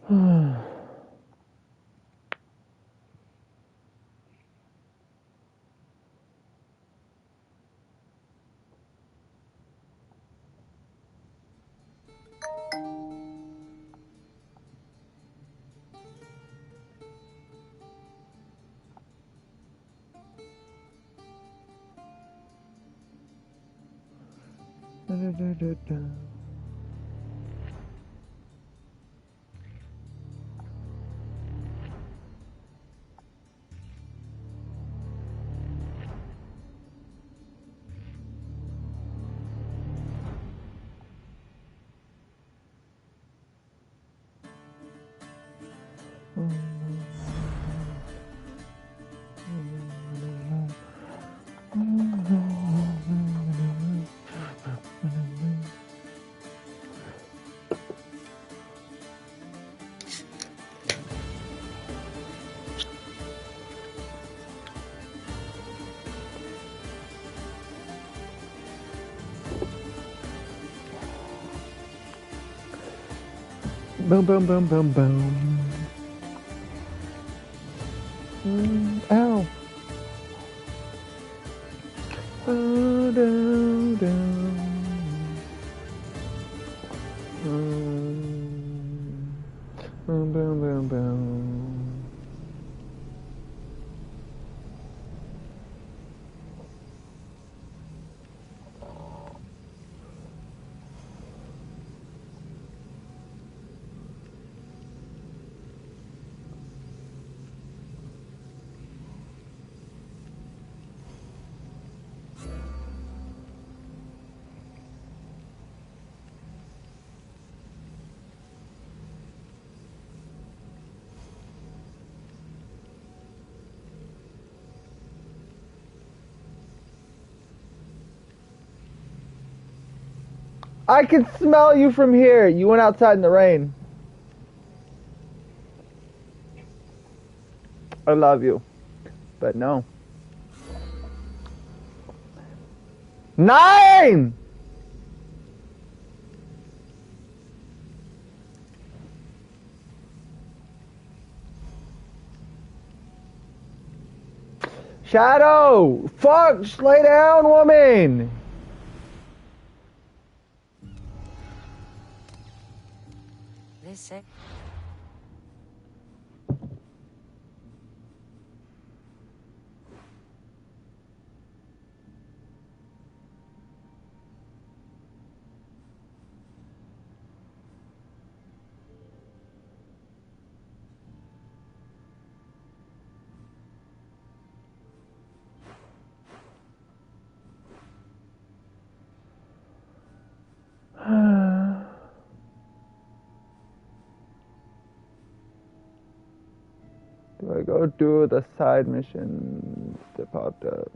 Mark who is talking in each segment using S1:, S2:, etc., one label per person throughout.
S1: Boom, boom, boom, boom, boom. Ow. Oh, down, down. Boom, boom, boom, boom. I can smell you from here. You went outside in the rain. I love you. But no. 9! Shadow! Fuck! Just lay down, woman!
S2: This it? Do I go do the side missions that popped up?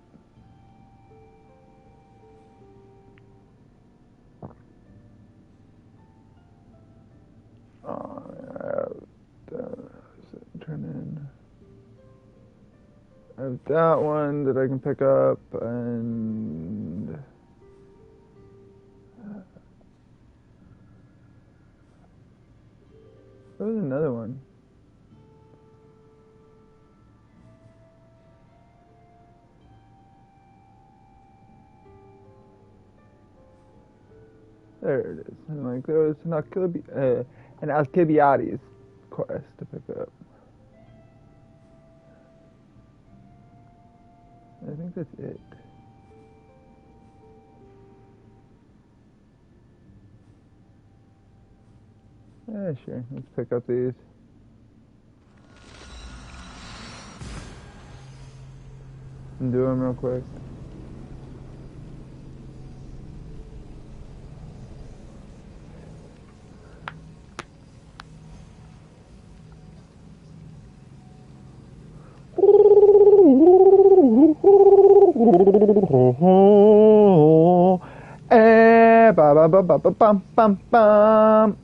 S2: Oh, turn in. I have that one that I can pick up, and there was another one. There it is. And like there was an Alcibiades quest to pick up. I think that's it. Yeah, sure. Let's pick up these. And do them real quick. Ba ba ba ba ba bum bum bum.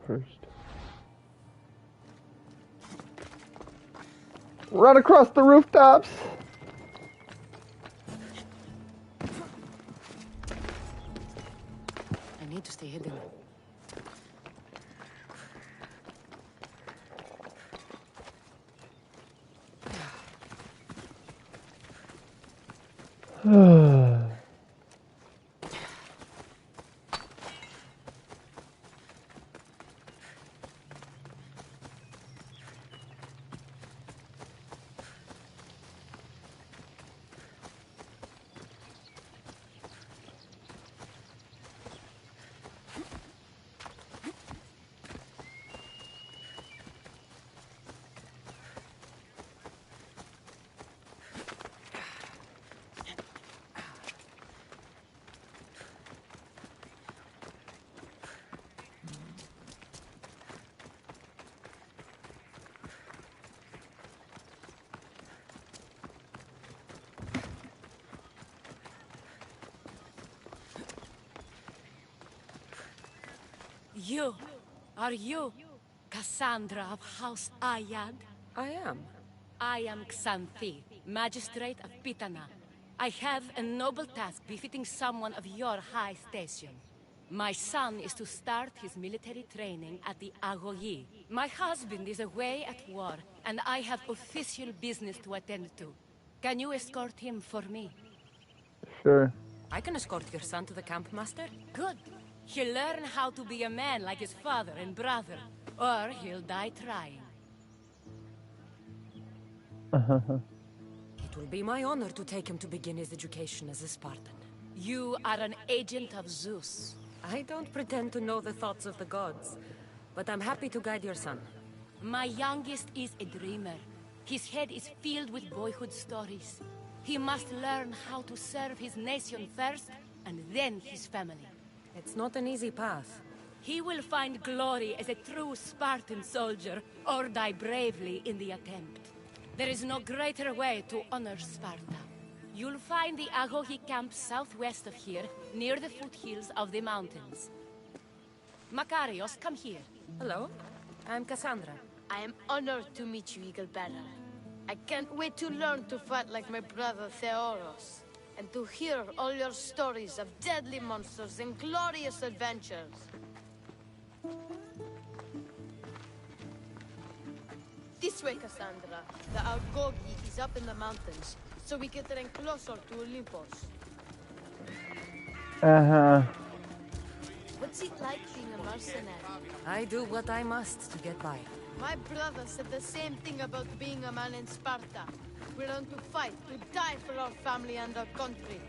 S2: first. Run across the rooftops!
S3: I need to stay hidden.
S4: Are you Cassandra of House Ayad?
S3: I am.
S4: I am Xanthi, Magistrate of Pitana. I have a noble task befitting someone of your high station. My son is to start his military training at the Agogi. My husband is away at war, and I have official business to attend to. Can you escort him for me?
S2: Sure.
S3: I can escort your son to the camp, Master.
S4: Good. He'll learn how to be a man like his father and brother, or he'll die trying.
S3: It will be my honor to take him to begin his education as a Spartan.
S4: You are an agent of Zeus.
S3: I don't pretend to know the thoughts of the gods, but I'm happy to guide your son.
S4: My youngest is a dreamer. His head is filled with boyhood stories. He must learn how to serve his nation first, and then his family.
S3: It's not an easy path.
S4: He will find glory as a true Spartan soldier, or die bravely in the attempt. There is no greater way to honor Sparta. You'll find the Agogi camp southwest of here, near the foothills of the mountains. Makarios, come here.
S3: Hello, I'm Cassandra.
S5: I am honored to meet you, Eagle Bearer. I can't wait to learn to fight like my brother Theoros, and to hear all your stories of deadly monsters and glorious adventures. This way, Cassandra. The Agogi is up in the mountains, so we can train closer to Olympus. What's it like being a mercenary?
S3: I do what I must to get by.
S5: My brother said the same thing about being a man in Sparta. We learn to fight, to die for our family and our country.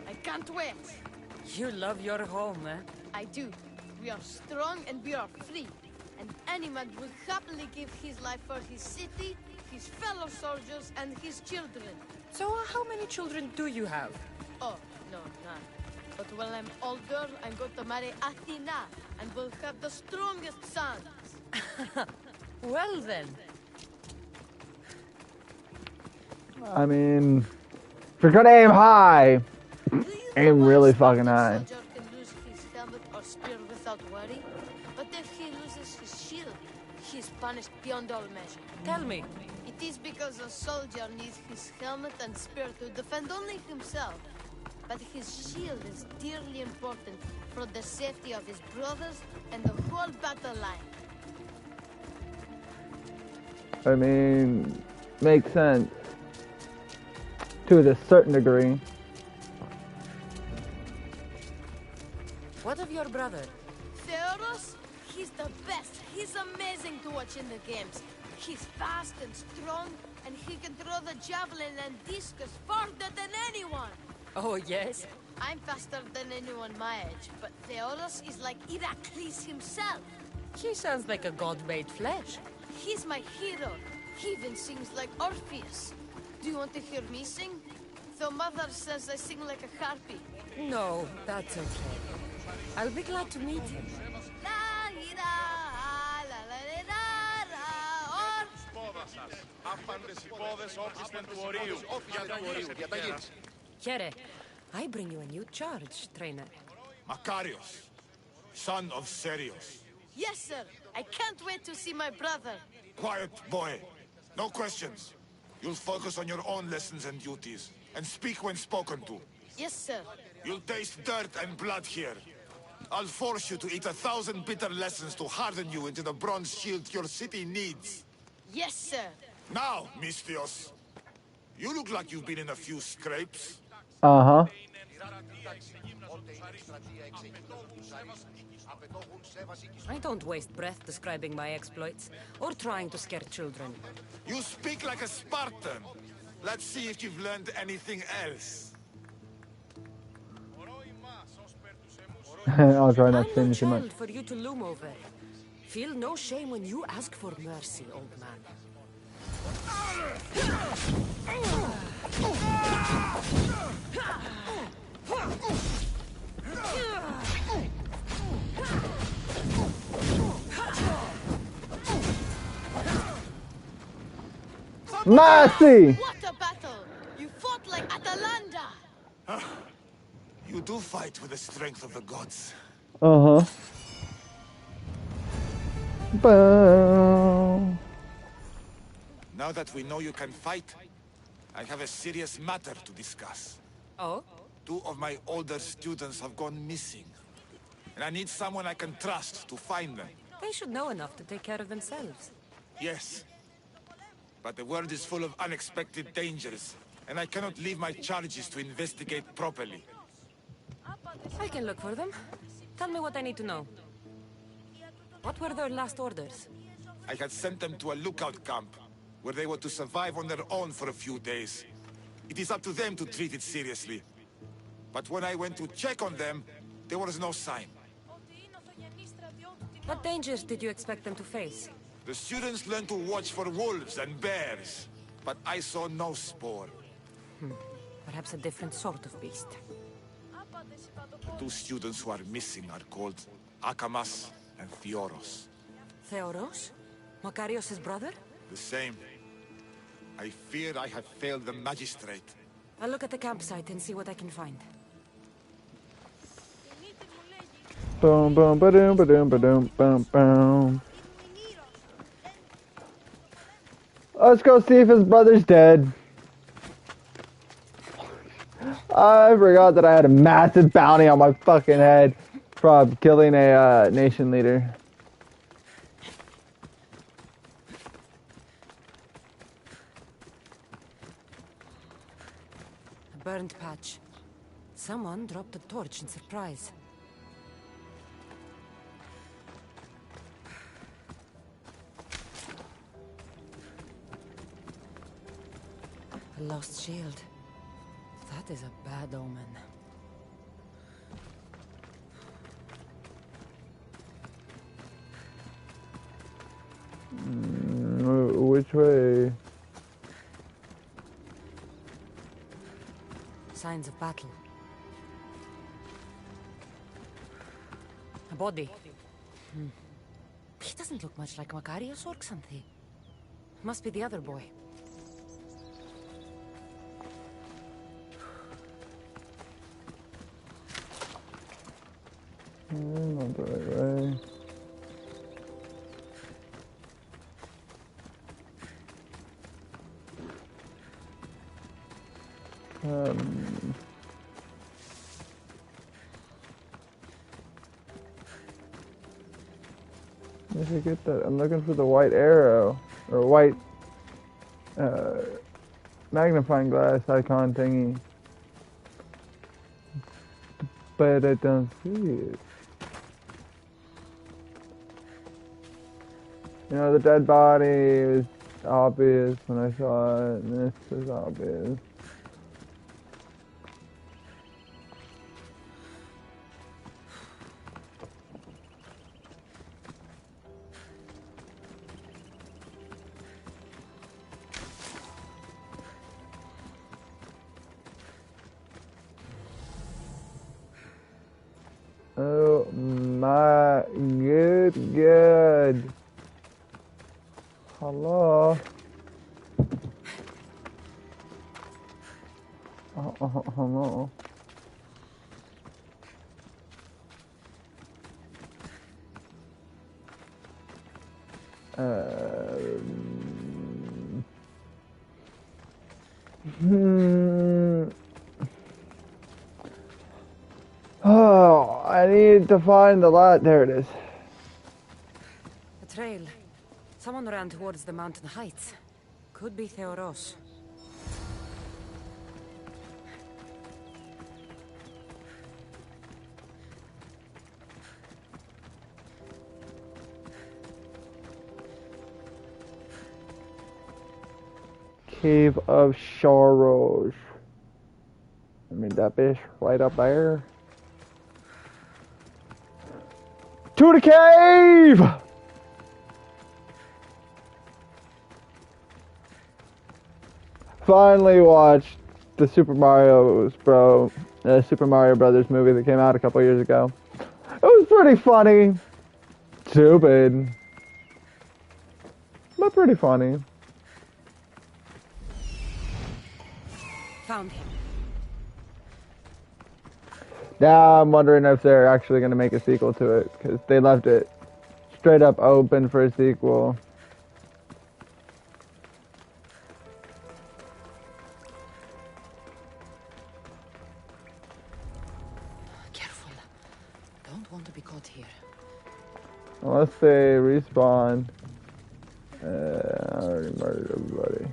S5: I can't wait.
S3: You love your home, eh?
S5: I do. We are strong and we are free. And any man would happily give his life for his city, his fellow soldiers, and his children.
S3: So how many children do you have?
S5: Oh, no, none. But when I'm older, I'm going to marry Athena, and we'll have the strongest sons.
S3: Well then.
S2: I mean, if you're gonna aim high, aim really fucking high.
S5: A soldier can lose his helmet or spear without worry, but if he loses his shield, he's punished beyond all measure.
S3: Tell me.
S5: It is because a soldier needs his helmet and spear to defend only himself. But his shield is dearly important for the safety of his brothers and the whole battle line.
S2: I mean, makes sense. To a certain degree.
S3: What of your brother?
S5: Theoros? He's the best. He's amazing to watch in the games. He's fast and strong, and he can throw the javelin and discus farther than anyone.
S3: Oh, yes?
S5: I'm faster than anyone my age, but Theoros is like Heracles himself.
S3: He sounds like a god made flesh.
S5: He's my hero. He even sings like Orpheus. Do you want to hear me sing? Though Mother says I sing like a harpy.
S3: No, that's okay. I'll be glad to meet him. Here, I bring you a new charge, trainer.
S6: Makarios, son of Serios.
S5: Yes, sir. I can't wait to see my brother.
S6: Quiet, boy. No questions. You'll focus on your own lessons and duties, and speak when spoken to.
S5: Yes, sir.
S6: You'll taste dirt and blood here. I'll force you to eat 1,000 bitter lessons to harden you into the bronze shield your city needs.
S5: Yes, sir.
S6: Now, Mistios, you look like you've been in a few scrapes.
S2: Uh-huh.
S3: I don't waste breath describing my exploits, or trying to scare children.
S6: You speak like a Spartan. Let's see if you've learned anything else.
S2: I'll try not to say
S3: I'm no
S2: too much.
S3: child for you to loom over. Feel no shame when you ask for mercy, old man.
S2: Mercy!
S5: What a battle! You fought like Atalanta!
S6: You do fight with the strength of the gods.
S2: Uh-huh. Boom.
S6: Now that we know you can fight, I have a serious matter to discuss.
S3: Oh?
S6: 2 of my older students have gone missing. And I need someone I can trust to find them.
S3: They should know enough to take care of themselves.
S6: Yes. But the world is full of unexpected dangers, and I cannot leave my charges to investigate properly.
S3: I can look for them. Tell me what I need to know. What were their last orders?
S6: I had sent them to a lookout camp, where they were to survive on their own for a few days. It is up to them to treat it seriously. But when I went to check on them, there was no sign.
S3: What dangers did you expect them to face?
S6: The students learned to watch for wolves and bears, but I saw no spoor.
S3: Perhaps a different sort of beast.
S6: 2 students who are missing are called Akamas and Theoros.
S3: Theoros? Makarios' brother?
S6: The same. I fear I have failed the magistrate.
S3: I'll look at the campsite and see what I can find.
S2: Boom, boom, ba-doom, ba-doom, ba-doom, boom, boom. Let's go see if his brother's dead. I forgot that I had a massive bounty on my fucking head from killing a nation leader.
S3: A burned patch. Someone dropped a torch in surprise. A lost shield. That is a bad omen.
S2: Which way?
S3: Signs of battle. A body. He doesn't look much like Makarios or something. Must be the other boy.
S2: Not the right way. If I get that, I'm looking for the white arrow or white magnifying glass icon thingy, but I don't see it. You know, the dead body was obvious when I saw it, and this is obvious. Oh my good. Hello. Hello. Oh, I need to find the lot. There it is.
S3: A trail. Someone ran towards the mountain heights. Could be Theoros.
S2: Cave of Sorrows. I mean, that bitch right up there. To the cave! Finally watched the Super Mario Brothers movie that came out a couple years ago. It was pretty funny. Stupid. But pretty funny.
S3: Found him.
S2: Now I'm wondering if they're actually going to make a sequel to it, because they left it straight up open for a sequel.
S3: Careful. Don't want to be caught here.
S2: Unless they respawn. I already murdered everybody.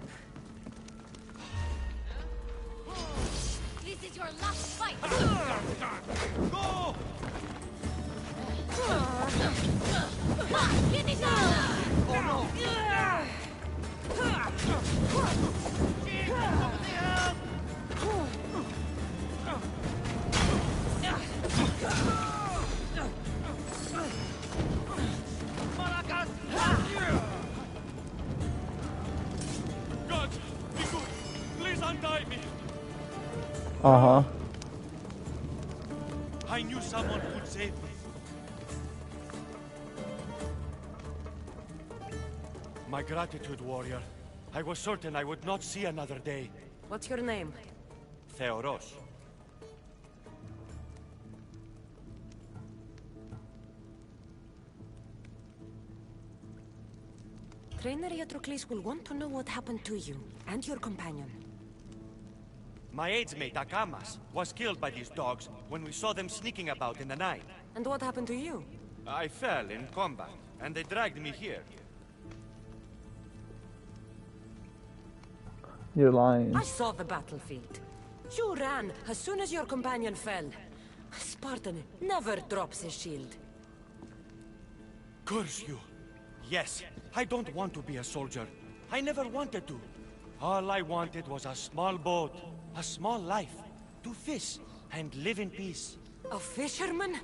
S5: This is your last fight.
S6: Go!
S5: Get it down!
S6: Oh no! God, be good. Please untie me.
S2: Uh-huh.
S6: I knew someone would save me. My gratitude, warrior. I was certain I would not see another day.
S3: What's your name?
S6: Theoros.
S3: Trainer Iatrocles will want to know what happened to you and your companion.
S6: My aides mate, Akamas, was killed by these dogs when we saw them sneaking about in the night.
S3: And what happened to you?
S6: I fell in combat, and they dragged me here.
S2: You're lying.
S3: I saw the battlefield. You ran as soon as your companion fell. A Spartan never drops his shield.
S6: Curse you! Yes, I don't want to be a soldier. I never wanted to. All I wanted was a small boat, a small life, to fish and live in peace.
S3: A fisherman?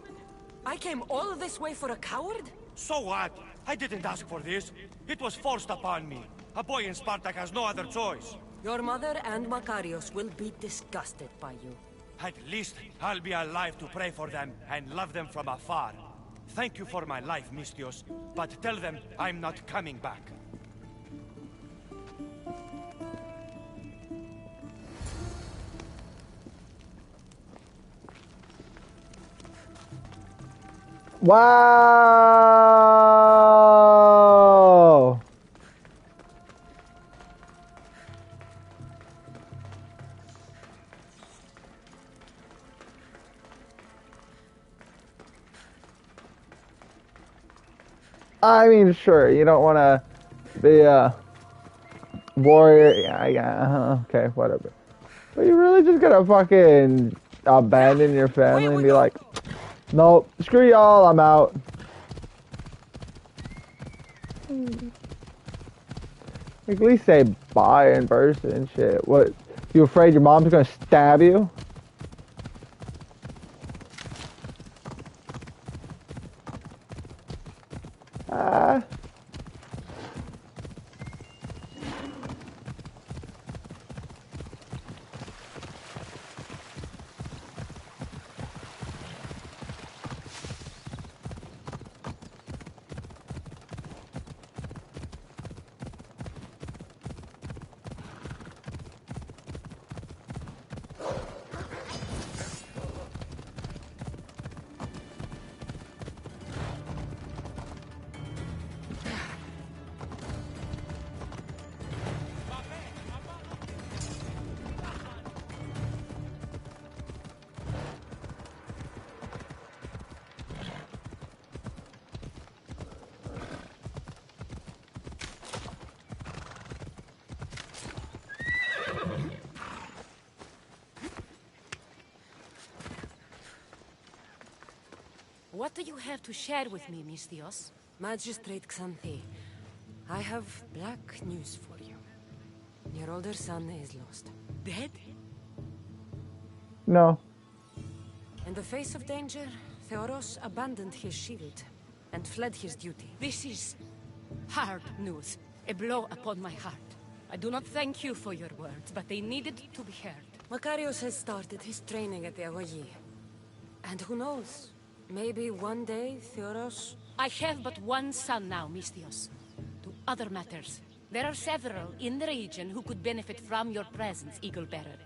S3: I came all this way for a coward?
S6: So what? I didn't ask for this. It was forced upon me. A boy in Spartak has no other choice.
S3: Your mother and Makarios will be disgusted by you.
S6: At least I'll be alive to pray for them and love them from afar. Thank you for my life, Mistios, but tell them I'm not coming back.
S2: Wow! I mean, sure, you don't want to be a warrior. Yeah, okay, whatever. But you really just gotta fucking abandon your family and be like, nope, screw y'all, I'm out. At least say bye in person and shit. What, you afraid your mom's gonna stab you?
S4: What do you have to share with me, Mistios?
S3: Magistrate Xanthi, I have black news for you. Your older son is lost.
S4: Dead?
S2: No.
S3: In the face of danger, Theoros abandoned his shield and fled his duty.
S4: This is hard news. A blow upon my heart. I do not thank you for your words, but they needed to be heard.
S3: Makarios has started his training at the Agogi. And who knows? Maybe one day, Theoros...
S4: I have but one son now, Mistios. To other matters. There are several in the region who could benefit from your presence, Eagle-Bearer.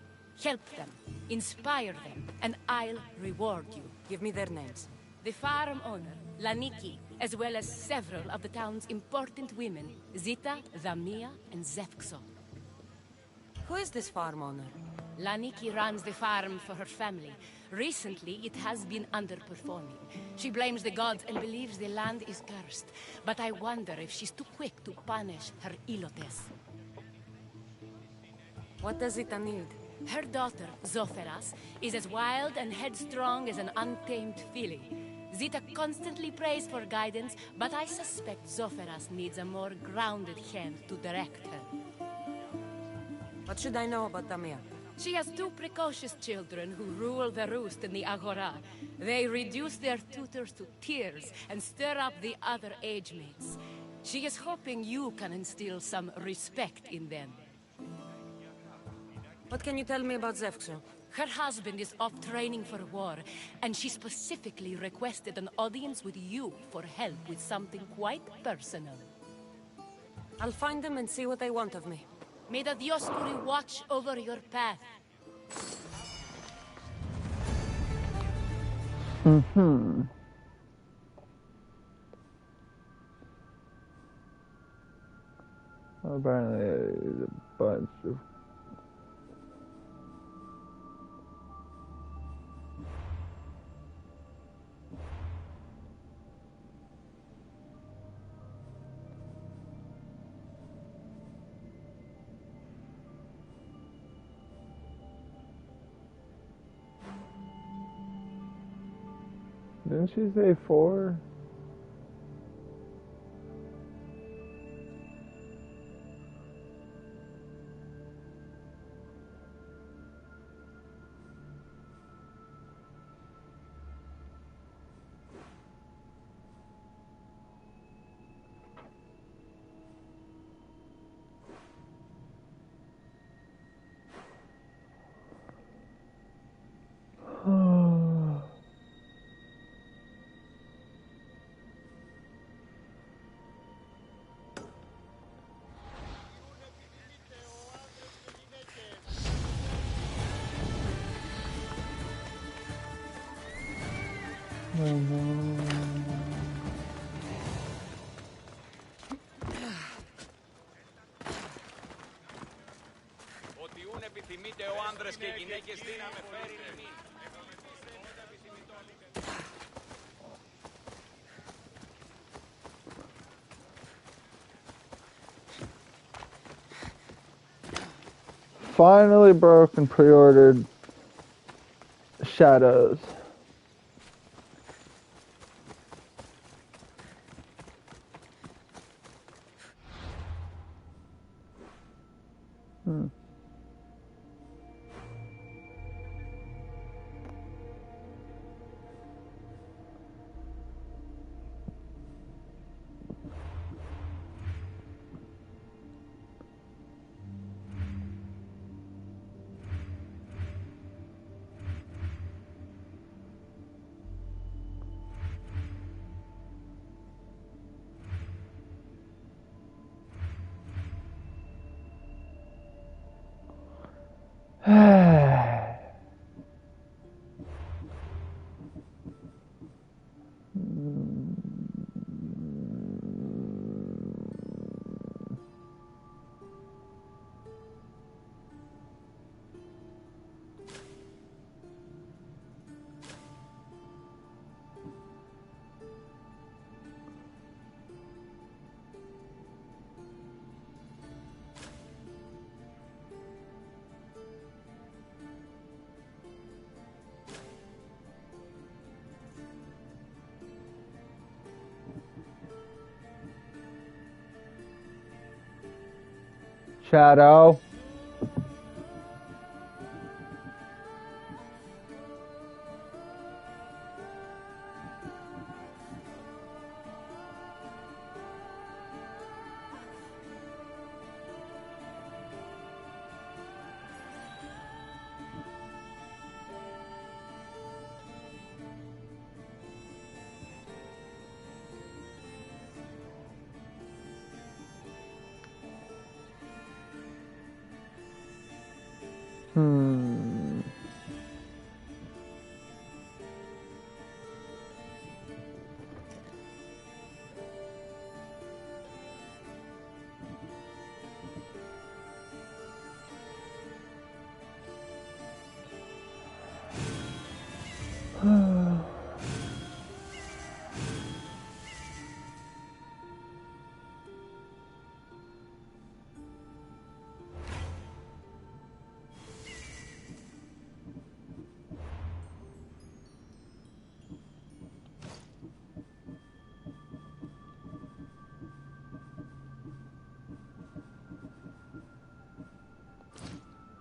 S4: Help them, inspire them, and I'll reward you.
S3: Give me their names.
S4: The farm owner, Laniki, as well as several of the town's important women, Zita, Zamia, and Zefkso.
S3: Who is this farm owner?
S4: Laniki runs the farm for her family. Recently, it has been underperforming. She blames the gods and believes the land is cursed. But I wonder if she's too quick to punish her ilotes.
S3: What does Zita need?
S4: Her daughter, Zoferas, is as wild and headstrong as an untamed filly. Zita constantly prays for guidance, but I suspect Zoferas needs a more grounded hand to direct her.
S3: What should I know about Damia?
S4: She has two precocious children who rule the roost in the Agora. They reduce their tutors to tears and stir up the other age mates. She is hoping you can instill some respect in them.
S3: What can you tell me about Zefkso?
S4: Her husband is off training for war, and she specifically requested an audience with you for help with something quite personal.
S3: I'll find them and see what they want of me.
S4: May the Dioscuri watch over your path.
S2: Apparently, there's a bunch of... Didn't she say 4?
S7: επιθυμείτε ο άνδρες και οι γυναίκες δύναμε φέρει νημή.
S2: Finally broke and pre-ordered Shadows. Shadow.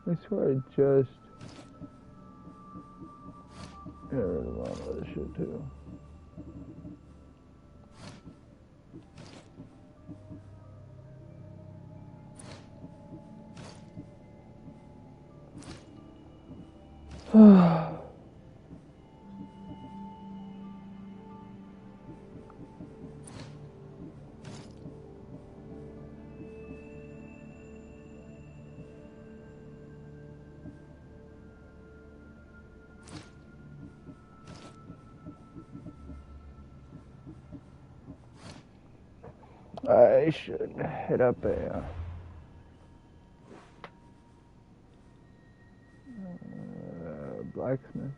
S2: I swear I just got rid of all that shit too. I should hit up a blacksmith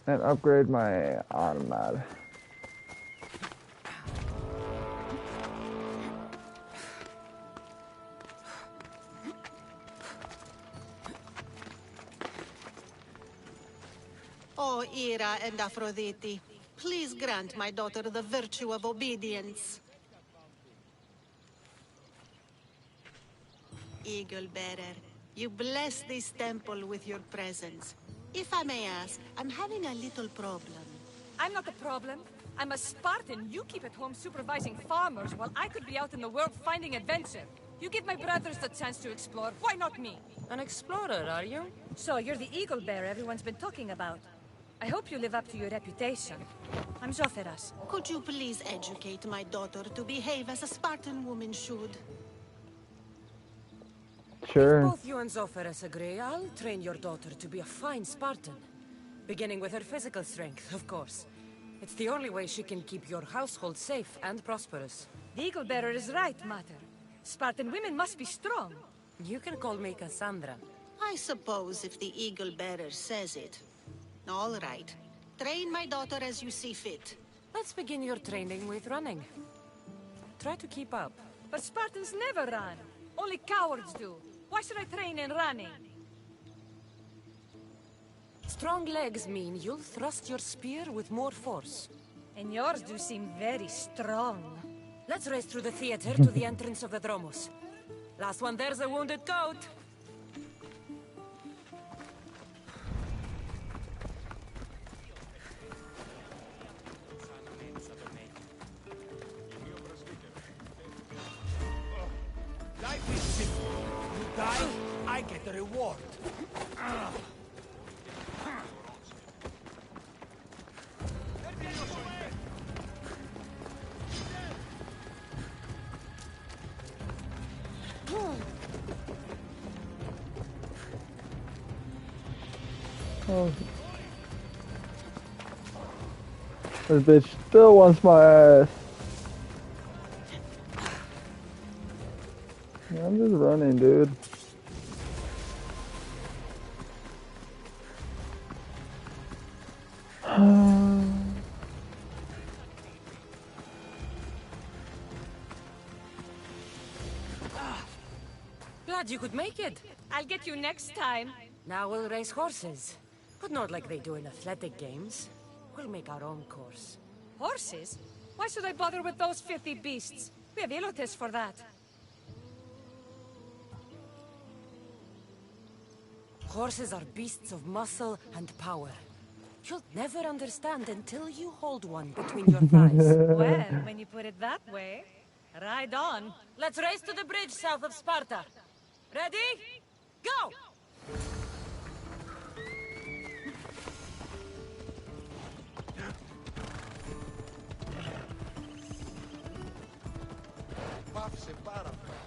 S2: and upgrade my automat.
S8: O Ira and Aphrodite, please grant my daughter the virtue of obedience. Eagle Bearer, you bless this temple with your presence. If I may ask, I'm having a little problem.
S9: I'm not the problem. I'm a Spartan. You keep at home supervising farmers while I could be out in the world finding adventure. You give my brothers the chance to explore. Why not me?
S3: An explorer, are you?
S9: So you're the eagle bearer everyone's been talking about. I hope you live up to your reputation. I'm Zoferas.
S8: Could you please educate my daughter to behave as a Spartan woman should?
S2: Sure.
S3: If both you and Zoferas agree, I'll train your daughter to be a fine Spartan. Beginning with her physical strength, of course. It's the only way she can keep your household safe and prosperous.
S9: The eagle bearer is right, Mater. Spartan women must be strong.
S3: You can call me Cassandra.
S8: I suppose if the Eagle Bearer says it. All right. Train my daughter as you see fit.
S3: Let's begin your training with running. Try to keep up.
S9: But Spartans never run. Only cowards do. Why should I train in running?
S3: Strong legs mean you'll thrust your spear with more force.
S9: And yours do seem very strong.
S3: Let's race through the theater to the entrance of the Dromos. Last one there's a wounded goat.
S10: Life is simple. You die, I get the reward.
S2: Oh. This bitch still wants my ass. Yeah, I'm just running, dude.
S3: Glad you could make it.
S9: I'll get you next time.
S3: Now we'll race horses. But not like they do in athletic games. We'll make our own course.
S9: Horses? Why should I bother with those filthy beasts? We have Elotes for that.
S3: Horses are beasts of muscle and power. You'll never understand until you hold one between your thighs.
S9: Well, when you put it that way, ride on.
S3: Let's race to the bridge south of Sparta. Ready? Go!
S10: Πάψε πάρα πολύ.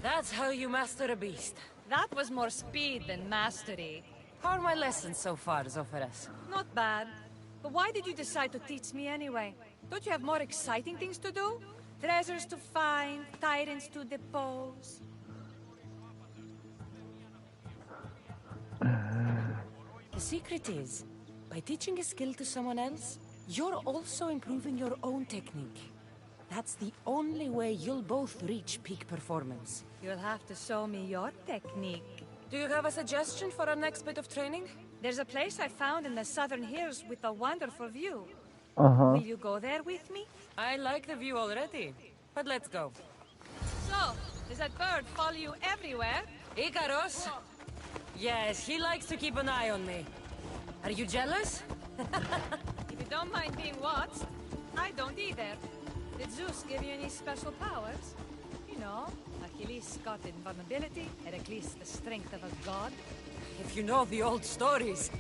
S3: That's how you master a beast.
S9: That was more speed than mastery.
S3: How are my lessons so far, Zoferes?
S9: Not bad. But why did you decide to teach me anyway? Don't you have more exciting things to do? Treasures to find, tyrants to depose.
S3: The secret is, by teaching a skill to someone else, you're also improving your own technique. That's the only way you'll both reach peak performance.
S9: You'll have to show me your technique.
S3: Do you have a suggestion for our next bit of training?
S9: There's a place I found in the southern hills with a wonderful view.
S2: Uh-huh.
S9: Will you go there with me?
S3: I like the view already, but let's go.
S9: So, does that bird follow you everywhere?
S3: Ikaros? Yes, he likes to keep an eye on me. Are you jealous?
S9: If you don't mind being watched, I don't either. Did Zeus give you any special powers? You know, Achilles got invulnerability, Heracles the strength of a god.
S3: If you know the old stories,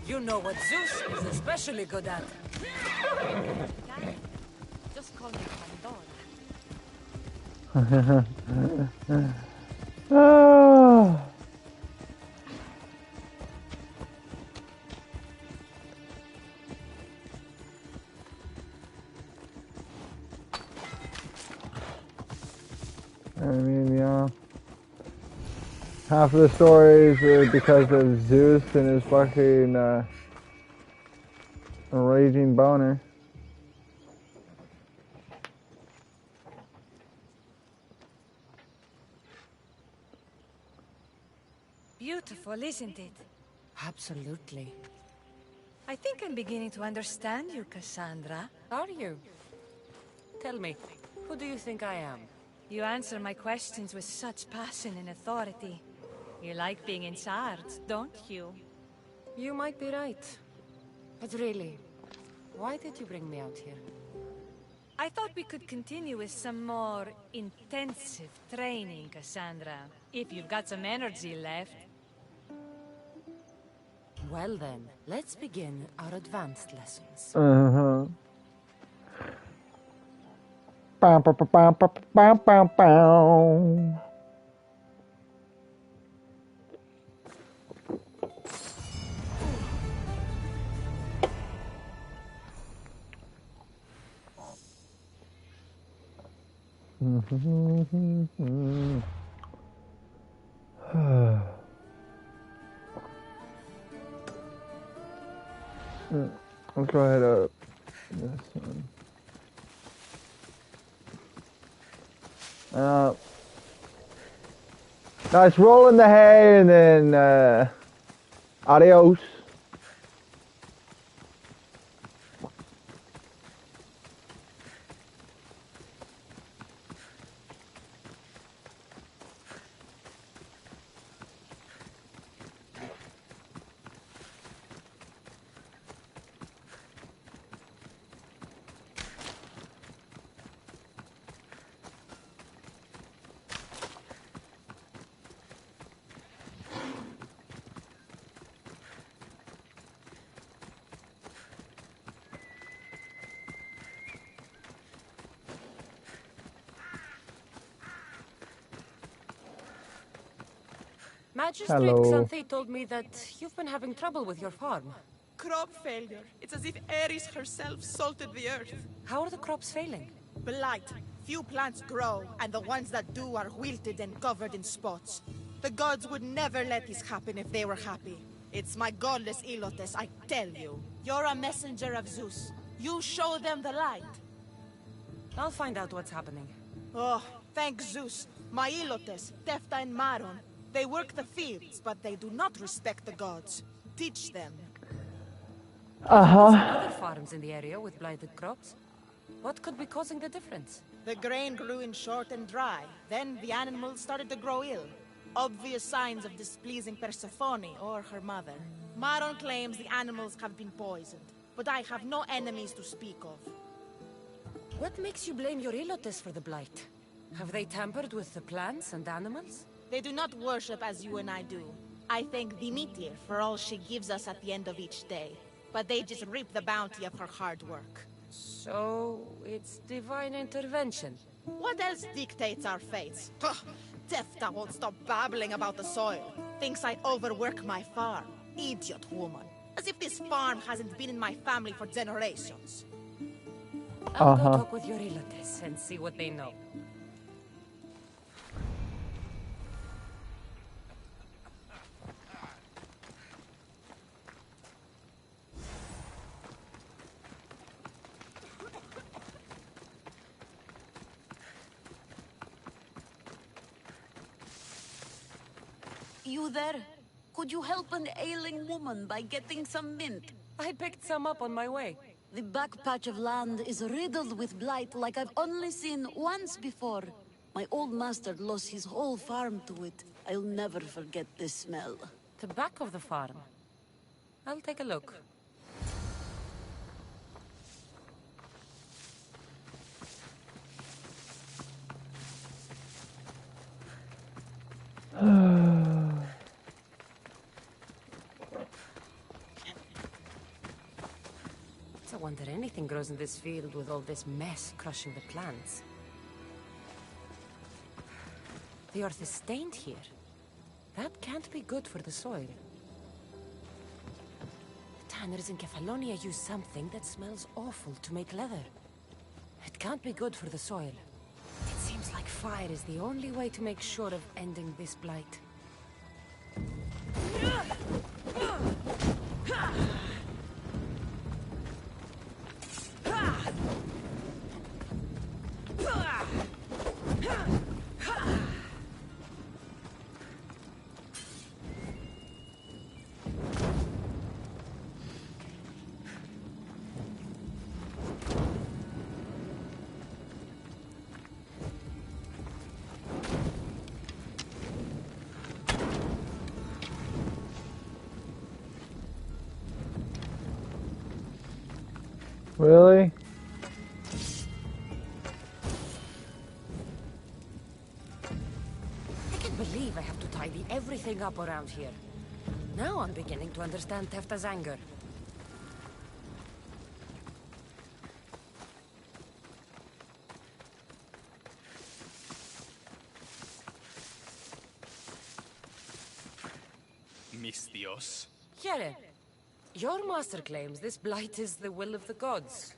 S3: you know what Zeus is especially good at.
S9: Just call me Pandora.
S2: Oh. I mean, yeah. Half of the stories are because of Zeus and his fucking raging boner.
S9: Beautiful, isn't it?
S3: Absolutely.
S9: I think I'm beginning to understand you, Cassandra.
S3: Are you? Tell me, who do you think I am?
S9: You answer my questions with such passion and authority. You like being in charge, don't you?
S3: You might be right. But really, why did you bring me out here?
S9: I thought we could continue with some more intensive training, Cassandra. If you've got some energy left.
S3: Well then, let's begin our advanced lessons.
S2: Uh-huh. Bow, bow, bow, bow, bow, bow, bow. Let's go ahead up this one. Nice roll in the hay and then adios.
S3: Magistrate
S2: Hello.
S3: Xanthe told me that you've been having trouble with your farm.
S11: Crop failure. It's as if Ares herself salted the earth.
S3: How are the crops failing?
S11: Blight. Few plants grow, and the ones that do are wilted and covered in spots. The gods would never let this happen if they were happy. It's my godless Ilotes, I tell you. You're a messenger of Zeus. You show them the light.
S3: I'll find out what's happening.
S11: Oh, thank Zeus. My Ilotes, Tefta and Maron, they work the fields, but they do not respect the gods. Teach them.
S3: Other farms in the area with blighted crops. What could be causing the difference?
S11: The grain grew in short and dry. Then the animals started to grow ill. Obvious signs of displeasing Persephone or her mother. Maron claims the animals have been poisoned, but I have no enemies to speak of.
S3: What makes you blame your Ilotes for the blight? Have they tampered with the plants and animals?
S11: They do not worship as you and I do. I thank Demeter for all she gives us at the end of each day, but they just reap the bounty of her hard work.
S3: So, it's divine intervention.
S11: What else dictates our fates? Tefta won't stop babbling about the soil. Thinks I overwork my farm. Idiot woman. As if this farm hasn't been in my family for generations.
S3: I'll go talk with your Ilotes and see what they know.
S12: You there? Could you help an ailing woman by getting some mint?
S3: I picked some up on my way.
S12: The back patch of land is riddled with blight like I've only seen once before. My old master lost his whole farm to it. I'll never forget this smell.
S3: The back of the farm. I'll take a look. It's a wonder anything grows in this field with all this mess crushing the plants. The earth is stained here. That can't be good for the soil. The tanners in Kefalonia use something that smells awful to make leather. It can't be good for the soil. It seems like fire is the only way to make sure of ending this blight.
S2: Really?
S3: I can't believe I have to tidy everything up around here. Now I'm beginning to understand Tefta's anger.
S7: Mis Dios.
S3: Here, your master claims this blight is the will of the gods.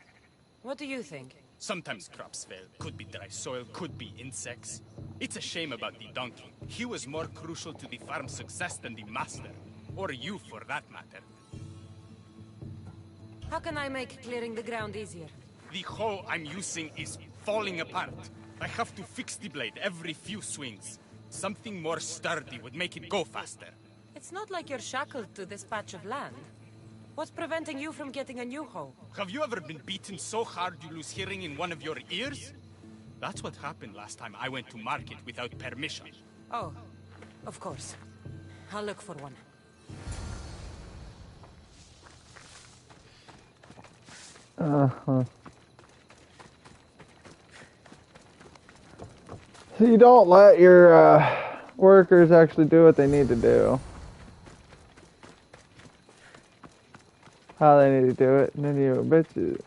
S3: What do you think?
S7: Sometimes crops fail. Could be dry soil, could be insects. It's a shame about the donkey. He was more crucial to the farm's success than the master. Or you, for that matter.
S3: How can I make clearing the ground easier?
S7: The hoe I'm using is falling apart. I have to fix the blade every few swings. Something more sturdy would make it go faster.
S3: It's not like you're shackled to this patch of land. What's preventing you from getting a new hoe?
S7: Have you ever been beaten so hard you lose hearing in one of your ears? That's what happened last time I went to market without permission.
S3: Oh, of course. I'll look for one.
S2: So you don't let your workers actually do what they need to do. How they need to do it, and then you bitches.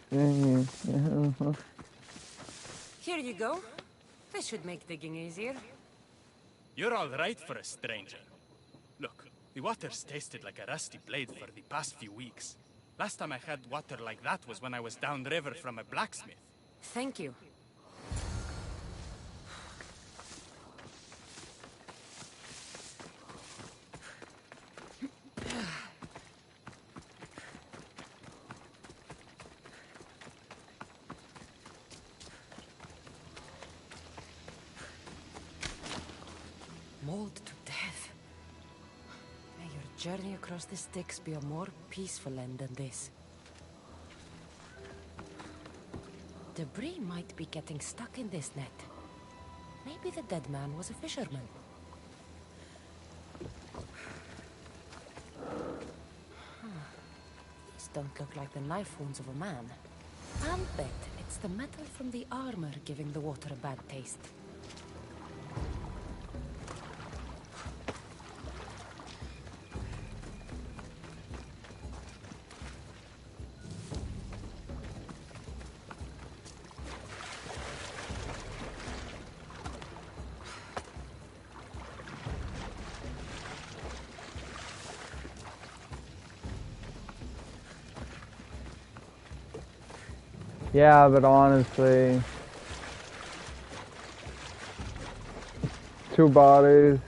S3: Here you go. This should make digging easier.
S7: You're all right for a stranger. The water's tasted like a rusty blade for the past few weeks. Last time I had water like that was when I was downriver from a blacksmith.
S3: Thank you. Mauled to death. May your journey across the Styx be a more peaceful end than this. Debris might be getting stuck in this net. Maybe the dead man was a fisherman. These don't look like the knife wounds of a man. I'll bet it's the metal from the armor giving the water a bad taste.
S2: Yeah, but honestly, 2 bodies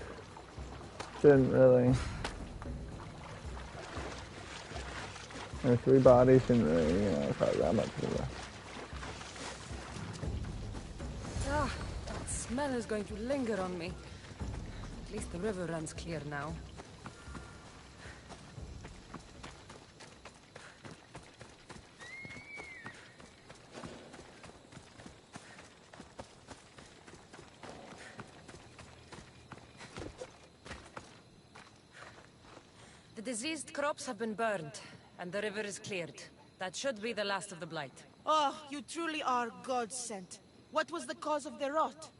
S2: shouldn't really. Or 3 bodies shouldn't really, cause that much of a.
S3: Ah, that smell is going to linger on me. At least the river runs clear now. The diseased crops have been burned, and the river is cleared. That should be the last of the blight.
S11: Oh, you truly are God-sent. What was the cause of the rot?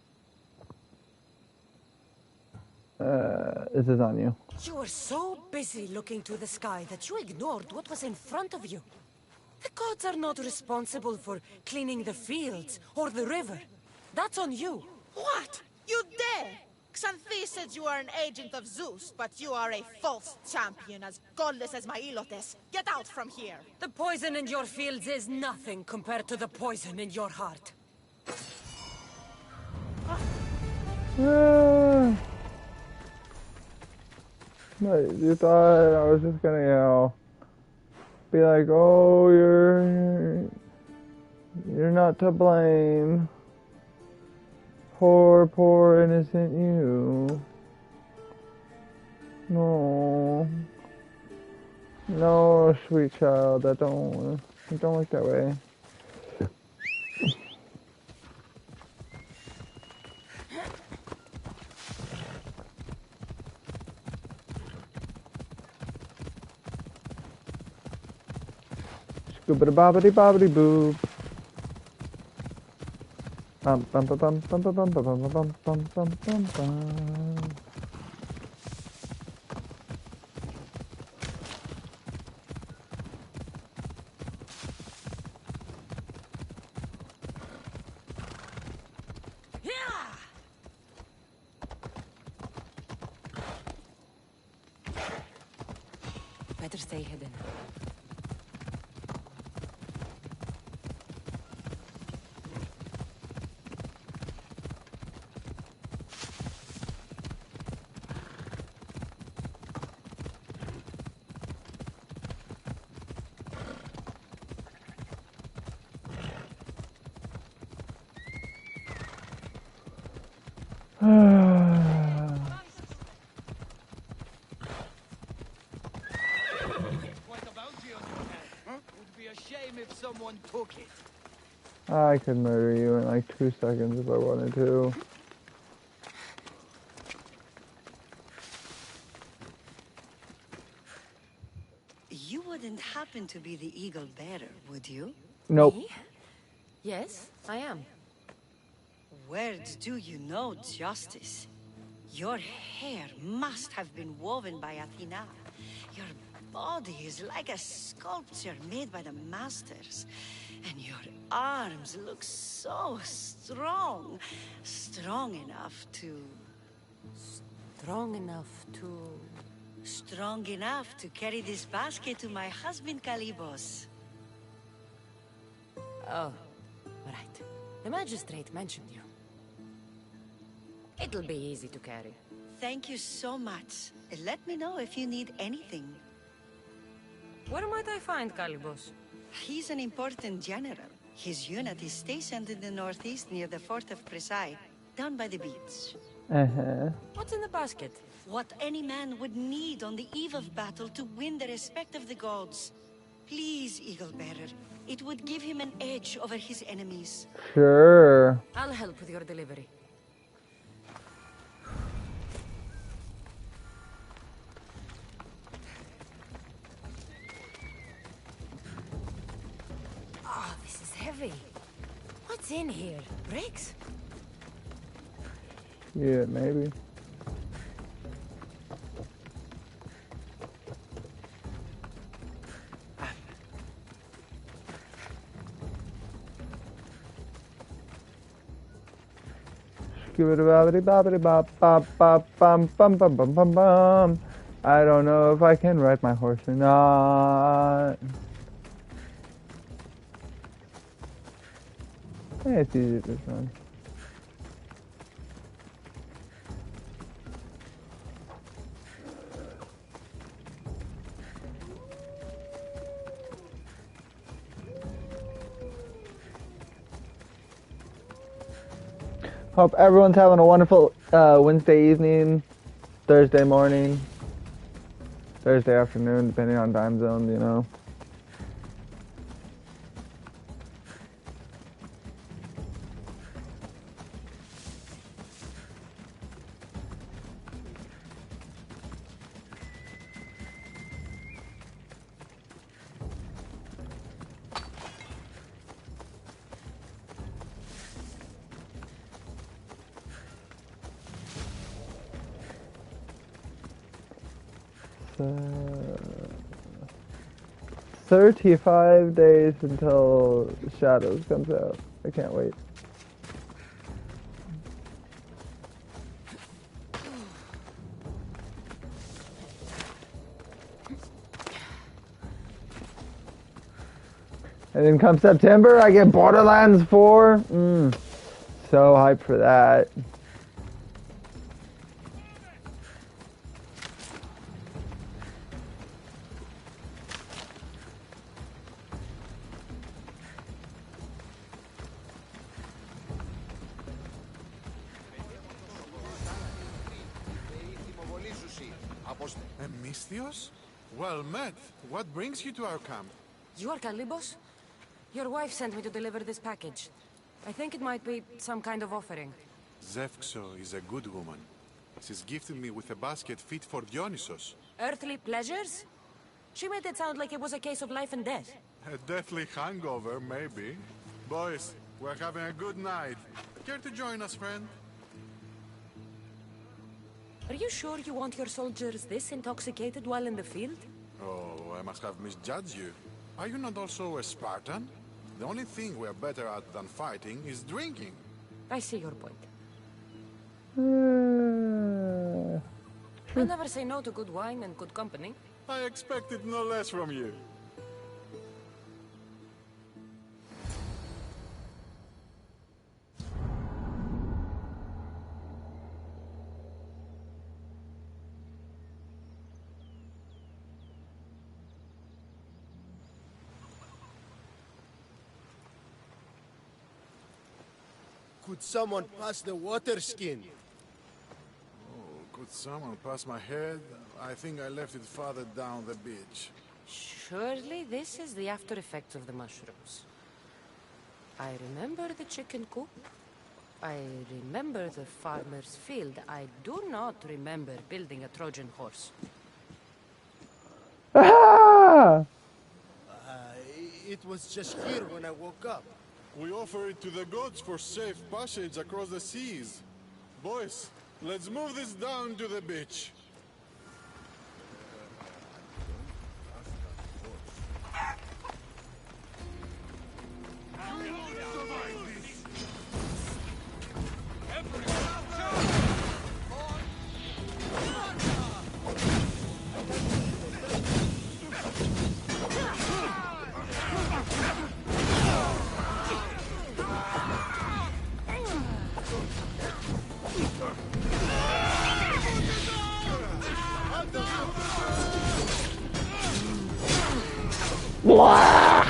S2: This is on you.
S3: You were so busy looking to the sky that you ignored what was in front of you. The gods are not responsible for cleaning the fields or the river. That's on you.
S11: What? You dare? Xanthi said you are an agent of Zeus, but you are a false champion, as godless as my Ilotes. Get out from here!
S3: The poison in your fields is nothing compared to the poison in your heart.
S2: You thought I was just gonna, be like, oh, you're not to blame. Poor innocent you. No, sweet child, don't look that way. Scoobity bobbity bobbity boo. Bum bum bum bum bum bum bum bum bum bum bum bum bum.
S3: Better stay hidden.
S10: Someone took it.
S2: I could murder you in like 2 seconds if I wanted to.
S12: You wouldn't happen to be the eagle bearer, would you?
S2: Nope.
S3: Me? Yes, I am.
S12: Where do you know justice? Your hair must have been woven by Athena. Your body is like a sculpture made by the masters. And your arms look so strong. Strong enough to...
S3: Strong enough to...
S12: Strong enough to carry this basket to my husband Kalibos.
S3: Oh, right. The magistrate mentioned you. It'll be easy to carry.
S12: Thank you so much. Let me know if you need anything.
S3: Where might I find Kalibos?
S12: He's an important general. His unit is stationed in the northeast near the fort of Presai, down by the beach.
S3: What's in the basket?
S12: What any man would need on the eve of battle to win the respect of the gods. Please, Eagle Bearer. It would give him an edge over his enemies.
S2: Sure.
S3: I'll help with your delivery. Oh, this is heavy. What's in here? Bricks?
S2: Yeah, maybe. I don't know if I can ride my horse or not. Hey, it's easy this one. Hope everyone's having a wonderful Wednesday evening, Thursday morning, Thursday afternoon, depending on time zone, you know. Uh, 35 days until Shadows comes out. I can't wait. And then come September, I get Borderlands 4. So hyped for that.
S6: Misthios? Well met. What brings you to our camp?
S3: You are Kalibos? Your wife sent me to deliver this package. I think it might be some kind of offering.
S6: Zevxo is a good woman. She's gifted me with a basket fit for Dionysos.
S3: Earthly pleasures? She made it sound like it was a case of life and death.
S6: A deathly hangover, maybe. Boys, we're having a good night. Care to join us, friend?
S3: Are you sure you want your soldiers this intoxicated while in the field?
S6: Oh, I must have misjudged you. Are you not also a Spartan? The only thing we're better at than fighting is drinking.
S3: I see your point. I'll never say no to good wine and good company.
S6: I expected no less from you.
S10: Could someone pass the water skin?
S6: Oh, could someone pass my head? I think I left it farther down the beach.
S3: Surely this is the after effects of the mushrooms. I remember the chicken coop. I remember the farmer's field. I do not remember building a Trojan horse.
S10: It was just here when I woke up.
S6: We offer it to the gods for safe passage across the seas. Boys, let's move this down to the beach.
S2: Blah!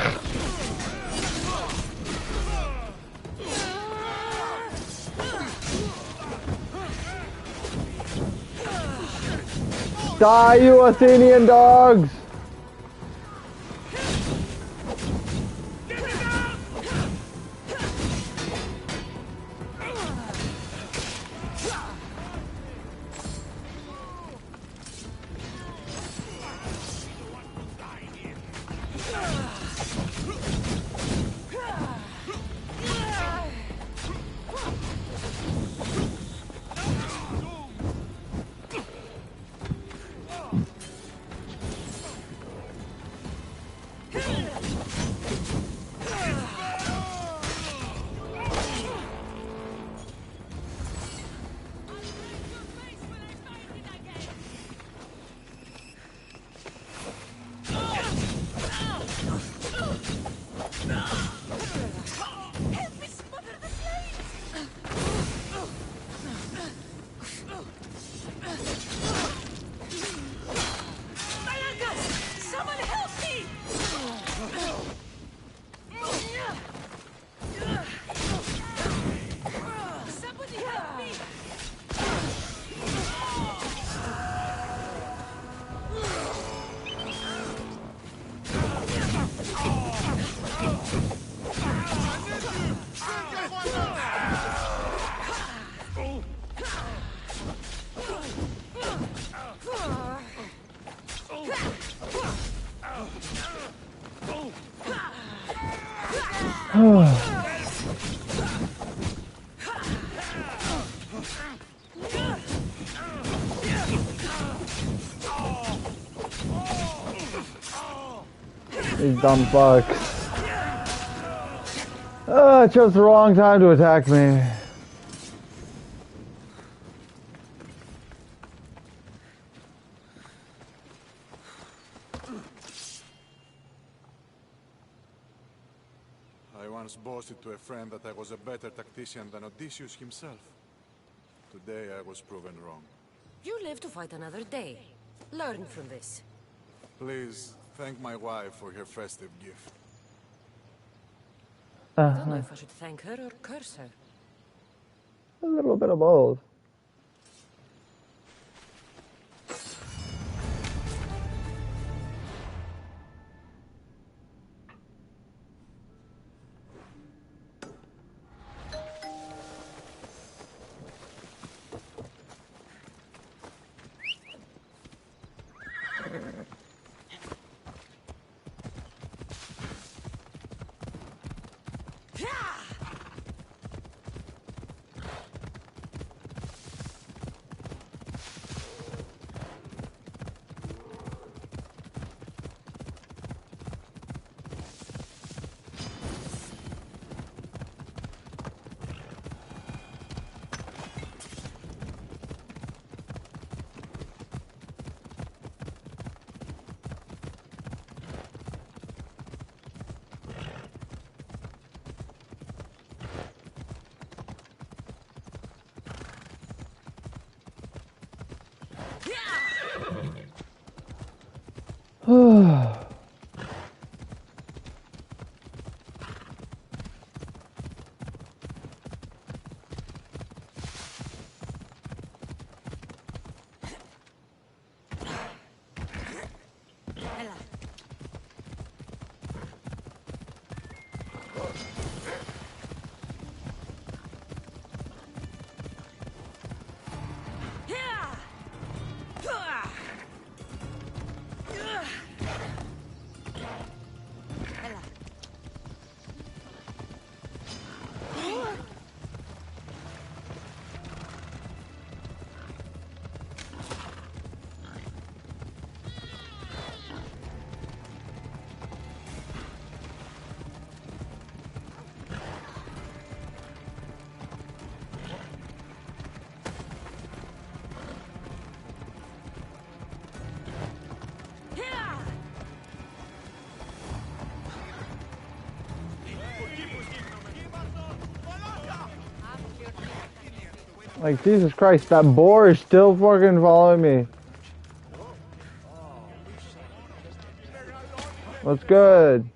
S2: Die, you Athenian dogs! These dumb fucks. Oh, I chose the wrong time to attack me.
S6: I once boasted to a friend that I was a better tactician than Odysseus himself. Today I was proven wrong.
S3: You live to fight another day. Learn from this.
S6: Please, thank my wife for her festive gift.
S3: I don't know if I should thank her or curse her.
S2: A little bit of both. Like, Jesus Christ, that boar is still fucking following me. What's good?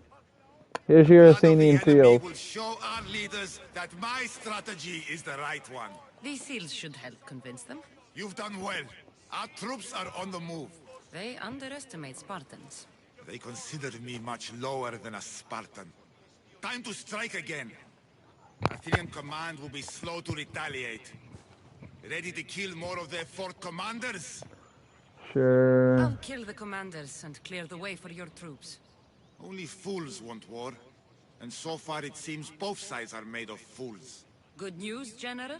S2: Here's your Athenian seal.
S6: Will show our leaders that my strategy is the right one.
S3: These seals should help convince them.
S6: You've done well. Our troops are on the move.
S3: They underestimate Spartans.
S6: They consider me much lower than a Spartan. Time to strike again. Athenian command will be slow to retaliate. Ready to kill more of their fort commanders?
S2: Sure.
S3: I'll kill the commanders and clear the way for your troops.
S6: Only fools want war. And so far it seems both sides are made of fools.
S3: Good news, General?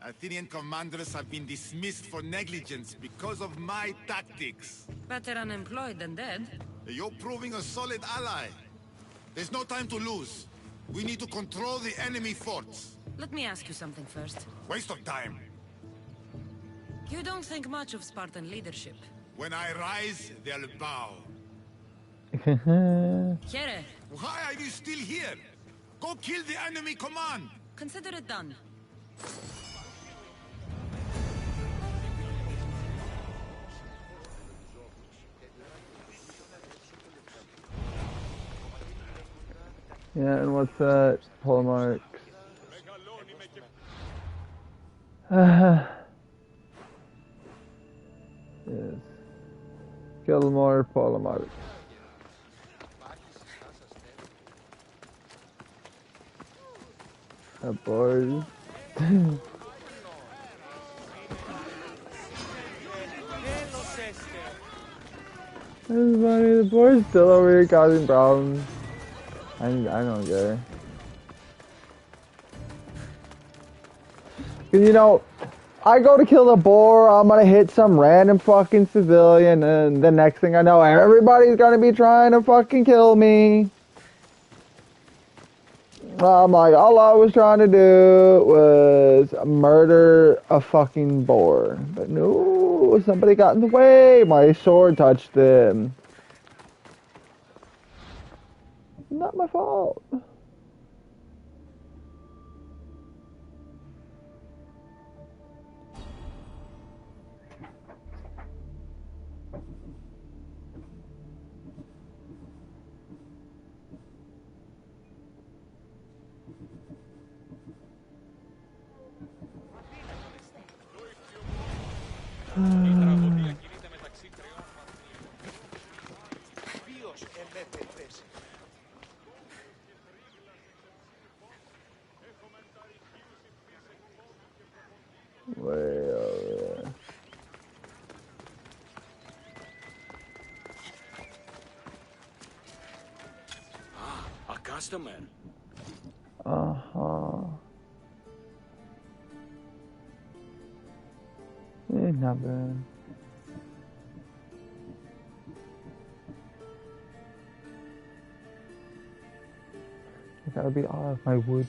S6: Athenian commanders have been dismissed for negligence because of my tactics.
S3: Better unemployed than dead.
S6: You're proving a solid ally. There's no time to lose. We need to control the enemy forts.
S3: Let me ask you something first.
S6: Waste of time.
S3: You don't think much of Spartan leadership.
S6: When I rise, they'll bow.
S3: Here.
S6: Why are you still here? Go kill the enemy command!
S3: Consider it done.
S2: Yeah, and what's that? Pull marks. Yes. Kill more pole marks. Boys. That's funny. The boy's still over here causing problems. I don't care. Cause you know, I go to kill the boar, I'm gonna hit some random fucking civilian, and the next thing I know, everybody's gonna be trying to fucking kill me. I'm like, all I was trying to do was murder a fucking boar. But no, somebody got in the way. My sword touched them. Not my fault. Way over there.
S10: A customer.
S2: Not bad. I gotta be off my wood.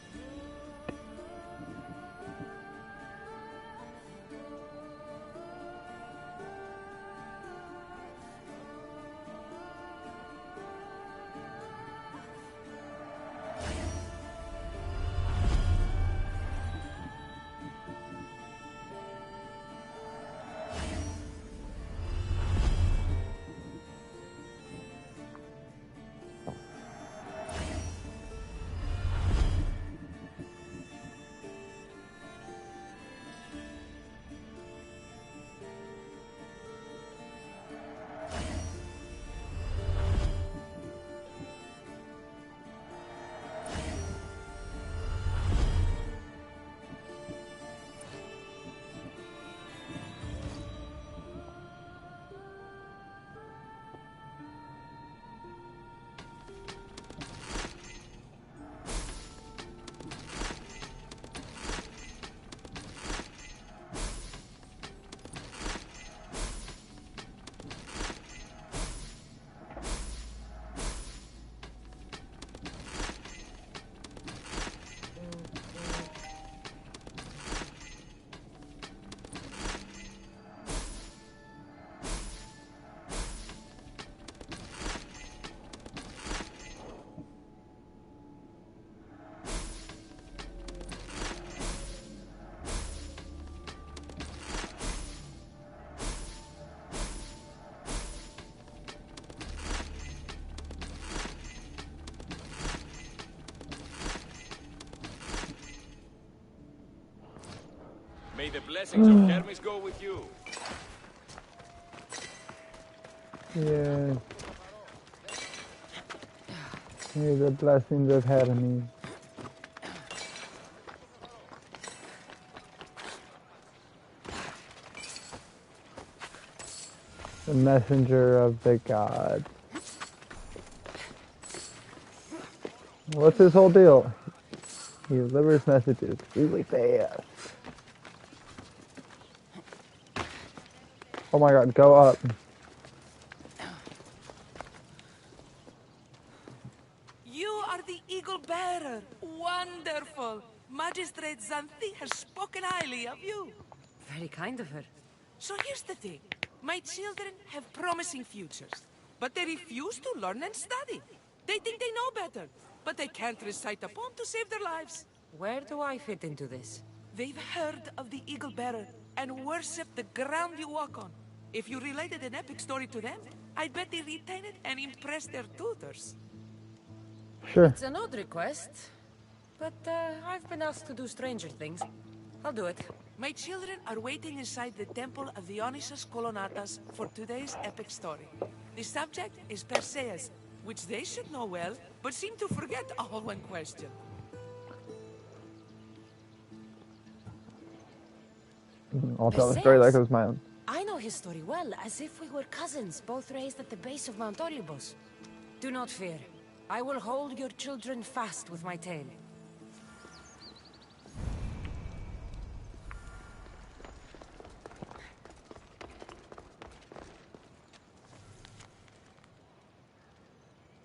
S7: May the blessings of Hermes go with you.
S2: Yeah. May the blessings of Hermes. The messenger of the god. What's his whole deal? He delivers messages really fast. Oh my god, go up.
S13: You are the eagle bearer. Wonderful. Magistrate Xanthi has spoken highly of you.
S3: Very kind of her.
S13: So here's the thing. My children have promising futures, but they refuse to learn and study. They think they know better, but they can't recite a poem to save their lives.
S3: Where do I fit into this?
S13: They've heard of the eagle bearer and worship the ground you walk on. If you related an epic story to them, I bet they retain it and impress their tutors.
S2: Sure.
S3: It's an odd request, but I've been asked to do stranger things. I'll do it.
S13: My children are waiting inside the temple of Dionysus Kolonatas for today's epic story. The subject is Perseus, which they should know well, but seem to forget all when questioned.
S2: I'll tell the story like it was my own.
S3: I know his story well, as if we were cousins, both raised at the base of Mount Olympus. Do not fear. I will hold your children fast with my tail.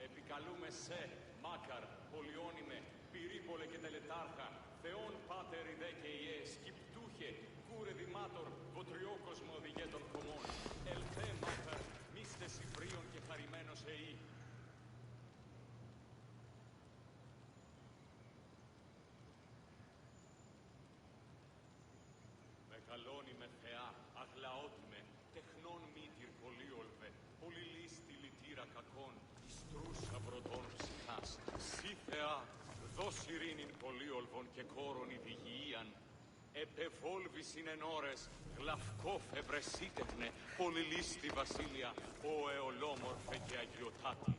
S14: Επικαλούμε σε, Μάκαρ, πολιόνιμε, πυρίπολε και τελετάρχα, Θεόν πάτερ ιδέ και ιέ, σκυπτούχε, κούρε δημάτορ, βοτριόκοσμο οδηγέ των κομμών, ελθέ Μάκαρ, μίστε Σιβρίων και χαρημένος εή. Μεγαλώνει με θεά, αγλαότιμε, τεχνών μήτυρ πολύολβε, πολυλίστη λυτήρα κακών, ιστρούσα βροντών ψυχάς. Σύ θεά, δώσ' ειρήνην πολύολβων και κόρων ειδηγίαν, επεβόλβησιν εν ώρες, γλαυκό φευρεσίτεχνε, πολυλίστη βασίλεια, ο εολόμορφε και αγιοτάτη.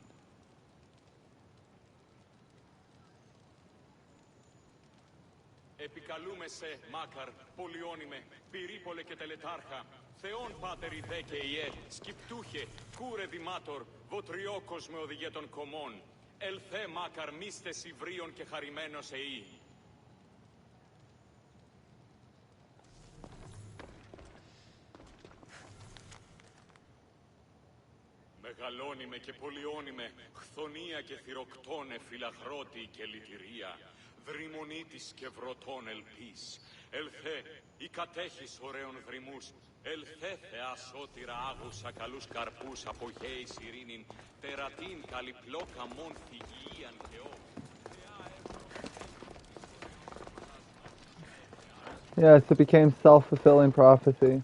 S14: Επικαλούμε σε, Μάκαρ, πολιόνιμε, πυρίπολε και τελετάρχα, Θεόν πάτερ ιδέ και ιέ, σκυπτούχε, κούρε δημάτορ, βοτριόκος με οδηγέ των κομμών, ελθέ Μάκαρ μίστε Σιβρίων και χαρημένος εή. Μεγαλώνιμε και πολιώνιμε, χθονία και θυροκτώνε, φυλαχρώτη και λυτηρία, δρυμονίτης και βρωτών ελπίς. Ελθέ, η κατέχεις ωραίων δρυμούς, ελθέ θεά σώτηρα άγουσα καλούς καρπούς από γέης ειρήνην, τερατήν καλυπλόκα μόν θυγίαν και ό.
S2: Yes, it became self-fulfilling prophecy.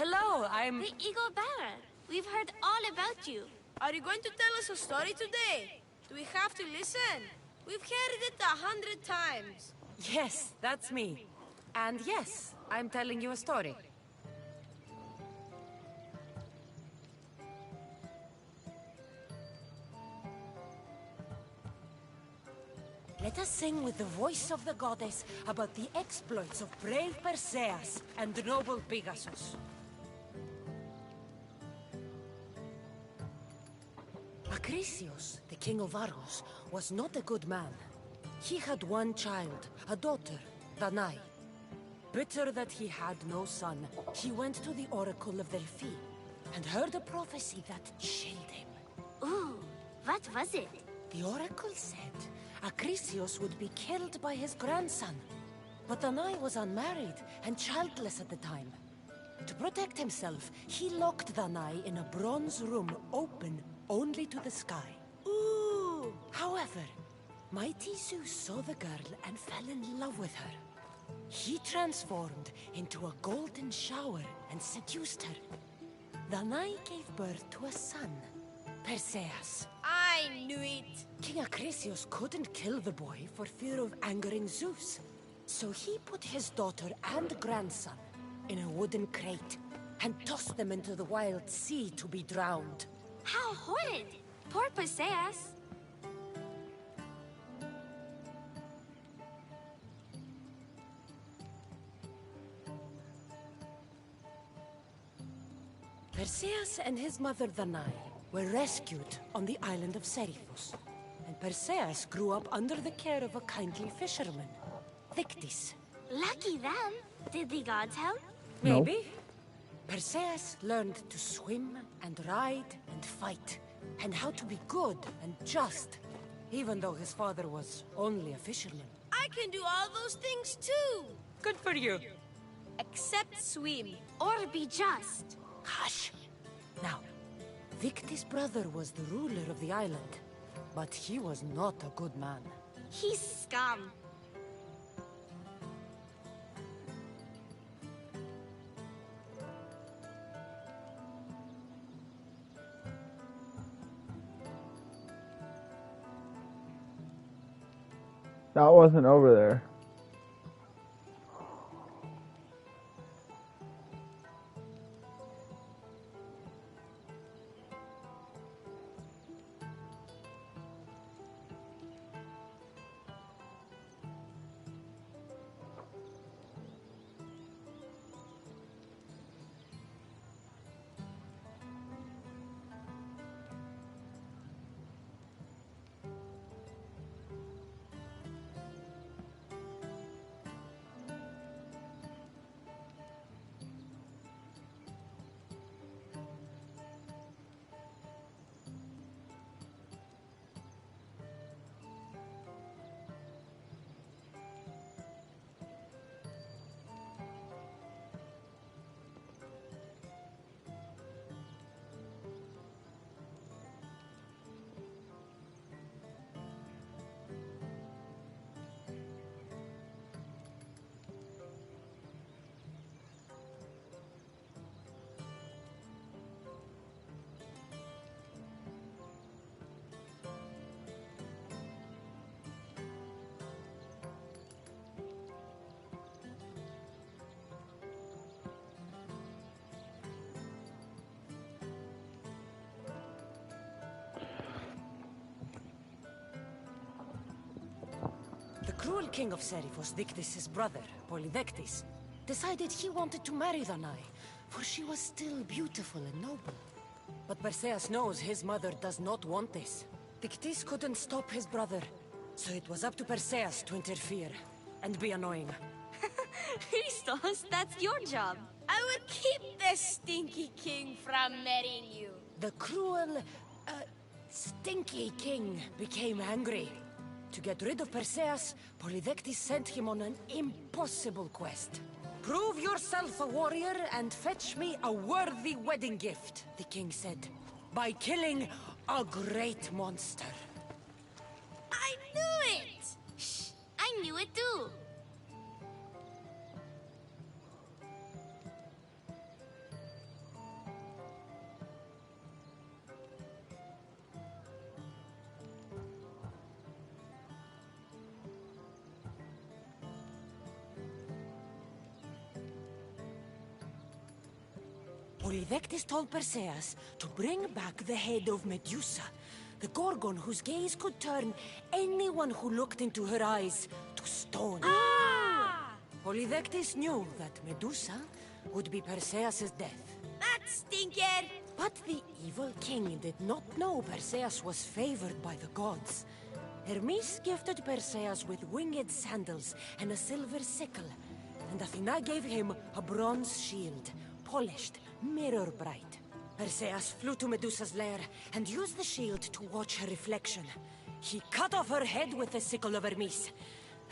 S3: Hello, I'm...
S15: The Eagle Bearer. We've heard all about you.
S5: Are you going to tell us a story today? Do we have to listen? We've heard it 100 times.
S3: Yes, that's me. And yes, I'm telling you a story. Let us sing with the voice of the goddess about the exploits of brave Perseus and noble Pegasus. Acrisius, the king of Argos, was not a good man. He had one child, a daughter, Danae. Bitter that he had no son, he went to the oracle of Delphi and heard a prophecy that chilled him.
S15: Ooh, what was it?
S3: The oracle said Acrisius would be killed by his grandson. But Danae was unmarried and childless at the time. To protect himself, he locked Danae in a bronze room open only to the sky.
S5: Ooh!
S3: However, mighty Zeus saw the girl and fell in love with her. He transformed into a golden shower and seduced her. Danae gave birth to a son, Perseus.
S5: I I knew it.
S3: King Acrisius couldn't kill the boy for fear of angering Zeus. So he put his daughter and grandson in a wooden crate and tossed them into the wild sea to be drowned.
S15: How horrid! Poor Perseus.
S3: Perseus and his mother Danae were rescued on the island of Seriphos. And Perseus grew up under the care of a kindly fisherman, Dictys.
S15: Lucky them. Did the gods help?
S3: Maybe. Perseus learned to swim and ride and fight, and how to be good and just, even though his father was only a fisherman.
S5: I can do all those things too.
S3: Good for you.
S5: Except swim.
S15: Or be just.
S3: Hush. Now, Dictys' brother was the ruler of the island, but he was not a good man.
S15: He's scum.
S2: That wasn't over there.
S3: The cruel king of Seriphos, Dictys' brother, Polydectes, decided he wanted to marry Danae, for she was still beautiful and noble. But Perseus knows his mother does not want this. Dictys couldn't stop his brother, so it was up to Perseus to interfere and be annoying.
S15: Christos, that's your job.
S5: I will keep the stinky king from marrying you.
S3: The cruel, stinky king became angry. To get rid of Perseus, Polydectes sent him on an impossible quest. Prove yourself a warrior and fetch me a worthy wedding gift, the king said, by killing a great monster.
S5: I knew it!
S15: Shh, I knew it too.
S3: Polydectes told Perseus to bring back the head of Medusa, the Gorgon whose gaze could turn anyone who looked into her eyes to stone.
S5: Ah!
S3: Polydectes knew that Medusa would be Perseus' death.
S5: That stinker!
S3: But the evil king did not know Perseus was favored by the gods. Hermes gifted Perseus with winged sandals and a silver sickle, and Athena gave him a bronze shield, polished, mirror bright. Perseus flew to Medusa's lair and used the shield to watch her reflection. He cut off her head with the sickle of Hermes.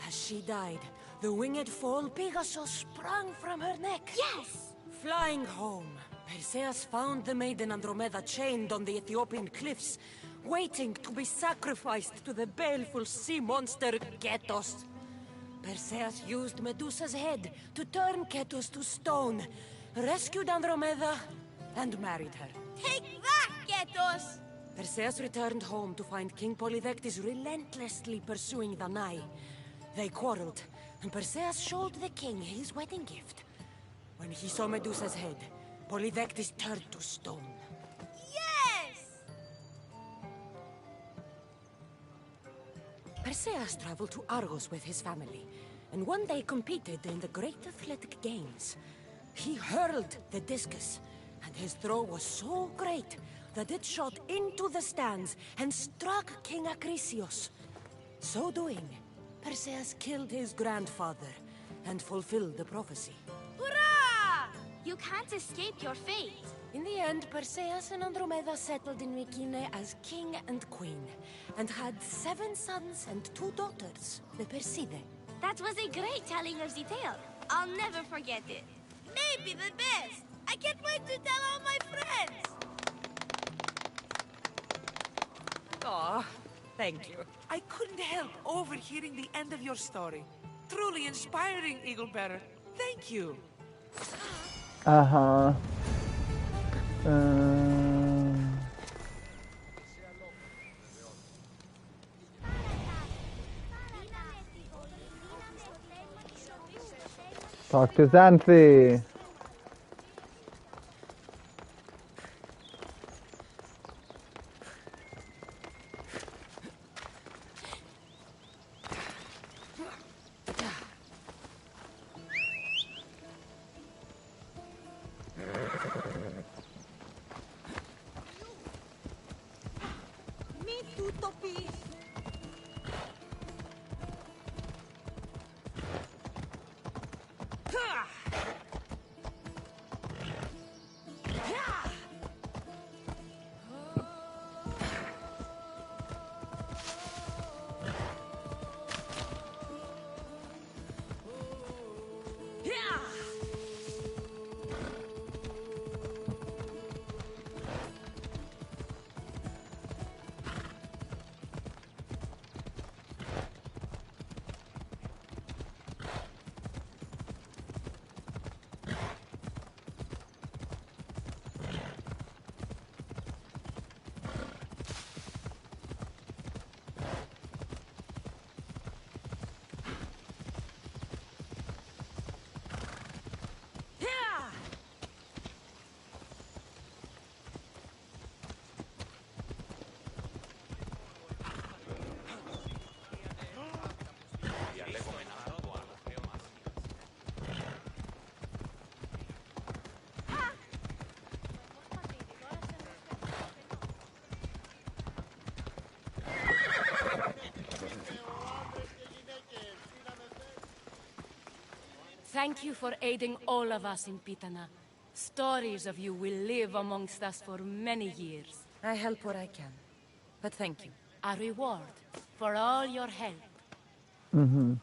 S3: As she died, the winged foal Pegasus sprang from her neck.
S15: Yes!
S3: Flying home, Perseus found the maiden Andromeda chained on the Ethiopian cliffs, waiting to be sacrificed to the baleful sea monster Ketos. Perseus used Medusa's head to turn Ketos to stone, rescued Andromeda, and married her.
S5: Take that, Ketos!
S3: Perseus returned home to find King Polyvectus relentlessly pursuing the Nai. They quarreled, and Perseus showed the king his wedding gift. When he saw Medusa's head, Polyvectus turned to stone.
S15: Yes!
S3: Perseus traveled to Argos with his family, and one day competed in the Great Athletic Games. He hurled the discus, and his throw was so great that it shot into the stands and struck King Acrisius. So doing, Perseus killed his grandfather and fulfilled the prophecy.
S15: Hurrah! You can't escape your fate.
S3: In the end, Perseus and Andromeda settled in Mycenae as king and queen, and had 7 sons and 2 daughters, the Perseidae.
S15: That was a great telling of the tale. I'll never forget it. Maybe the best. I can't wait to tell all my friends.
S13: Aw, thank you. I couldn't help overhearing the end of your story. Truly inspiring, Eagle Bearer. Thank you.
S2: Uh-huh. Talk to Xanthi.
S8: Me too, Topi.
S4: Thank you for aiding all of us in Pitana. Stories of you will live amongst us for many years.
S3: I help where I can, but thank you.
S4: A reward for all your help.
S2: Mm-hmm.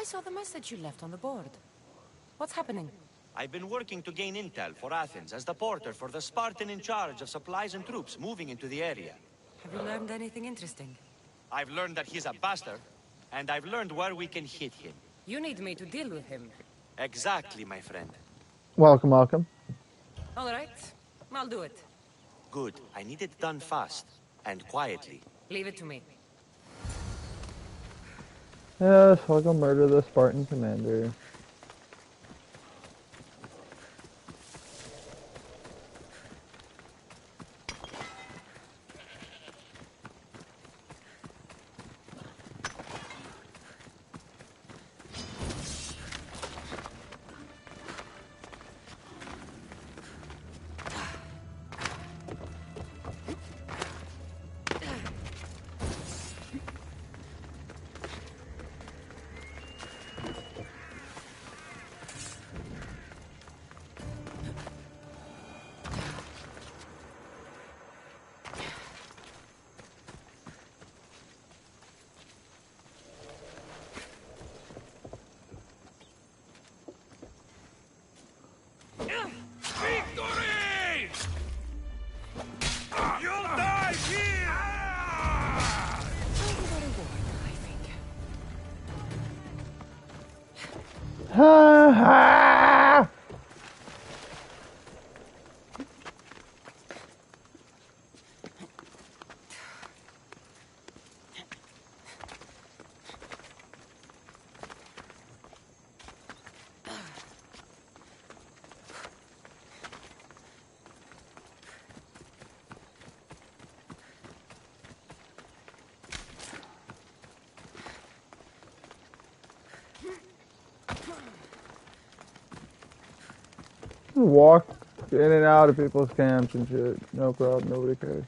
S3: saw the message you left on the board. What's happening?
S16: I've been working to gain intel for Athens as the porter for the Spartan in charge of supplies and troops moving into the area.
S3: Have you learned anything interesting?
S16: I've learned that he's a bastard, and I've learned where we can hit him.
S3: You need me to deal with him.
S16: Exactly, my friend.
S2: Welcome, welcome.
S3: All right, I'll do it.
S16: Good. I need it done fast and quietly.
S3: Leave it to me.
S2: Yes, I'll go murder the Spartan commander.
S10: Victory! You'll die here!
S2: Ha ha! Walk in and out of people's camps and shit. No problem, nobody cares.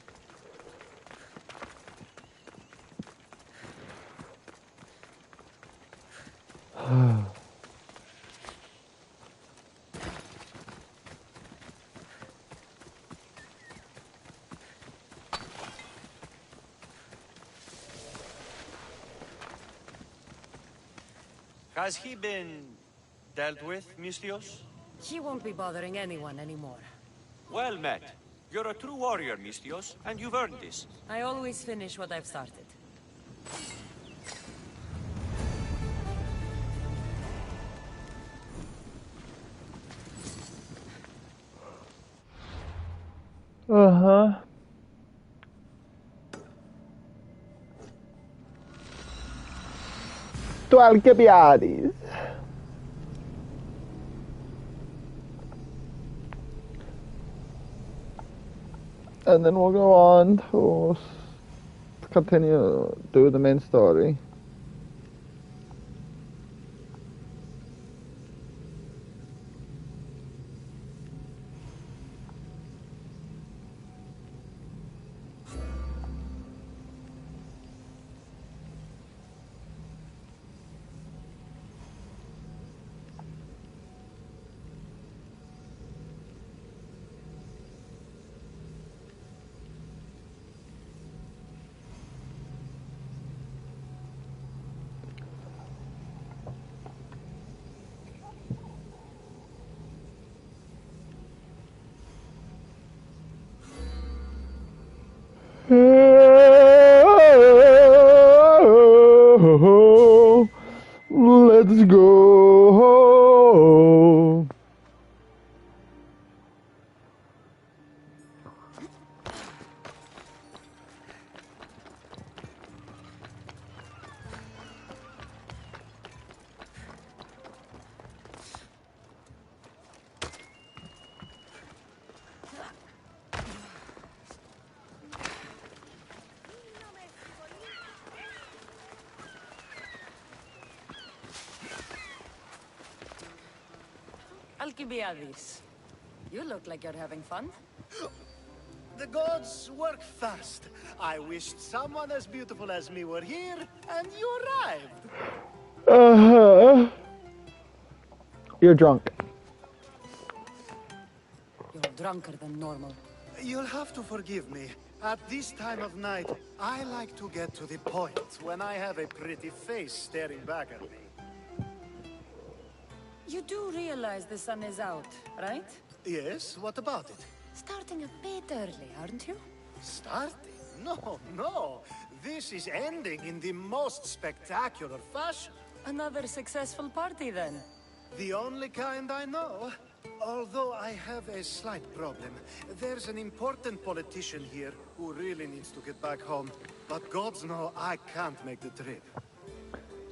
S16: Has he been dealt with, Mystios?
S3: He won't be bothering anyone anymore.
S16: Well met. You're a true warrior, Mystios, and you've earned this.
S3: I always finish what I've started.
S2: Uh-huh. To Alcibiades. And then we'll go on to continue do the main story. Let's go.
S3: Alcibiades, you look like you're having fun.
S17: The gods work fast. I wished someone as beautiful as me were here, and you arrived.
S2: Uh-huh. You're drunk.
S3: You're drunker than normal.
S17: You'll have to forgive me. At this time of night, I like to get to the point when I have a pretty face staring back at me.
S4: You do realize the sun is out, right?
S17: Yes, what about it?
S4: Starting a bit early, aren't you?
S17: Starting? No, no. This is ending in the most spectacular fashion.
S4: Another successful party, then.
S17: The only kind I know. Although I have a slight problem. There's an important politician here who really needs to get back home. But gods know I can't make the trip.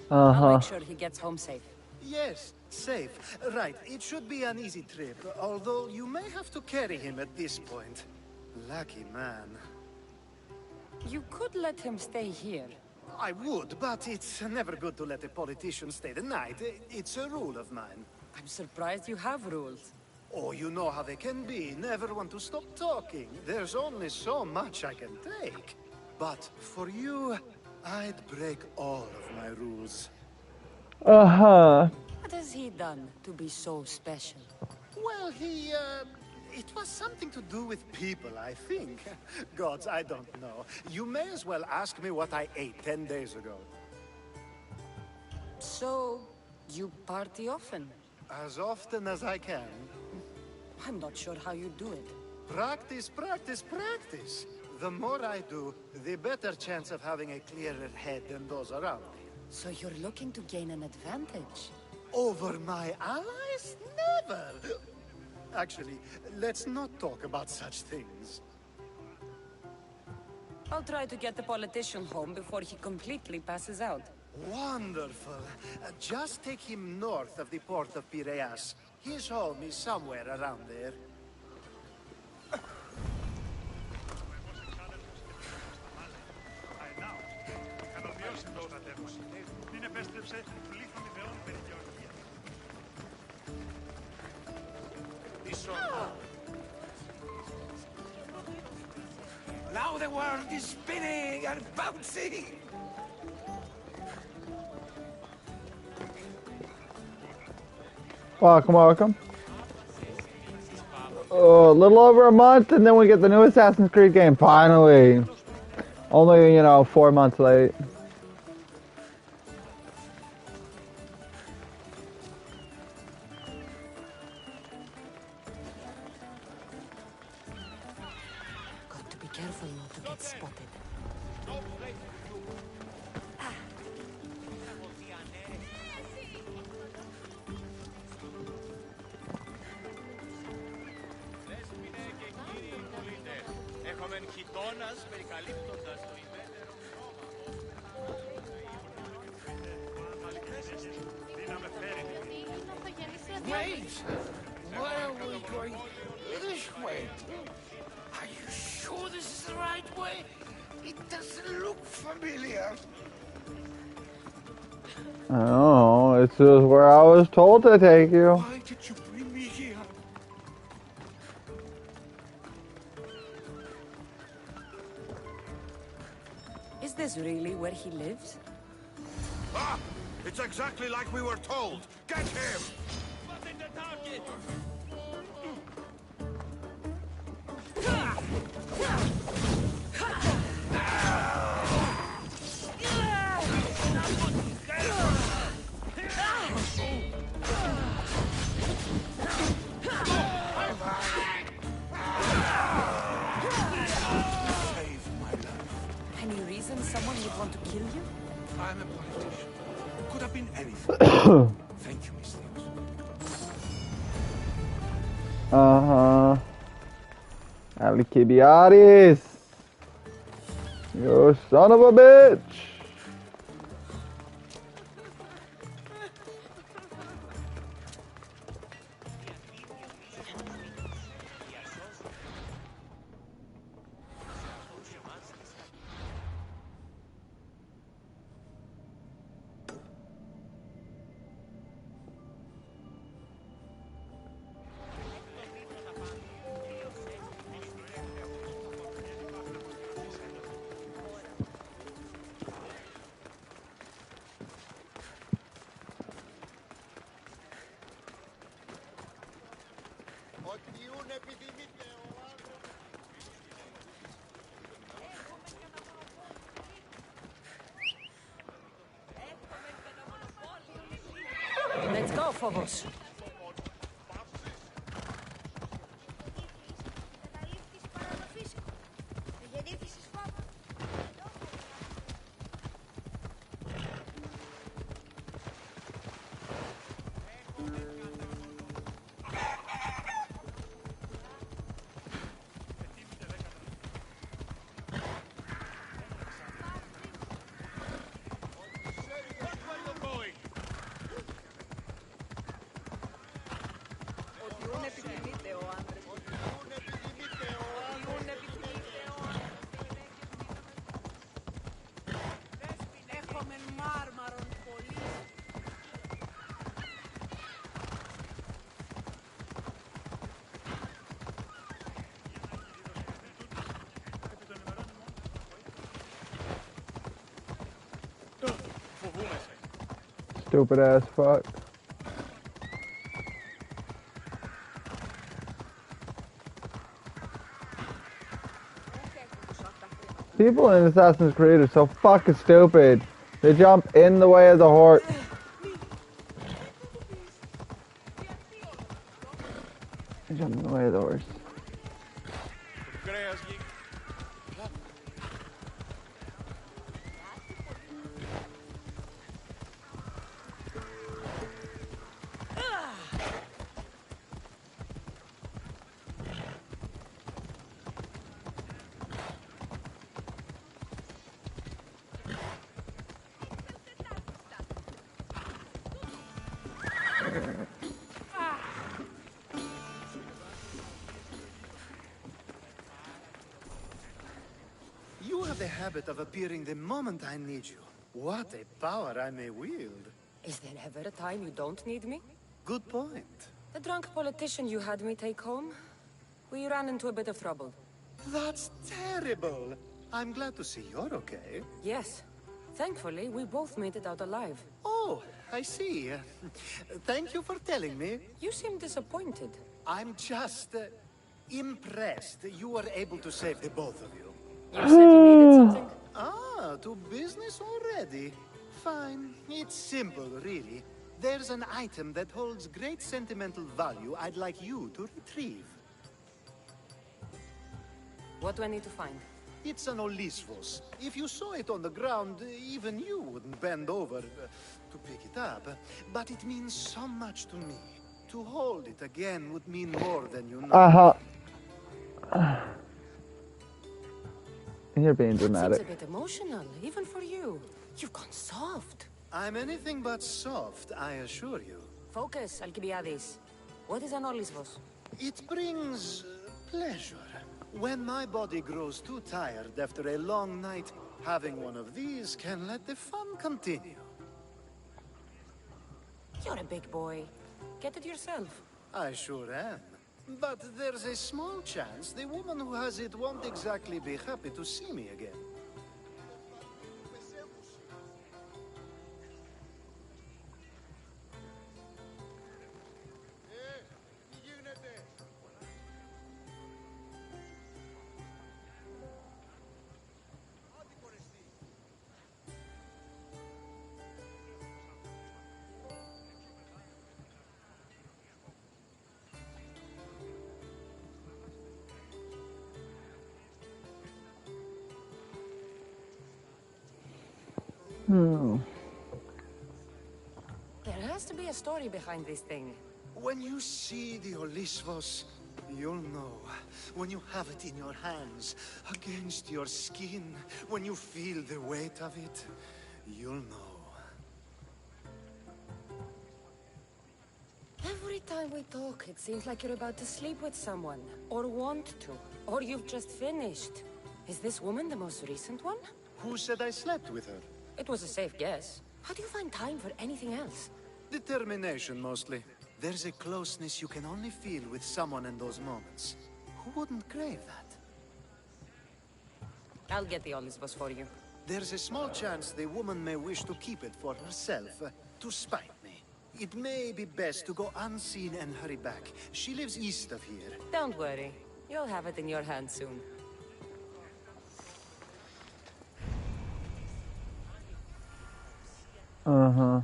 S4: I'll make sure he gets home safe.
S17: Yes, safe. Right, it should be an easy trip, although you may have to carry him at this point. Lucky man.
S4: You could let him stay here.
S17: I would, but it's never good to let a politician stay the night. It's a rule of mine.
S4: I'm surprised you have rules.
S17: Oh, you know how they can be. Never want to stop talking. There's only so much I can take. But for you, I'd break all of my rules.
S4: What has he done to be so special?
S17: Well, it was something to do with people, I think. Gods, I don't know. You may as well ask me what I ate 10 days ago.
S4: So, you party often?
S17: As often as I can.
S4: I'm not sure how you do it.
S17: Practice, practice, practice. The more I do, the better chance of having a clearer head than those around me.
S4: So you're looking to gain an advantage?
S17: Over my allies? Never! Actually, let's not talk about such things.
S4: I'll try to get the politician home before he completely passes out.
S17: Wonderful. Just take him north of the port of Piraeus. His home is somewhere around there.
S10: Now the world is spinning and bouncing!
S2: Welcome, welcome. A little over a month, and then we get the new Assassin's Creed game, finally. Only, 4 months late.
S4: Got to be careful not to get spotted.
S10: Wait! Why are we going this way? Are you sure this is the right way? It doesn't look familiar.
S2: I don't know, it's just where I was told to take you.
S10: Why did you bring me here?
S4: Is this really where he lives?
S6: Ah! It's exactly like we were told! Get him!
S10: Spotting the target!
S4: Any reason someone would want to kill you?
S10: I'm a politician. Could have been anything. Thank you, Miss Things.
S2: Alcibiades! You son of a bitch!
S4: Let's go, Phobos.
S2: Stupid ass fuck. People in Assassin's Creed are so fucking stupid. They jump in the way of the horse. They jump in the way of the horse.
S17: You have the habit of appearing the moment I need you. What a power I may wield.
S3: Is there ever a time you don't need me?
S17: Good point.
S3: The drunk politician you had me take home? We ran into a bit of trouble.
S17: That's terrible. I'm glad to see you're okay.
S3: Yes. Thankfully, we both made it out alive.
S17: Oh, I see. Thank you for telling me.
S3: You seem disappointed.
S17: I'm just impressed you were able to save the both of you.
S3: You said you needed something?
S17: Ah, to business already. Fine. It's simple, really. There's an item that holds great sentimental value I'd like you to retrieve.
S3: What do I need to find?
S17: It's an Olisvos. If you saw it on the ground, even you wouldn't bend over to pick it up. But it means so much to me. To hold it again would mean more than you know.
S2: You're being
S3: That
S2: dramatic.
S3: seems a bit emotional, even for you. You've gone soft.
S17: I'm anything but soft, I assure you.
S3: Focus, Alcibiades. What is an Olisvos?
S17: It brings pleasure. When my body grows too tired after a long night, having one of these can let the fun continue.
S3: You're a big boy. Get it yourself.
S17: I sure am. But there's a small chance the woman who has it won't exactly be happy to see me again.
S3: There has to be a story behind this thing.
S17: When you see the Olisvos, you'll know. When you have it in your hands, against your skin, when you feel the weight of it, you'll know.
S3: Every time we talk, it seems like you're about to sleep with someone. Or want to. Or you've just finished. Is this woman the most recent one?
S17: Who said I slept with her?
S3: It was a safe guess. How do you find time for anything else?
S17: Determination, mostly. There's a closeness you can only feel with someone in those moments. Who wouldn't crave that?
S3: I'll get the Olisvos for you.
S17: There's a small chance the woman may wish to keep it for herself, to spite me. It may be best to go unseen and hurry back. She lives east of here.
S3: Don't worry. You'll have it in your hand soon.
S2: Uh-huh.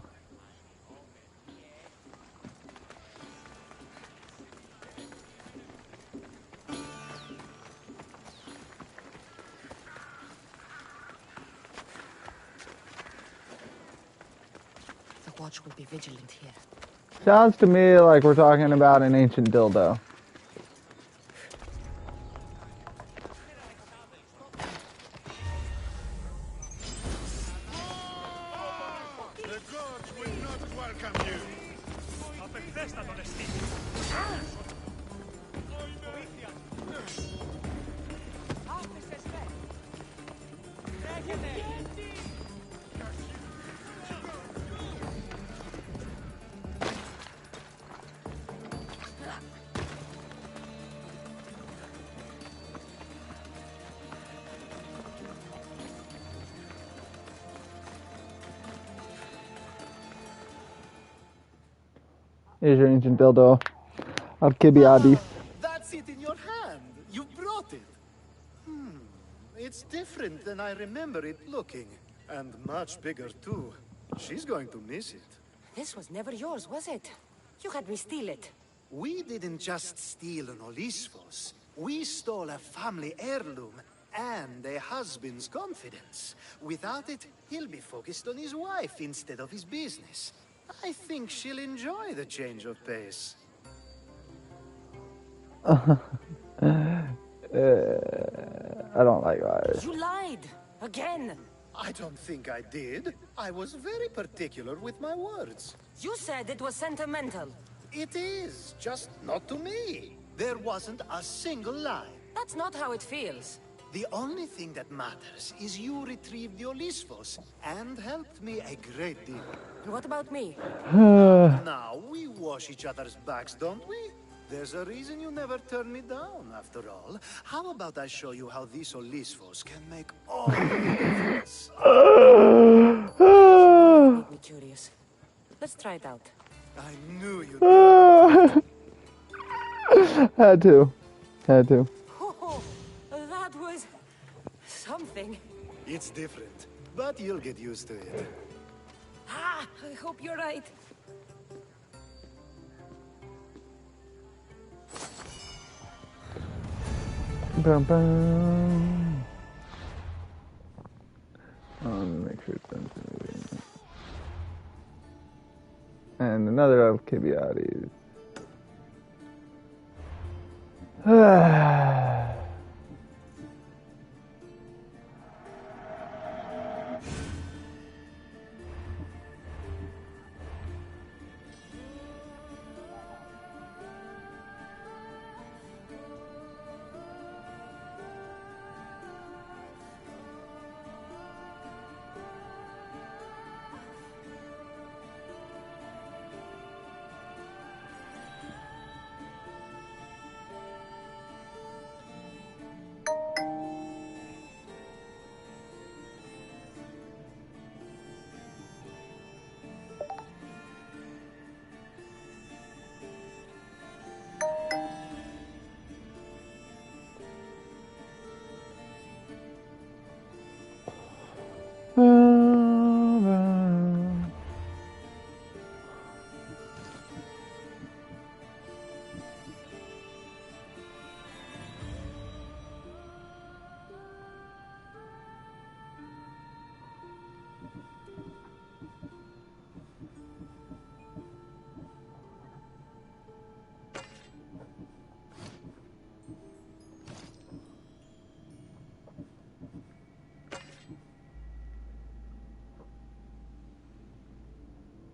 S3: The watch will be vigilant here.
S2: Sounds to me like we're talking about an ancient dildo.
S10: The gods will not welcome you.
S2: Here's your ancient dildo. Alcibiades.
S17: That's it in your hand. You brought it. It's different than I remember it looking. And much bigger, too. She's going to miss it.
S3: This was never yours, was it? You had me steal it.
S17: We didn't just steal an Olisfos. We stole a family heirloom and a husband's confidence. Without it, he'll be focused on his wife instead of his business. I think she'll enjoy the change of pace.
S2: I don't like liars.
S3: You lied. Again.
S17: I don't think I did. I was very particular with my words.
S3: You said it was sentimental.
S17: It is, just not to me. There wasn't a single lie.
S3: That's not how it feels.
S17: The only thing that matters is you retrieved the Olisfos and helped me a great deal.
S3: And what about me?
S17: Now, we wash each other's backs, don't we? There's a reason you never turned me down, after all. How about I show you how these Olisfos can make all the difference?
S3: Make me curious. Let's try it out.
S17: I knew you'd
S2: Had to.
S3: Oh, that was something.
S17: It's different, but you'll get used to it.
S3: Ah, I hope you're right.
S2: Bum, bum. Make sure it's done. And another Alcibiades.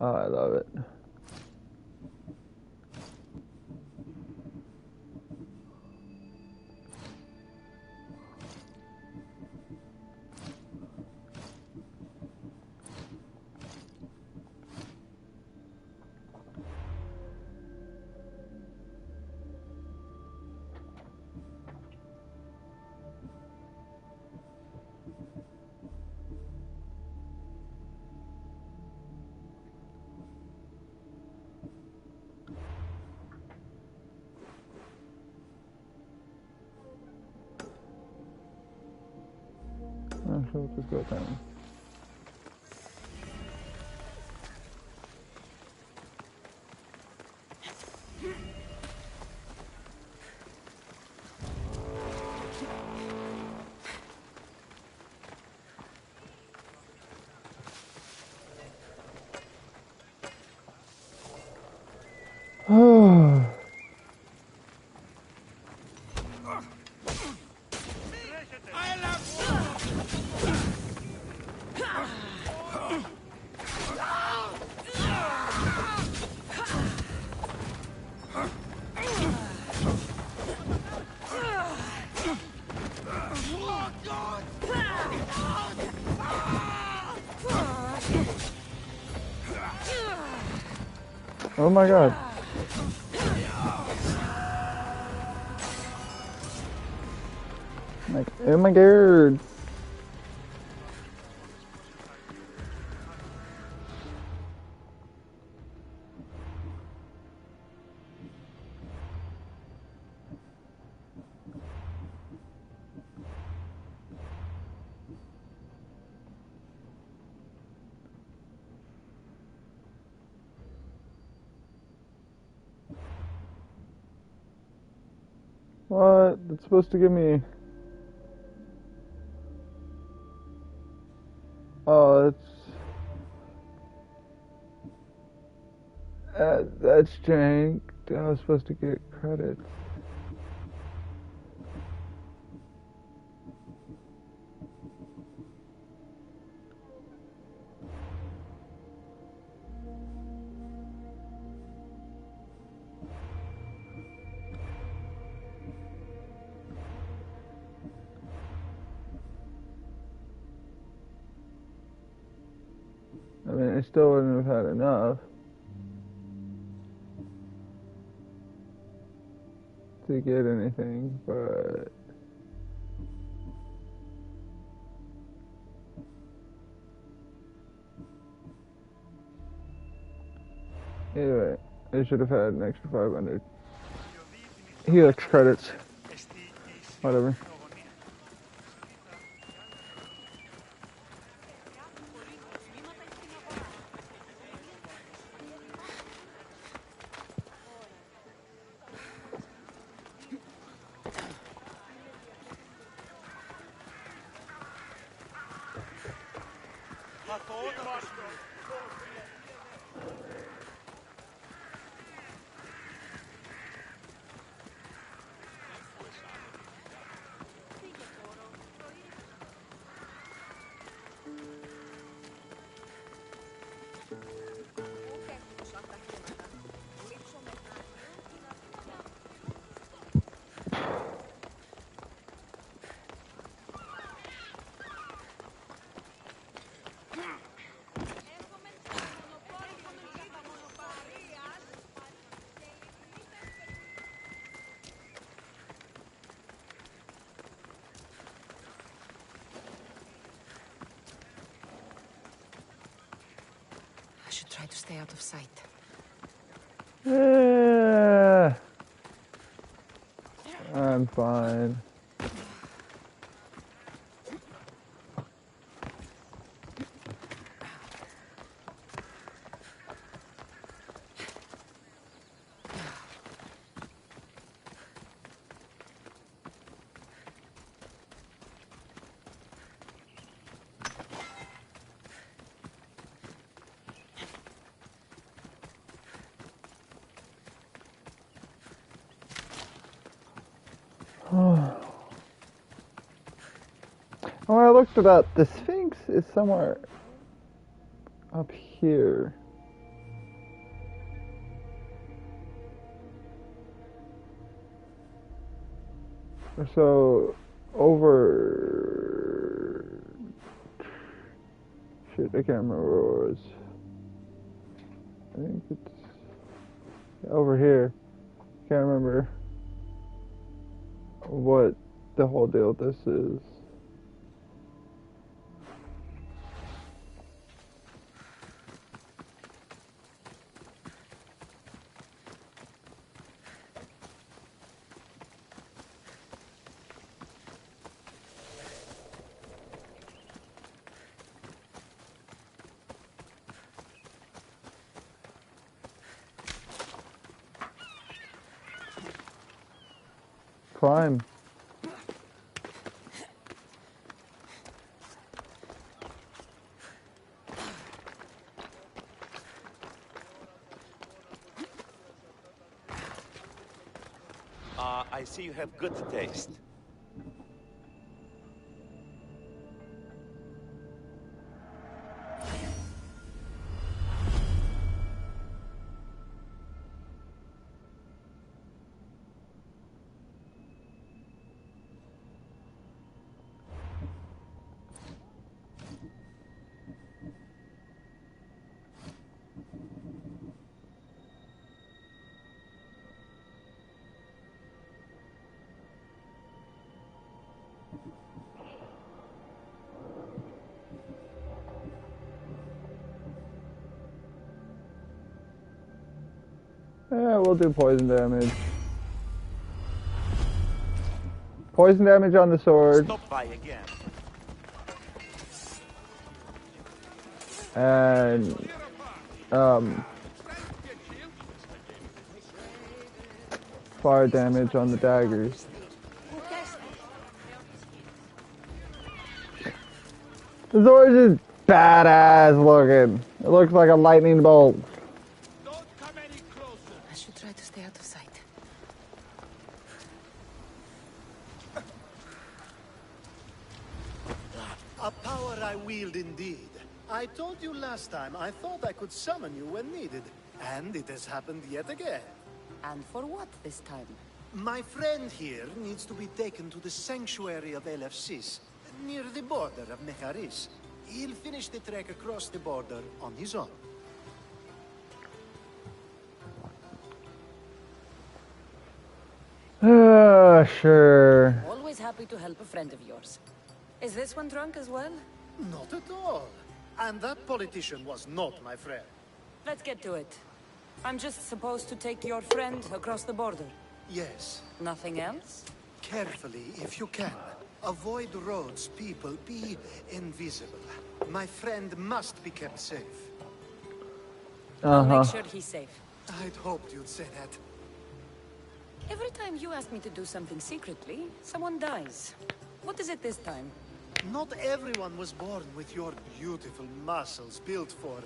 S2: Oh, I love it. Actually, let's just go down. Oh. Oh my god. Like, oh my god. What? It's supposed to give me... Oh, that's jank. I was supposed to get credits. I mean, I still wouldn't have had enough to get anything, but anyway, I should have had an extra 500 Helix credits. Whatever.
S3: I should try to stay out of sight.
S2: Yeah, I'm fine. When I looked it up, the Sphinx is somewhere up here. So, over... Shit, I can't remember where it was. I think it's over here. Can't remember what the whole deal with this is. Climb.
S16: I see you have good taste. Yeah, we'll do poison damage. Poison damage on the sword. Stop by again.
S2: And fire damage on the daggers. The sword is badass looking. It looks like a lightning bolt.
S3: I should try to stay out of sight.
S17: A power I wield indeed. I told you last time I thought I could summon you when needed. And it has happened yet again.
S3: And for what this time?
S17: My friend here needs to be taken to the sanctuary of Elefsis, near the border of Mecharis. He'll finish the trek across the border on his own.
S2: Sure.
S3: Always happy to help a friend of yours. Is this one drunk as well?
S17: Not at all. And that politician was not my friend.
S3: Let's get to it. I'm just supposed to take your friend across the border.
S17: Yes.
S3: Nothing else?
S17: Carefully, if you can. Avoid roads, people, be invisible. My friend must be kept safe.
S3: I'll make sure he's safe.
S17: I'd hoped you'd say that.
S3: Every time you ask me to do something secretly, someone dies. What is it this time?
S17: Not everyone was born with your beautiful muscles built for,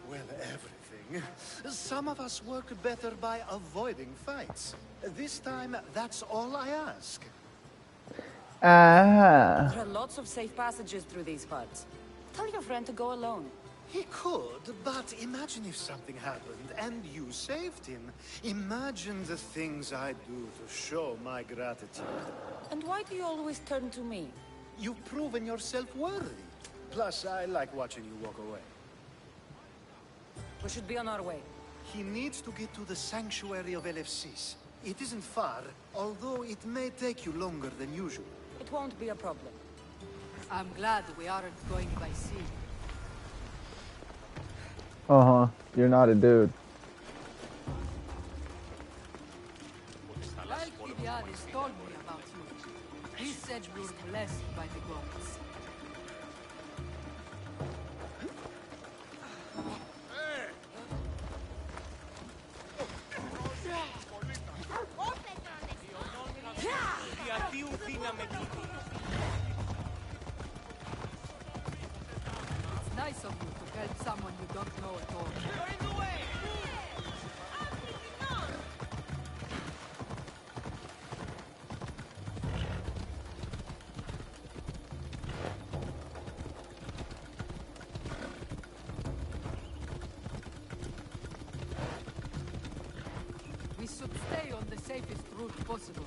S17: well, everything. Some of us work better by avoiding fights. This time, that's all I ask.
S2: Ah.
S3: There are lots of safe passages through these parts. Tell your friend to go alone.
S17: He could, but imagine if something happened and you saved him. Imagine the things I'd do to show my gratitude.
S3: And why do you always turn to me?
S17: You've proven yourself worthy. Plus, I like watching you walk away.
S3: We should be on our way.
S17: He needs to get to the sanctuary of Elefsis. It isn't far, although it may take you longer than usual.
S3: It won't be a problem.
S9: I'm glad we aren't going by sea.
S2: You're not a dude.
S9: Alcibiades told me about you. He said you're blessed by the gods. It's nice of you to help someone you don't know at all. You're in the way! We should stay on the safest route possible.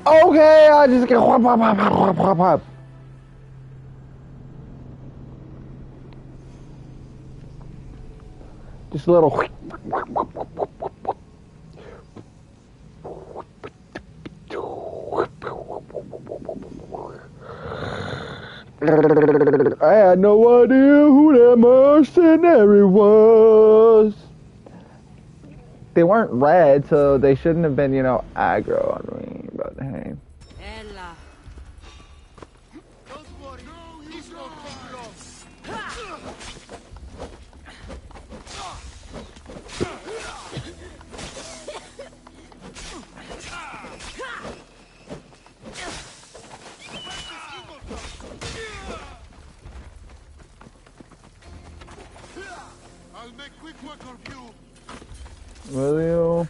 S2: Okay, I just get whop, whop, whop, whop, whop, whop. Just a little. I had no idea who that mercenary was. They weren't red, so they shouldn't have been, you know, aggro on me, but hey.
S9: Ella.
S10: Don't worry, no, he's not coming off. I'll make quick work of you.
S2: Will you?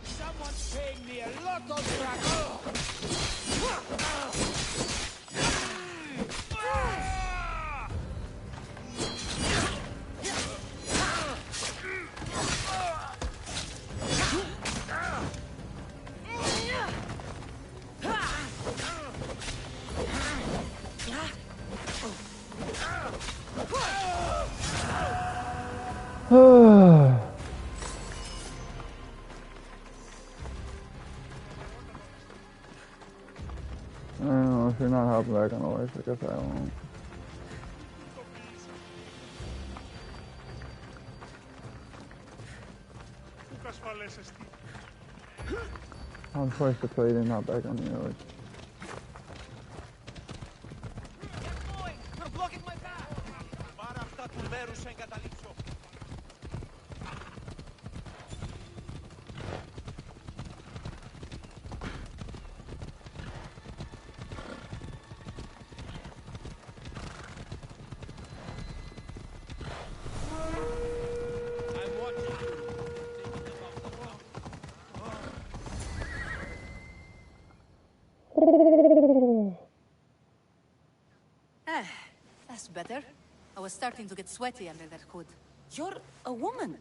S10: Someone's paying me a lot of trouble.
S2: I don't know, if you're not hopping back on the horse, I guess I won't. I'm forced to play and not back on the horse.
S10: You're blocking my path.
S4: That's better. I was starting to get sweaty under that hood.
S3: You're a woman.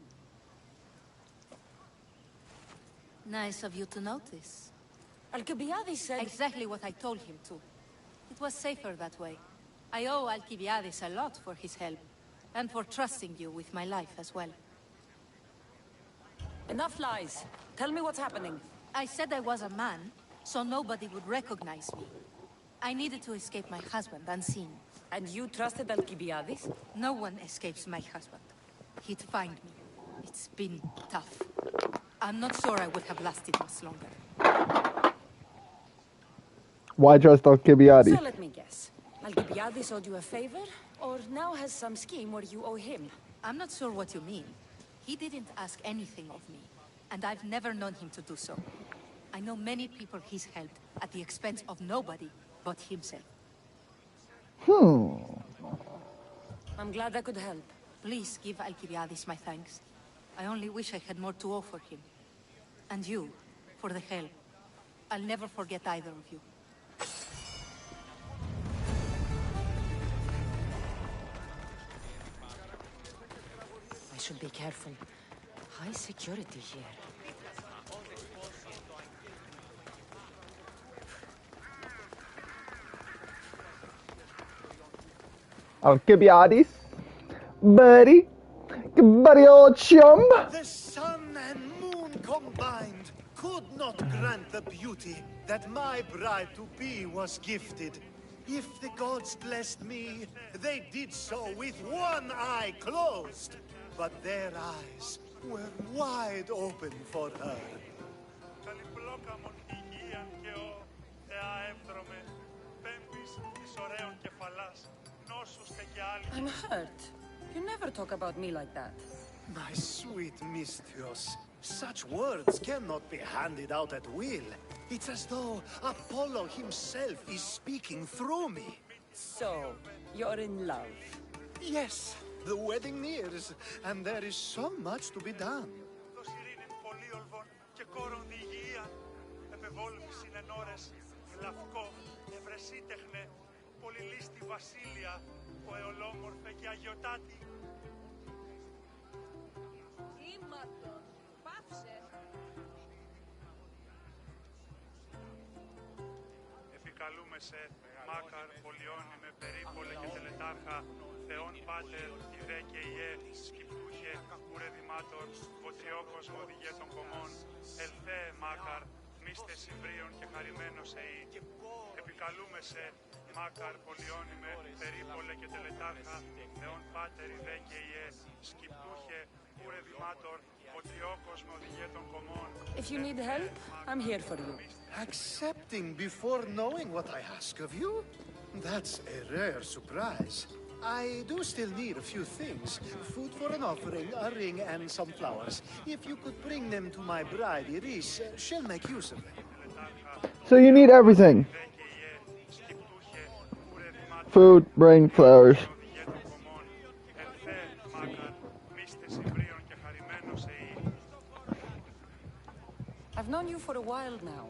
S4: Nice of you to notice.
S3: Alcibiades said...
S4: Exactly what I told him to. It was safer that way. I owe Alcibiades a lot for his help, and for trusting you with my life as well.
S3: Enough lies. Tell me what's happening.
S4: I said I was a man, so nobody would recognize me. I needed to escape my husband unseen.
S3: And you trusted Alcibiades?
S4: No one escapes my husband. He'd find me. It's been tough. I'm not sure I would have lasted much longer.
S2: Why trust Alcibiades?
S3: So let me guess. Alcibiades owed you a favor, or now has some scheme where you owe him?
S4: I'm not sure what you mean. He didn't ask anything of me, and I've never known him to do so. I know many people he's helped at the expense of nobody but himself.
S3: I'm glad I could help.
S4: Please give Alcibiades my thanks. I only wish I had more to offer him. And you, for the help. I'll never forget either of you.
S3: I should be careful. High security here.
S2: Alcibiades? Buddy? Buddy old chum?
S17: The sun and moon combined could not grant the beauty that my bride-to-be was gifted. If the gods blessed me, they did so with one eye closed. But their eyes were wide open for her.
S3: I'm hurt. You never talk about me like that.
S17: My sweet Misthios, such words cannot be handed out at will. It's as though Apollo himself is speaking through me.
S3: So, you're in love?
S17: Yes, the wedding nears, and there is so much to be done.
S18: Επικαλούμε σε Μάκαρ, Πολιόνιμε, Περίπολε και Τελετάρχα, Θεόν Πάτερ, Ιδέ και Ιε, Σκυπτούχε, Ουρεδημάτορ, Βοτριόκος, Οδηγέ των Κομμών, Ελθέ Μάκαρ, Μίστε Συμβρίων και χαρημένος Εή. Επικαλούμε σε Μάκαρ, Πολιόνιμε, Περίπολε και Τελετάρχα, Θεόν Πάτερ, Ιδέ και Ιε, Σκυπτούχε, Ουρεδημάτορ,
S9: If you need help, I'm here for you.
S17: Accepting before knowing what I ask of you? That's a rare surprise. I do still need a few things. Food for an offering, a ring, and some flowers. If you could bring them to my bride, Iris, she'll make use of them.
S2: So you need everything. Food, ring, flowers.
S9: I've known you for a while now,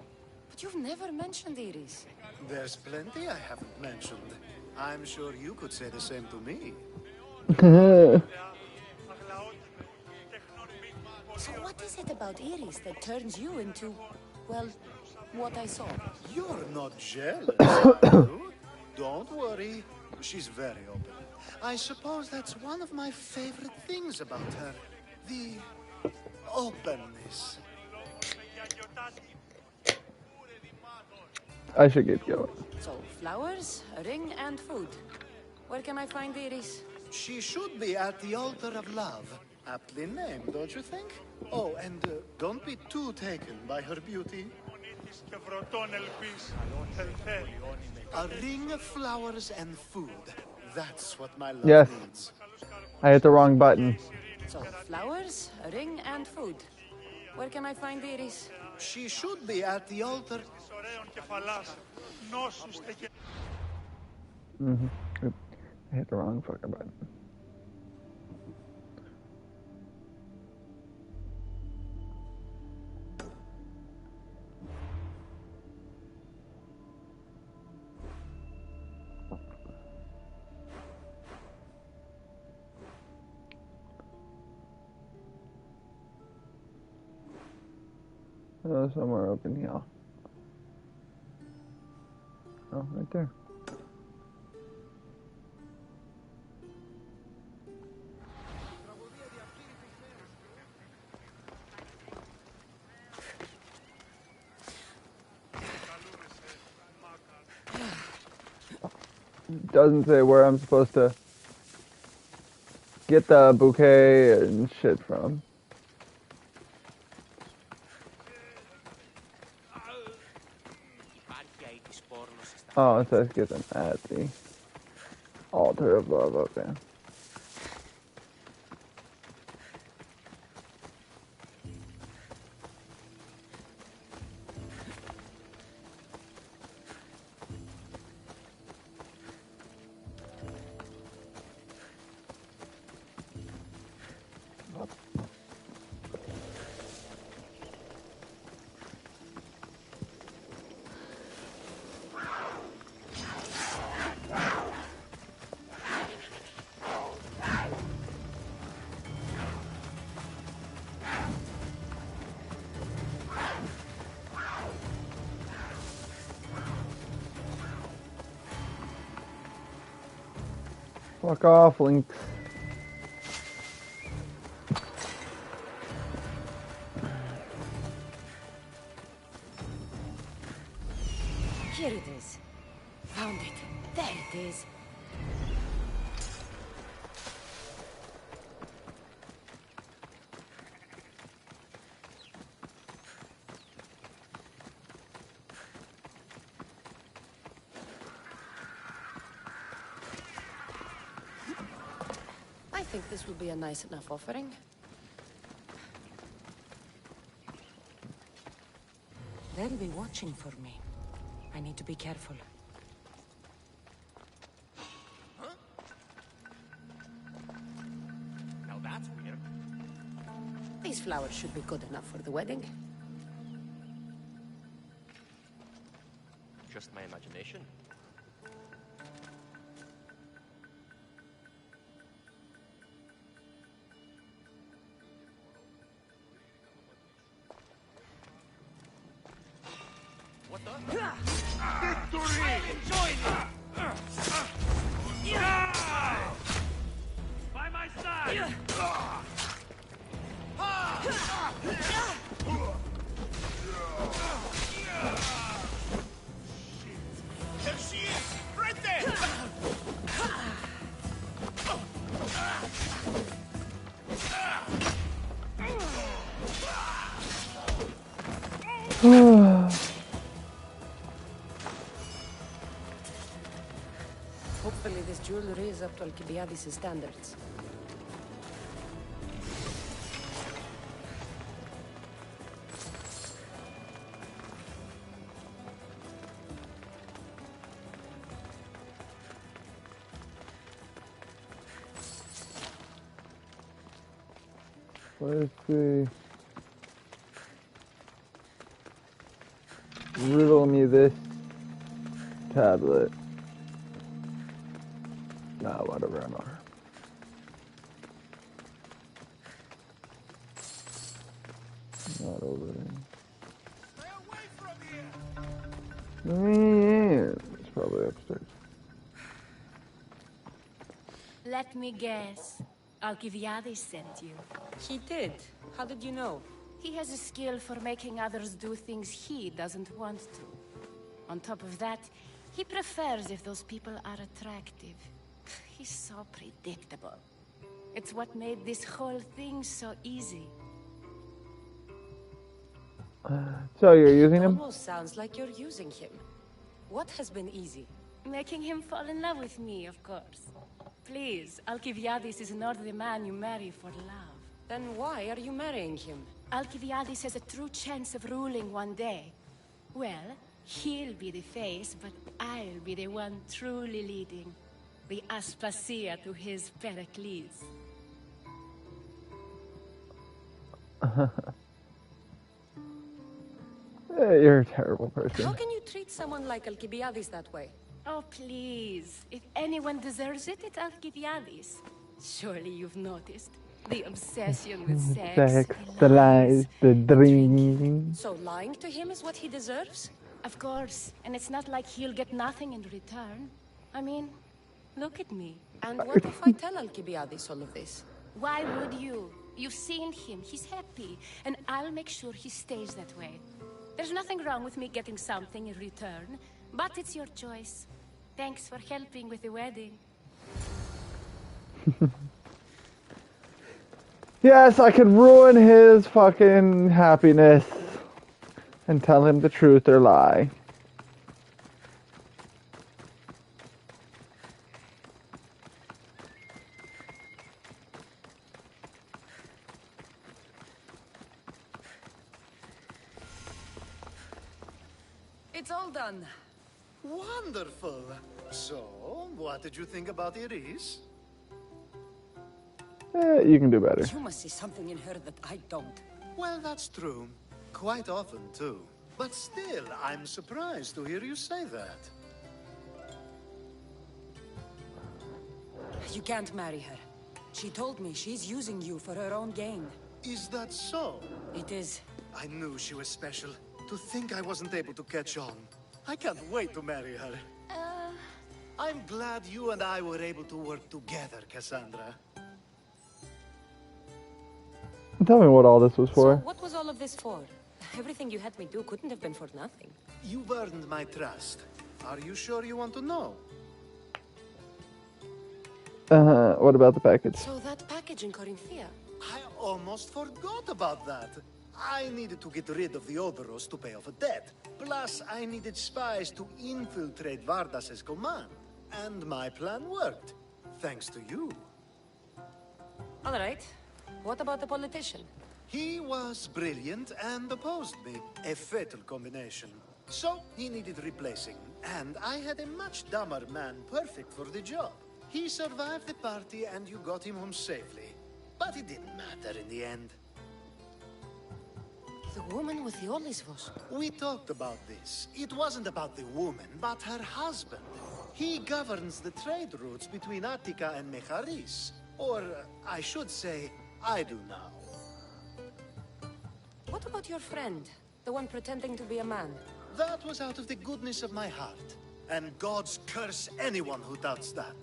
S9: but you've never mentioned Iris.
S17: There's plenty I haven't mentioned. I'm sure you could say the same to me.
S9: So what is it about Iris that turns you into, well, what I saw?
S17: You're not jealous, are you? Don't worry. She's very open. I suppose that's one of my favorite things about her. The openness.
S2: I should get going.
S9: So, flowers, a ring, and food. Where can I find Iris?
S17: She should be at the altar of love. Aptly named, don't you think? Oh, and don't be too taken by her beauty. A ring of flowers and food. That's what my love needs.
S2: I hit the wrong button.
S9: So, flowers, a ring, and food. Where can I find Iris?
S17: She should be at the altar.
S2: Oop. I hit the wrong fucking button. Oh, somewhere open here. Oh, right there. Doesn't say where I'm supposed to get the bouquet and shit from. Oh, it says get them at the altar of love, okay. Fuck off, Lynx.
S9: Here it is. Found it. There it is. I think this will be a nice enough offering. They'll be watching for me. I need to be careful.
S16: Now that's weird.
S9: These flowers should be good enough for the wedding.
S16: Just my imagination. What the?
S10: Victory!
S16: I am enjoying it!
S10: By my side!
S16: There she is! Right there!
S3: jewelry is up to Alcibiades' standards.
S2: Let's see. Riddle me this tablet. Nah, whatever, I know. Not over there. Man, it's probably upstairs.
S4: Let me guess. Alcibiades sent you.
S3: He did. How did you know?
S4: He has a skill for making others do things he doesn't want to. On top of that, he prefers if those people are attractive. He's so predictable. It's what made this whole thing so easy.
S2: So you're using him?
S3: Almost sounds like you're using him. What has been easy?
S4: Making him fall in love with me, of course. Please, Alcibiades is not the man you marry for love.
S3: Then why are you marrying him?
S4: Alcibiades has a true chance of ruling one day. Well, he'll be the face, but I'll be the one truly leading. The Aspasia to his Pericles.
S2: You're a terrible person.
S3: How can you treat someone like Alcibiades that way?
S4: Oh, please. If anyone deserves it, it's Alcibiades. Surely you've noticed. The obsession with sex,
S2: The lies, the dreams.
S3: So lying to him is what he deserves?
S4: Of course. And it's not like he'll get nothing in return. I mean, look at me.
S3: And what if I tell Alcibiades all of this?
S4: Why would you? You've seen him. He's happy. And I'll make sure he stays that way. There's nothing wrong with me getting something in return. But it's your choice. Thanks for helping with the wedding.
S2: Yes, I could ruin his fucking happiness and tell him the truth or lie.
S3: It's all done.
S17: Wonderful. So, what did you think about Iris?
S2: You can do better.
S3: You must see something in her that I don't.
S17: Well, that's true. Quite often, too. But still, I'm surprised to hear you say that.
S3: You can't marry her. She told me she's using you for her own gain.
S17: Is that so?
S3: It is.
S17: I knew she was special. To think I wasn't able to catch on. I can't wait to marry her. I'm glad you and I were able to work together, Cassandra.
S2: Tell me what all this was for.
S3: So what was all of this for? Everything you had me do couldn't have been for nothing.
S17: You've earned my trust. Are you sure you want to know?
S2: What about the package?
S3: So that package in Corinthia?
S17: I almost forgot about that. I needed to get rid of the Odoros to pay off a debt. Plus, I needed spies to infiltrate Vardas's command. And my plan worked. Thanks to you.
S3: All right. What about the politician?
S17: He was brilliant and opposed me. A fatal combination. So, he needed replacing. And I had a much dumber man perfect for the job. He survived the party and you got him home safely. But it didn't matter in the end.
S3: The woman with the Olisvos.
S17: We talked about this. It wasn't about the woman, but her husband. He governs the trade routes between Attica and Mecharis. Or, I should say, I do now.
S3: What about your friend? The one pretending to be a man?
S17: That was out of the goodness of my heart. And gods curse anyone who doubts that.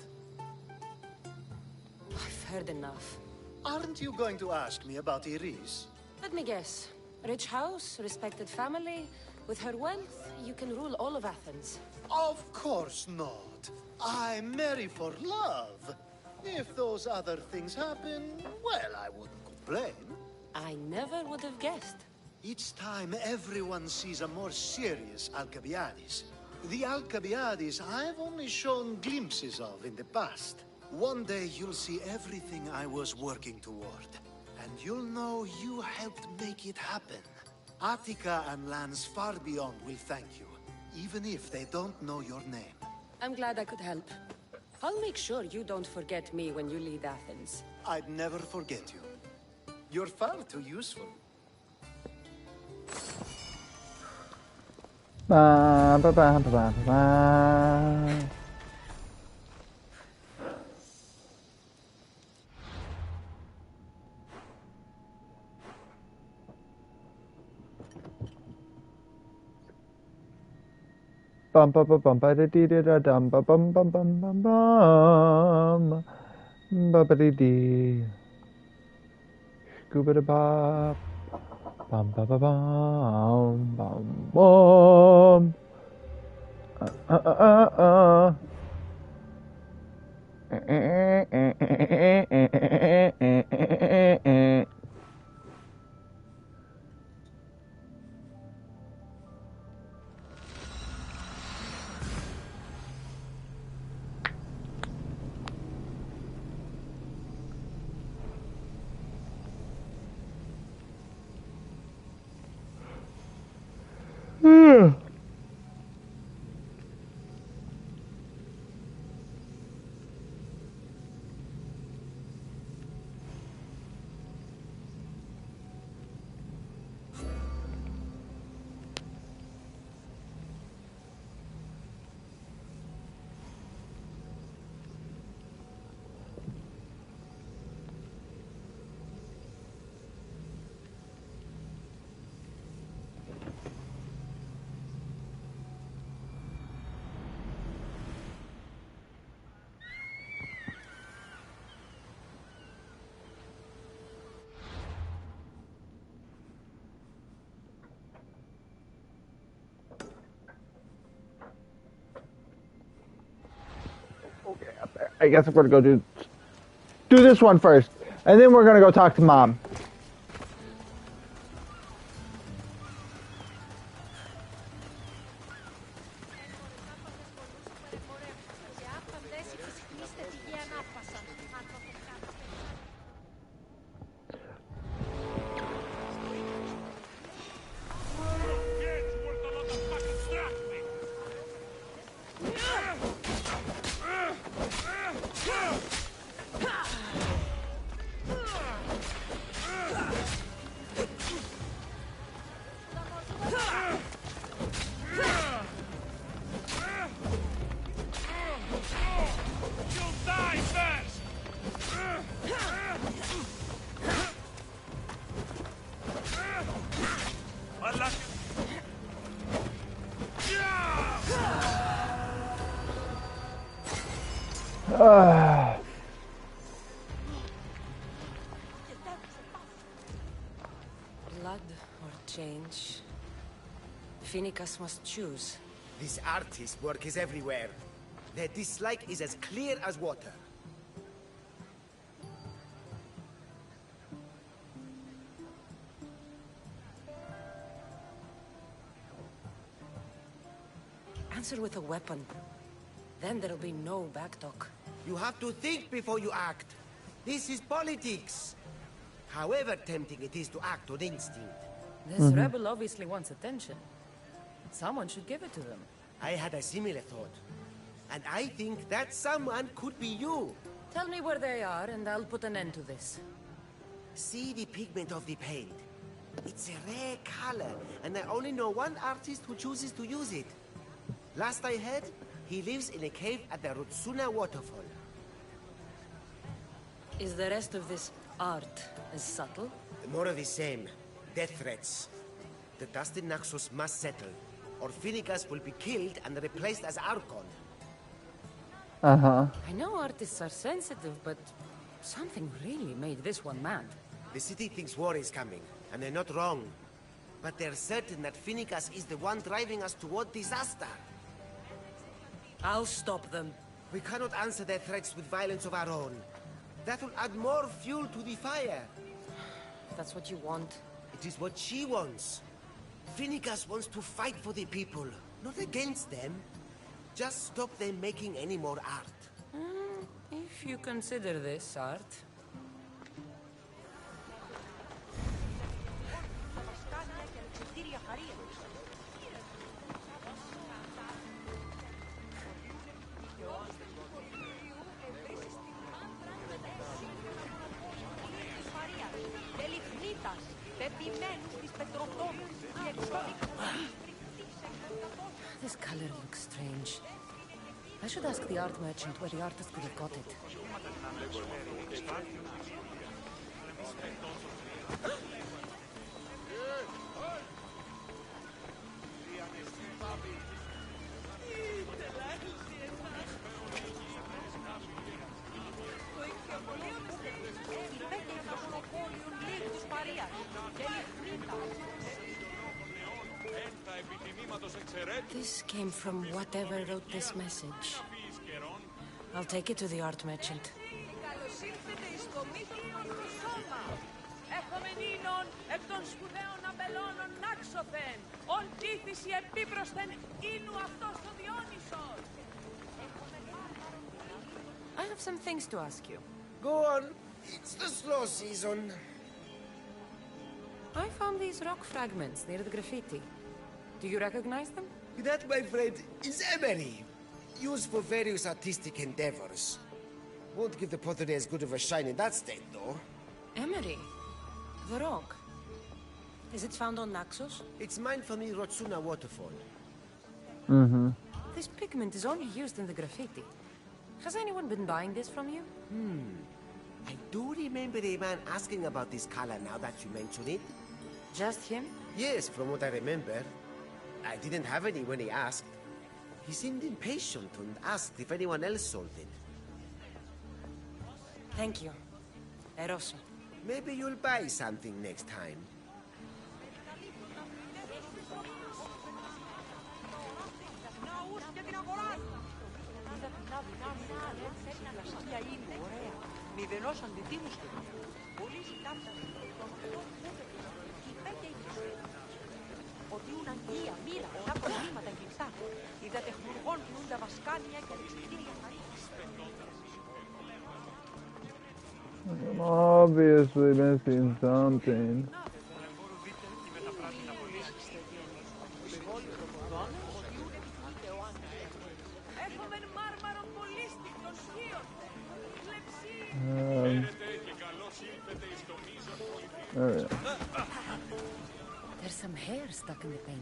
S3: I've heard enough.
S17: Aren't you going to ask me about Iris?
S3: Let me guess. Rich house, respected family. With her wealth, you can rule all of Athens.
S17: Of course not. I marry for love. If those other things happen, well, I wouldn't complain.
S3: I never would have guessed.
S17: Each time everyone sees a more serious Alcibiades. The Alcibiades I've only shown glimpses of in the past. One day you'll see everything I was working toward. And you'll know you helped make it happen. Attica and lands far beyond will thank you, even if they don't know your name.
S3: I'm glad I could help. I'll make sure you don't forget me when you lead Athens.
S17: I'd never forget you. You're far too useful.
S2: Ba, ba, ba, ba, ba, ba. Bum bum bum bum ba da dee da da dum ba bum bum bum bum bum ba ba dee dee scuba da bop bum ba ba bum bum bum I guess I'm gonna go do this one first, and then we're gonna go talk to Mom.
S3: Blood or change? Phoenicus must choose.
S19: This artist work is everywhere. Their dislike is as clear as water.
S3: Answer with a weapon. Then there'll be no backtalk.
S19: You have to think before you act. This is politics. However tempting it is to act on instinct.
S3: This rebel obviously wants attention. Someone should give it to them.
S19: I had a similar thought. And I think that someone could be you.
S3: Tell me where they are and I'll put an end to this.
S19: See the pigment of the paint. It's a rare color, and I only know one artist who chooses to use it. Last I heard, he lives in a cave at the Rutsuna waterfall.
S3: Is the rest of this art as subtle?
S19: More of the same. Death threats. The dust in Naxos must settle, or Phoenicus will be killed and replaced as Archon.
S3: I know artists are sensitive, but something really made this one mad.
S19: The city thinks war is coming, and they're not wrong. But they're certain that Phoenicus is the one driving us toward disaster.
S3: I'll stop them.
S19: We cannot answer their threats with violence of our own. That will add more fuel to the fire.
S3: That's what you want.
S19: It is what she wants. Phoenicus wants to fight for the people. Not against them. Just stop them making any more art.
S3: If you consider this art. This color looks strange. I should ask the art merchant where the artist could have got it. This came from whatever wrote this message. I'll take it to the art merchant. I have some things to ask you.
S19: Go on. It's the slow season.
S3: I found these rock fragments near the graffiti. Do you recognize them?
S19: That, my friend, is emery. Used for various artistic endeavors. Won't give the pottery as good of a shine in that state, though.
S3: Emery? The rock? Is it found on Naxos?
S19: It's mined from the Rotsuna waterfall.
S2: Mm-hmm.
S3: This pigment is only used in the graffiti. Has anyone been buying this from you?
S19: I do remember a man asking about this color now that you mention it.
S3: Just him?
S19: Yes, from what I remember. I didn't have any when he asked. He seemed impatient and asked if anyone else sold it.
S3: Thank you. Eroso.
S19: Maybe you'll buy something next time.
S2: I'm obviously missing something. Alright.
S3: There's some hair stuck in the paint.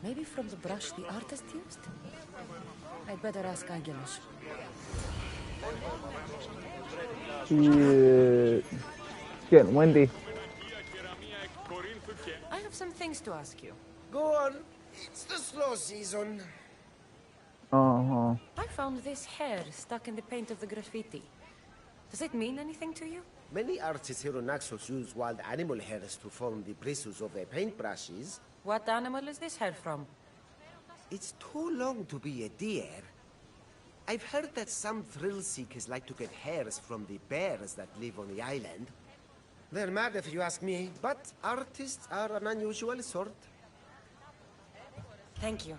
S3: Maybe from the brush the artist used? I'd better ask Angelos.
S2: Shit. It's getting windy.
S3: I have some things to ask you.
S19: Go on. It's the slow season.
S2: Uh-huh.
S3: I found this hair stuck in the paint of the graffiti. Does it mean anything to you?
S19: Many artists here on Naxos use wild animal hairs to form the bristles of their paintbrushes.
S3: What animal is this hair from?
S19: It's too long to be a deer. I've heard that some thrill seekers like to get hairs from the bears that live on the island. They're mad if you ask me, but artists are an unusual sort.
S3: Thank you.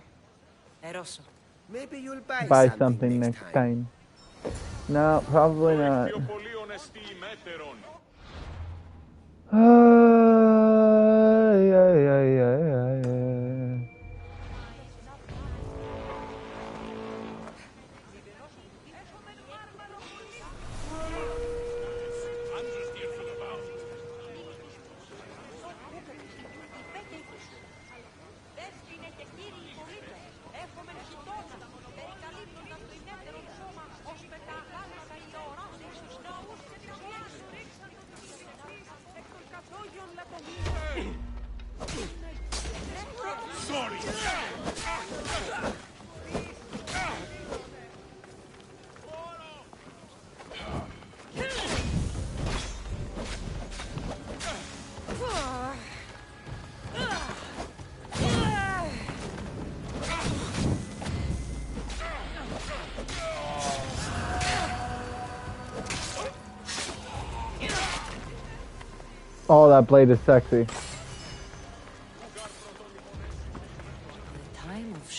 S3: Eroso.
S19: Maybe you'll buy
S2: something next time. No, probably not. Oh, that blade is sexy.
S3: The time of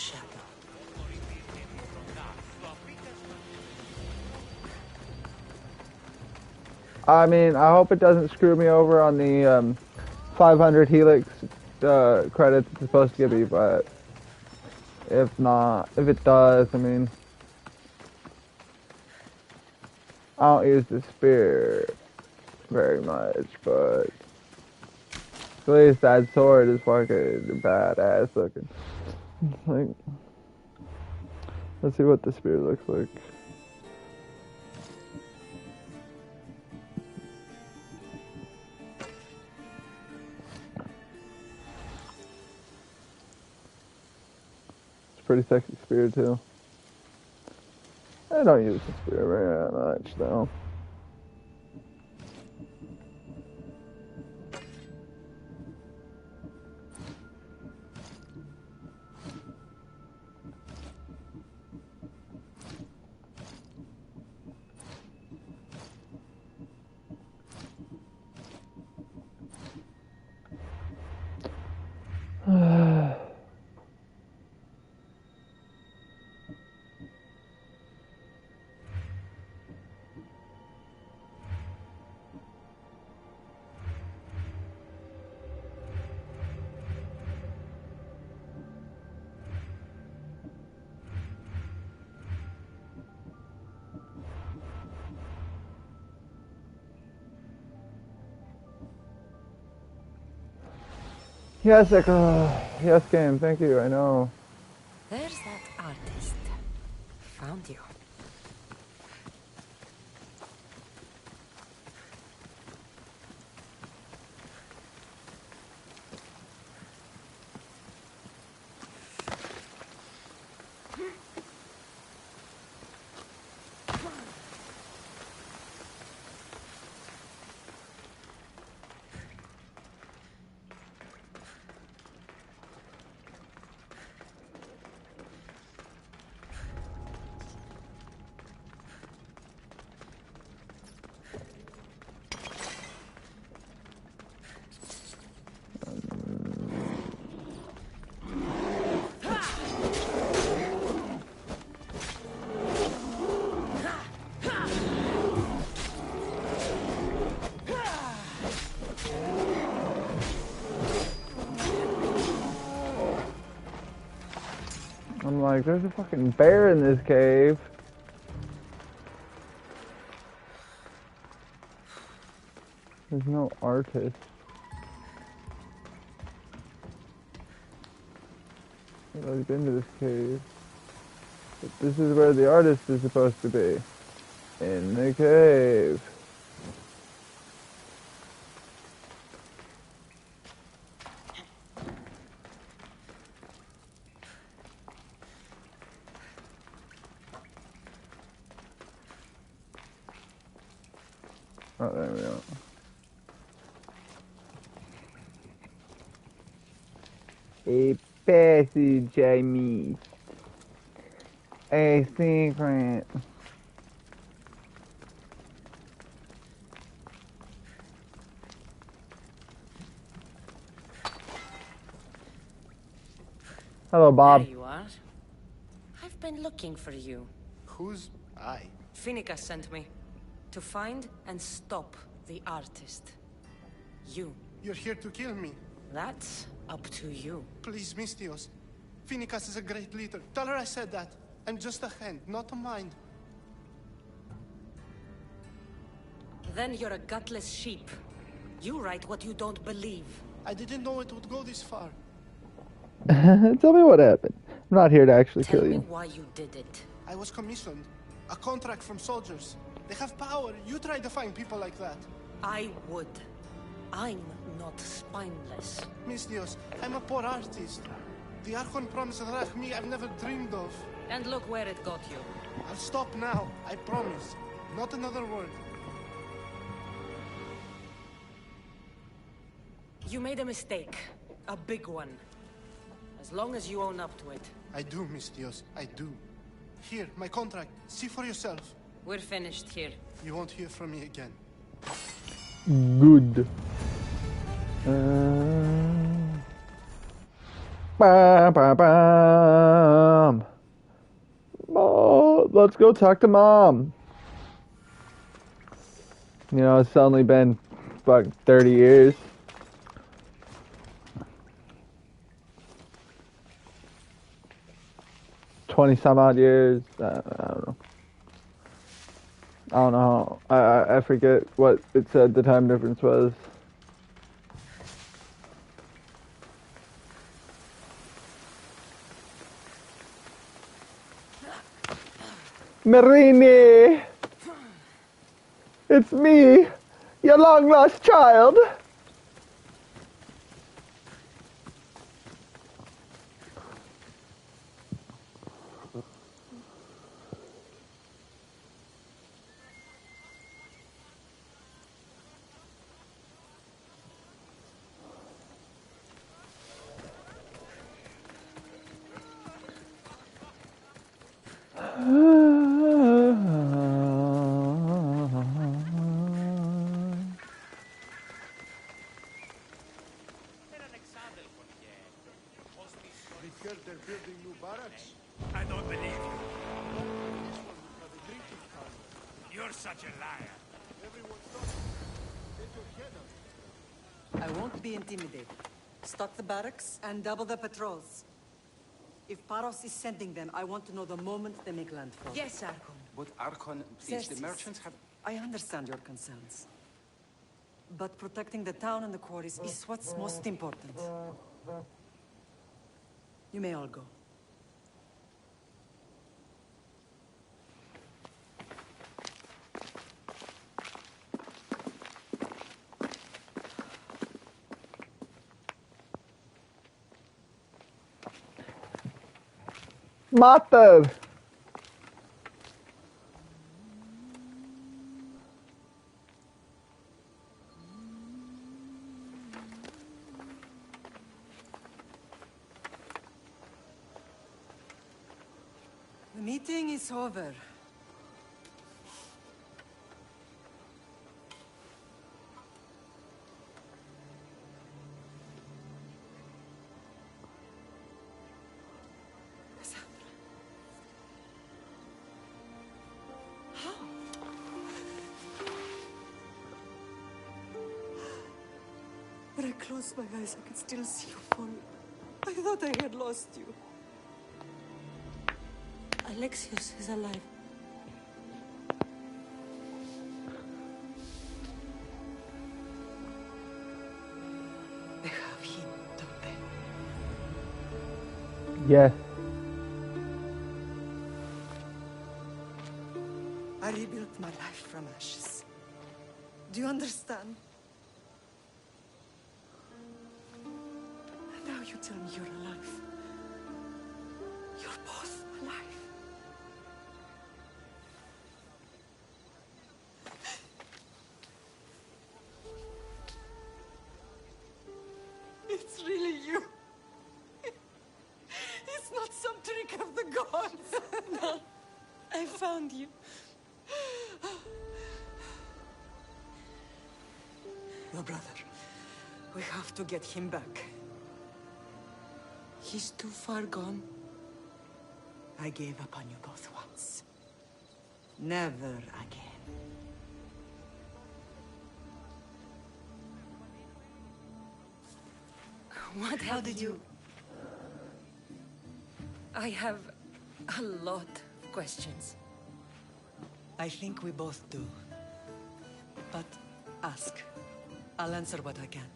S2: I mean, I hope it doesn't screw me over on the 500 Helix credits it's supposed to give me, but if not, if it does, I mean, I don't use the spear very much, but at least that sword is fucking badass looking. Like, let's see what the spear looks like. It's a pretty sexy spear too. I don't use the spear very much though. Yes, Echo. Yes, game. Thank you. I know.
S3: There's that artist. Found you.
S2: I'm like, there's a fucking bear in this cave. There's no artist. I've already been to this cave. But this is where the artist is supposed to be. In the cave. Oh, there we go. A passage I missed. A secret. Hello, Bob.
S3: There you are. I've been looking for you.
S17: Who's I?
S3: Finica sent me. To find and stop the artist. You.
S17: You're here to kill me.
S3: That's up to you.
S17: Please, Mistios. Finicas is a great leader. Tell her I said that. I'm just a hand, not a mind.
S3: Then you're a gutless sheep. You write what you don't believe.
S17: I didn't know it would go this far.
S2: Tell me what happened. I'm not here to actually kill you.
S3: Tell me why you did it.
S17: I was commissioned. A contract from soldiers. They have power. You try to find people like that.
S3: I would. I'm not spineless.
S17: Mistios, I'm a poor artist. The Archon promised Rach me I've never dreamed of.
S3: And look where it got you.
S17: I'll stop now. I promise. Not another word.
S3: You made a mistake. A big one. As long as you own up to it.
S17: I do, Mistios. I do. Here, my contract. See for yourself.
S3: We're finished here.
S17: You won't hear from me again.
S2: Good. Bam, bam, bam. Oh, let's go talk to Mom. You know, it's only been, fuck, 30 years. Some odd years. I don't know. I don't know. I forget what it said the time difference was. Marini! It's me, your long lost child.
S10: Because they're building new barracks?
S20: I don't believe you. You're such a liar.
S10: Everyone's talking. Get your head up.
S21: I won't be intimidated. Stock the barracks and double the patrols. If Paros is sending them, I want to know the moment they make landfall.
S22: Yes, Archon.
S23: But Archon, please, the merchants have...
S21: I understand your concerns. But protecting the town and the quarries is what's most important. You may all go.
S2: Mater!
S21: The meeting is over. When I closed my eyes, I could still see you falling. I thought I had lost you. Alexios is alive. They have him, don't they?
S2: Yes.
S21: I rebuilt my life from ashes. Do you understand? And now you tell me you're alive. You're both alive. It's really you. It's not some trick of the gods. No, I found you. Your brother. We have to get him back. He's too far gone. I gave up on you both once. Never again.
S3: How did you... I have a lot of questions.
S21: I think we both do. But ask. I'll answer what I can.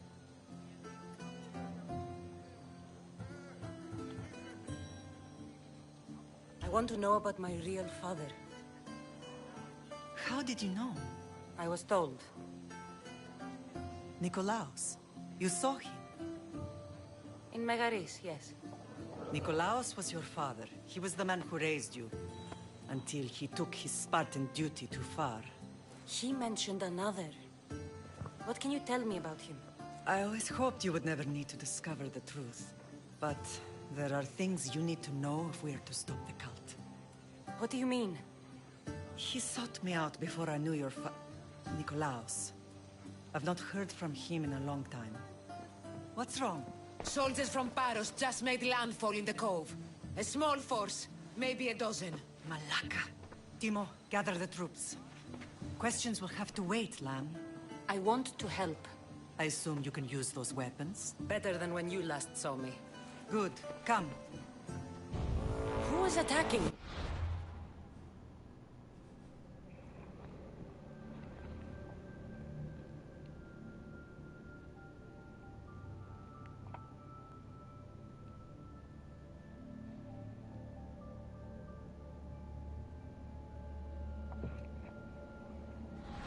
S3: I want to know about my real father.
S21: How did you know?
S3: I was told.
S21: Nikolaos. You saw him.
S3: In Megaris, yes.
S21: Nikolaos was your father. He was the man who raised you. Until he took his Spartan duty too far.
S3: He mentioned another. What can you tell me about him?
S21: I always hoped you would never need to discover the truth. But there are things you need to know if we are to stop the cult.
S3: What do you mean?
S21: He sought me out before I knew your Nikolaos. I've not heard from him in a long time. What's wrong?
S22: Soldiers from Paros just made landfall in the cove. A small force, maybe a dozen.
S21: Malaka. Timo, gather the troops. Questions will have to wait, Lamb.
S3: I want to help.
S21: I assume you can use those weapons?
S3: Better than when you last saw me.
S21: Good. Come.
S3: Who is attacking?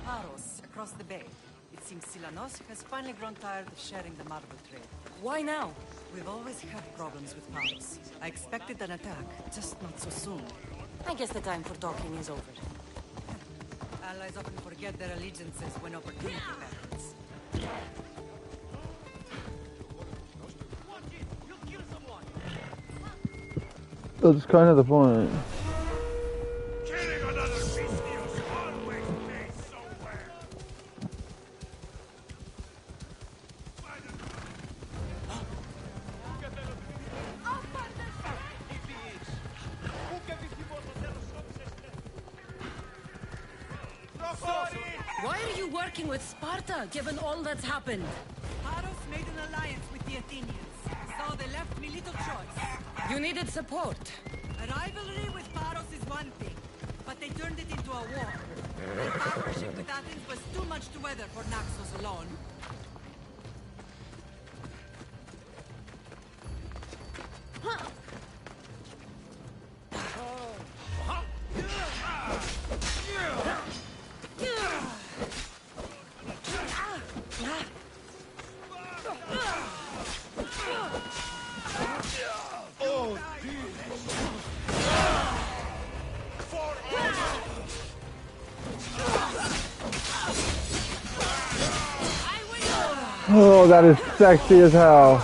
S21: Paros, across the bay. It seems Silanos has finally grown tired of sharing the marble trade.
S3: Why now?
S21: We've always had problems with Paros. I expected an attack, just not so soon.
S3: I guess the time for talking is over.
S21: Allies often forget their allegiances when opportunity beckons.
S2: That's kind of the point.
S20: Killing another Beastio's always pays so well.
S3: Why are you working with Sparta, given all that's happened?
S21: Paros made an alliance with the Athenians, so they left me little choice.
S3: You needed support.
S21: A rivalry with Paros is one thing, but they turned it into a war. Their partnership with Athens was too much to weather for Naxos alone.
S2: Oh, that is sexy as hell.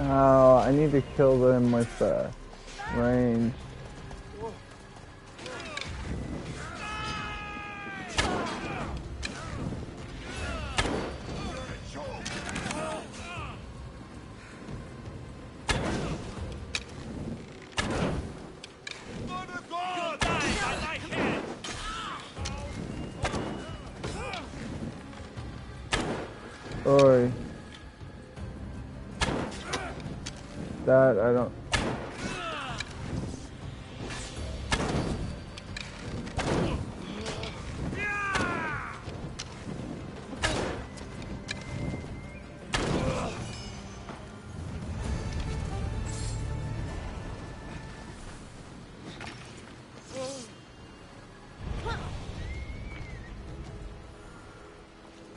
S2: Oh, I need to kill them with the range. Oi. That I don't.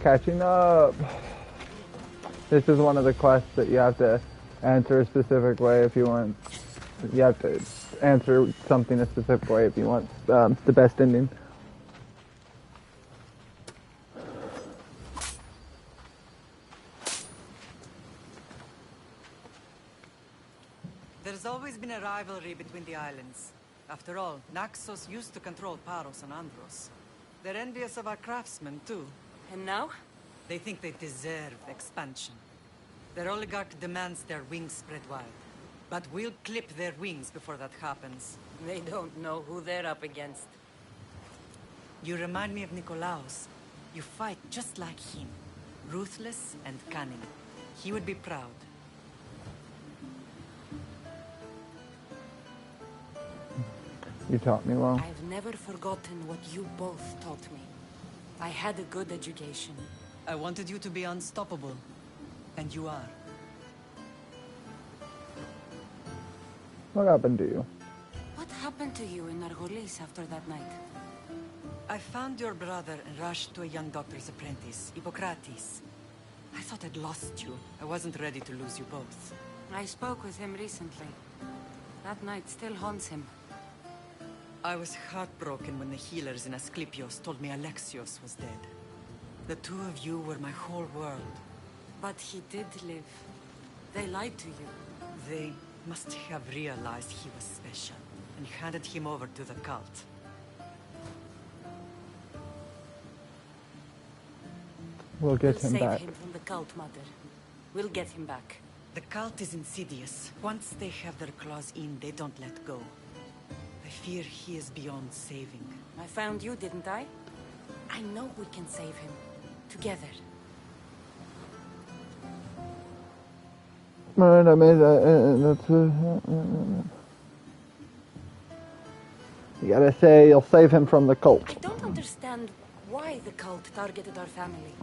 S2: Catching up. This is one of the quests that you have to answer a specific way if you want. You have to answer something a specific way if you want the best ending.
S21: There's always been a rivalry between the islands. After all, Naxos used to control Paros and Andros. They're envious of our craftsmen, too.
S3: And now?
S21: They think they deserve expansion. Their oligarch demands their wings spread wide. But we'll clip their wings before that happens.
S3: They don't know who they're up against.
S21: You remind me of Nikolaos. You fight just like him. Ruthless and cunning. He would be proud.
S2: You taught me well.
S3: I've never forgotten what you both taught me. I had a good education.
S21: I wanted you to be unstoppable. And you are.
S2: What happened to you?
S3: What happened to you in Nargolis after that night?
S21: I found your brother and rushed to a young doctor's apprentice, Hippocrates. I thought I'd lost you. I wasn't ready to lose you both.
S3: I spoke with him recently. That night still haunts him.
S21: I was heartbroken when the healers in Asclepios told me Alexios was dead. The two of you were my whole world.
S3: But he did live. They lied to you.
S21: They must have realized he was special and handed him over to the cult.
S2: We'll get him
S4: save
S2: back.
S4: him from the cult, Mother. We'll get him back.
S21: The cult is insidious. Once they have their claws in, they don't let go. I fear he is beyond saving.
S4: I found you, didn't I? I know we can save him. Together.
S2: Right, I mean, that's you gotta say you'll save him from the cult.
S4: I don't understand why the cult targeted our family.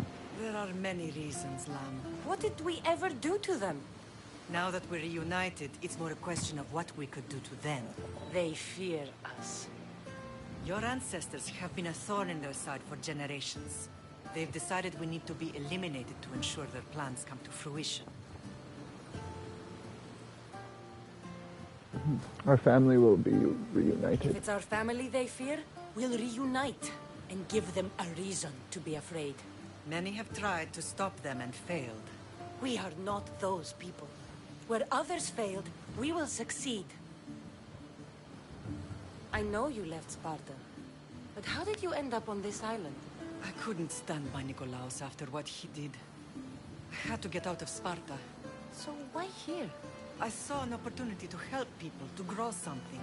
S21: There are many reasons, Lamb.
S4: What did we ever do to them?
S21: Now that we're reunited, it's more a question of what we could do to them.
S4: They fear us.
S21: Your ancestors have been a thorn in their side for generations. They've decided we need to be eliminated to ensure their plans come to fruition.
S2: Our family will be reunited.
S4: If it's our family they fear, we'll reunite and give them a reason to be afraid.
S21: Many have tried to stop them and failed.
S4: We are not those people. Where others failed, we will succeed. I know you left Sparta, but how did you end up on this island?
S21: I couldn't stand by Nikolaos after what he did. I had to get out of Sparta.
S4: So why here?
S21: I saw an opportunity to help people, to grow something.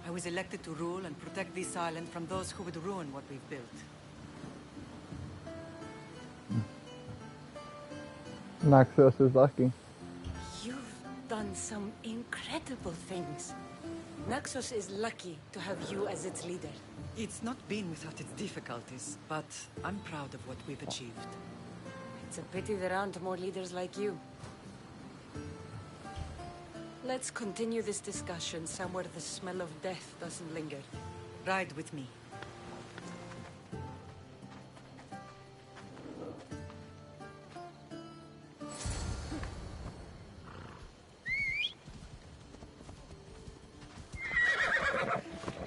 S21: I was elected to rule and protect this island from those who would ruin what we've built.
S2: Naxos is lucky.
S4: You've done some incredible things. Naxos is lucky to have you as its leader.
S21: It's not been without its difficulties, but I'm proud of what we've achieved.
S4: It's a pity there aren't more leaders like you. Let's continue this discussion somewhere the smell of death doesn't linger.
S21: Ride with me.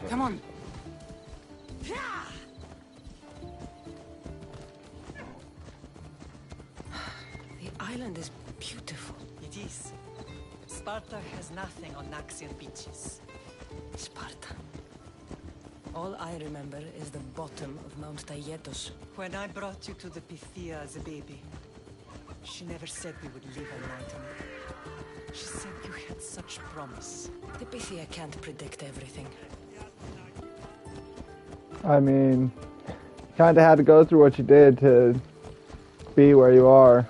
S4: Come on. The island is beautiful.
S21: It is. Sparta has nothing on Naxian beaches.
S4: Sparta. All I remember is the bottom of Mount Taygetos.
S21: When I brought you to the Pythia as a baby, she never said we would live a night on it. She said you had such promise.
S4: The Pythia can't predict everything.
S2: I mean, kinda had to go through what you did to be where you are.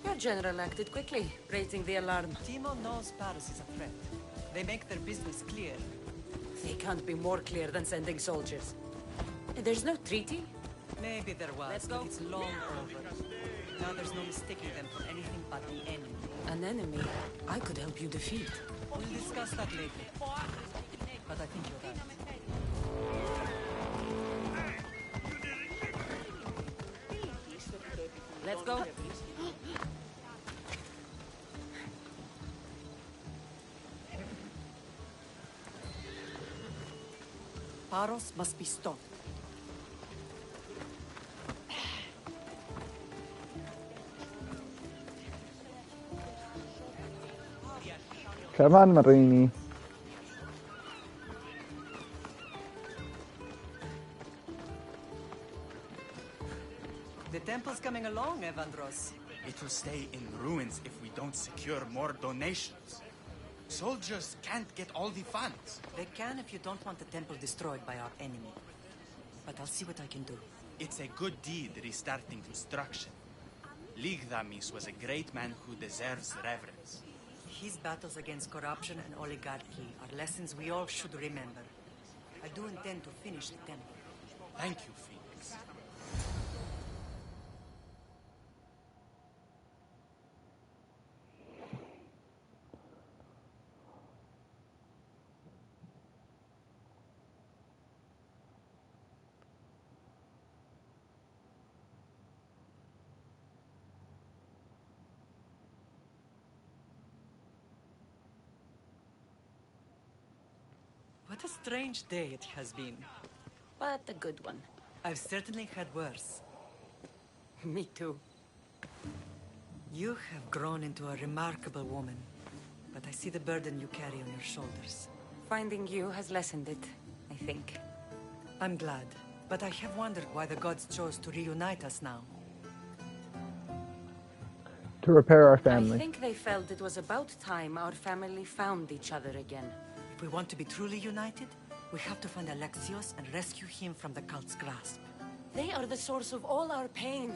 S4: Your general acted quickly, raising the alarm.
S21: Timo knows Paris is a threat. They make their business clear.
S4: They can't be more clear than sending soldiers. There's no treaty?
S21: Maybe there was, but it's long over. Now there's no mistaking them for anything but the enemy.
S4: An enemy I could help you defeat.
S21: We'll discuss that later. But I think you're right.
S4: Let's go.
S21: Paros must be stopped.
S2: Come on, Marini.
S21: The temple's coming along, Evandros.
S7: It will stay in ruins if we don't secure more donations. Soldiers can't get all the funds.
S21: They can if you don't want the temple destroyed by our enemy. But I'll see what I can do.
S7: It's a good deed restarting construction. Ligdamis was a great man who deserves reverence.
S21: His battles against corruption and oligarchy are lessons we all should remember. I do intend to finish the temple.
S7: Thank you, Phoenix.
S21: What a strange day it has been.
S4: But a good one.
S21: I've certainly had worse.
S4: Me too.
S21: You have grown into a remarkable woman, but I see the burden you carry on your shoulders.
S4: Finding you has lessened it, I
S21: think. I'm glad, but I have wondered why the gods chose to reunite us now.
S2: To repair our
S3: I
S2: family.
S3: think they felt it was about time our family found each other again.
S21: If we want to be truly united, we have to find Alexios and rescue him from the cult's grasp.
S3: They are the source of all our pain,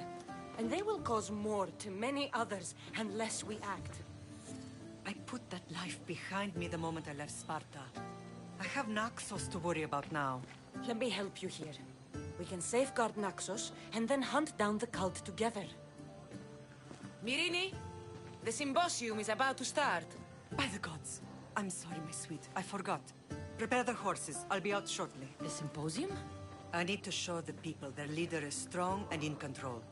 S3: and they will cause more to many others unless we act.
S21: I put that life behind me the moment I left Sparta. I have Naxos to worry about now.
S3: Let me help you here. We can safeguard Naxos and then hunt down the cult together.
S22: Myrrine, the symposium is about to start.
S21: By the gods. I'm sorry, my sweet. I forgot. Prepare the horses. I'll be out shortly.
S3: The symposium?
S21: I need to show the people their leader is strong and in control.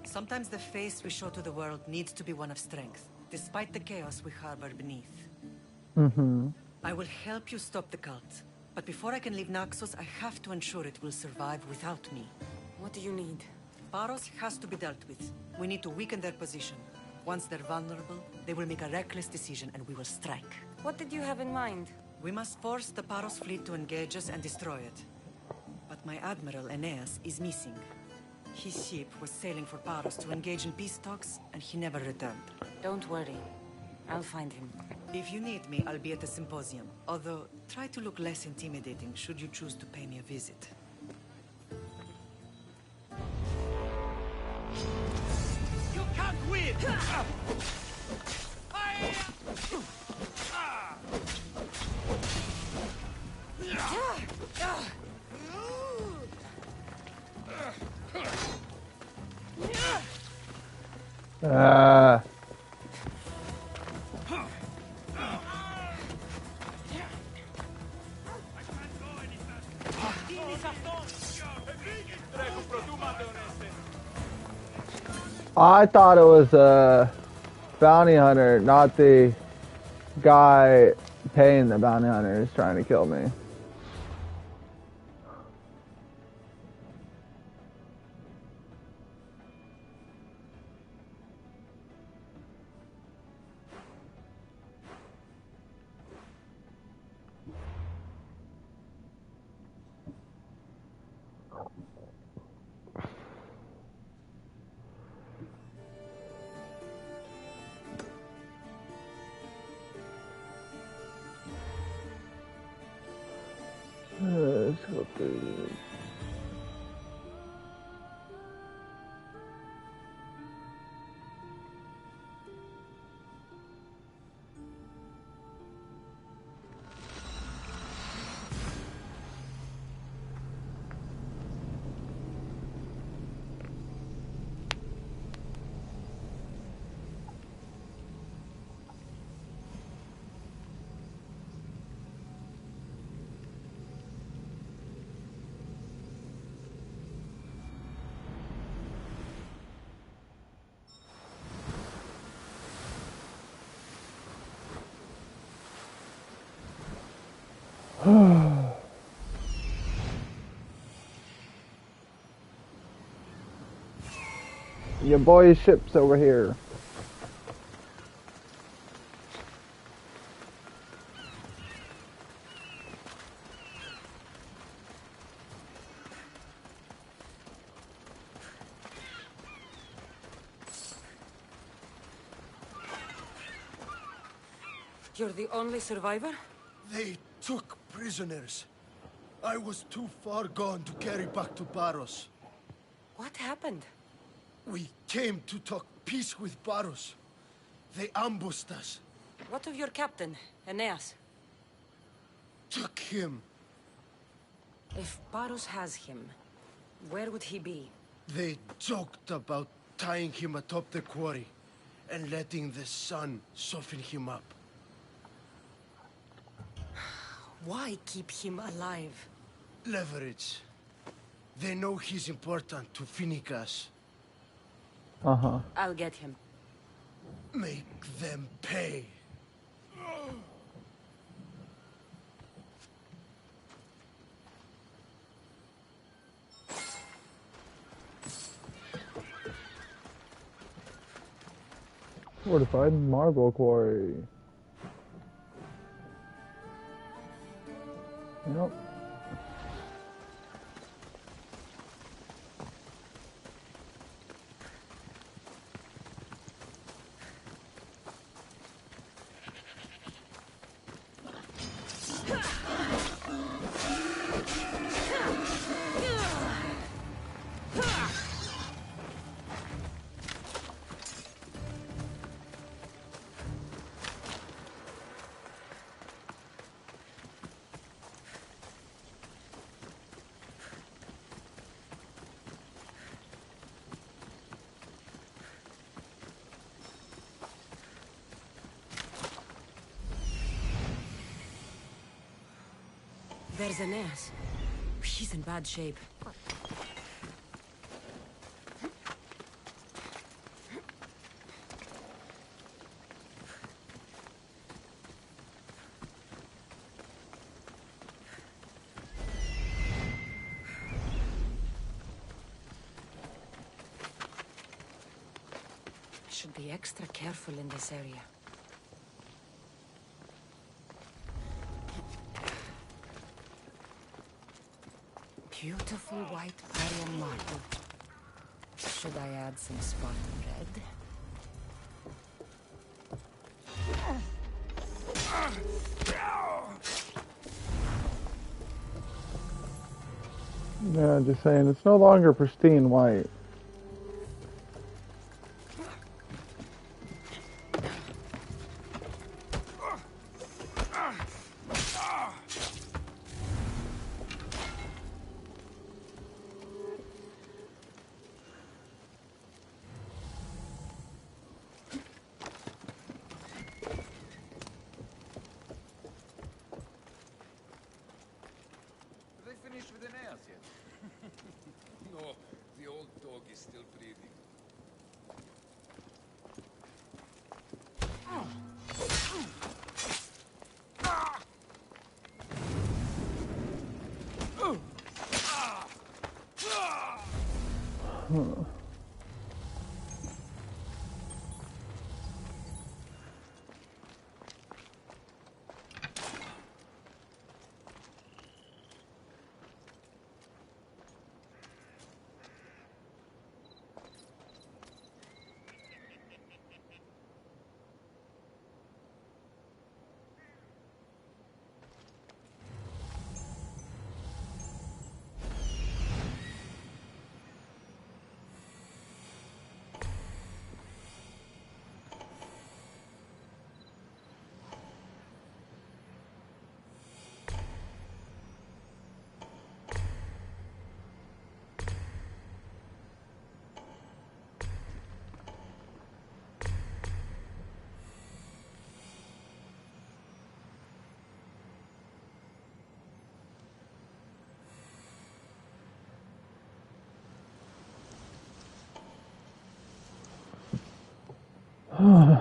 S21: Sometimes the face we show to the world needs to be one of strength, despite the chaos we harbor beneath.
S2: Mm-hmm.
S21: I will help you stop the cult. But before I can leave Naxos, I have to ensure it will survive without me.
S3: What do you need?
S21: Paros has to be dealt with. We need to weaken their position. Once they're vulnerable, they will make a reckless decision and we will strike.
S3: What did you have in mind?
S21: We must force the Paros fleet to engage us and destroy it. But my admiral, Aeneas, is missing. His ship was sailing for Paros to engage in peace talks, and he never returned.
S3: Don't worry. I'll find him.
S21: If you need me, I'll be at the symposium. Although, try to look less intimidating should you choose to pay me a visit.
S10: You can't win!
S2: I thought it was a bounty hunter, not the guy paying the bounty hunter is trying to kill me. Let's go through this. Your boy's ship's over here.
S3: You're the only survivor?
S17: They took prisoners. I was too far gone to carry back to Paros.
S3: What happened?
S17: We came to talk peace with Paros. They ambushed us.
S3: What of your captain, Aeneas?
S17: Took him.
S3: If Paros has him, where would he be?
S17: They joked about tying him atop the quarry and letting the sun soften him up.
S3: Why keep him alive?
S17: Leverage. They know he's important to Finicas.
S2: Uh-huh.
S3: I'll get him.
S17: Make them pay.
S2: Fortified marble quarry. Nope.
S3: There's Aeneas. He's in bad shape. Should be extra careful in this area. Beautiful white Parian marble. Should I add some Spartan red?
S2: Yeah, just saying, it's no longer pristine white.
S1: Did they finish with Aeneas yet? No, the old dog is still breathing.
S2: Huh.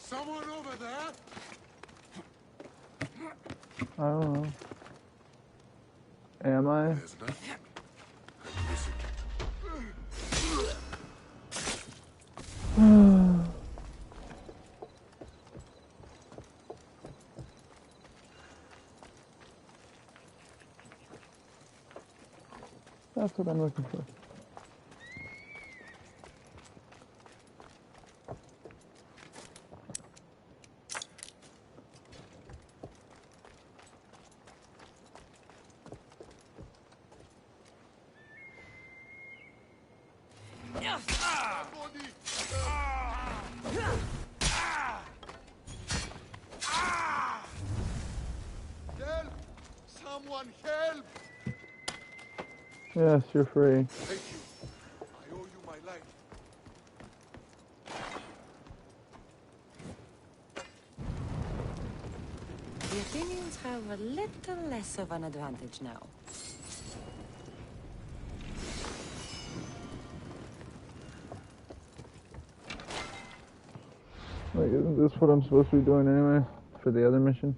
S20: Someone over there?
S2: I don't know. Am I?
S20: There's nothing.
S2: That's what I'm looking for.
S20: Help! Someone help!
S2: Yes, you're free.
S20: Thank you. I owe you my life.
S3: The Athenians have a little less of an advantage now.
S2: Like, isn't this what I'm supposed to be doing anyway? For the other mission?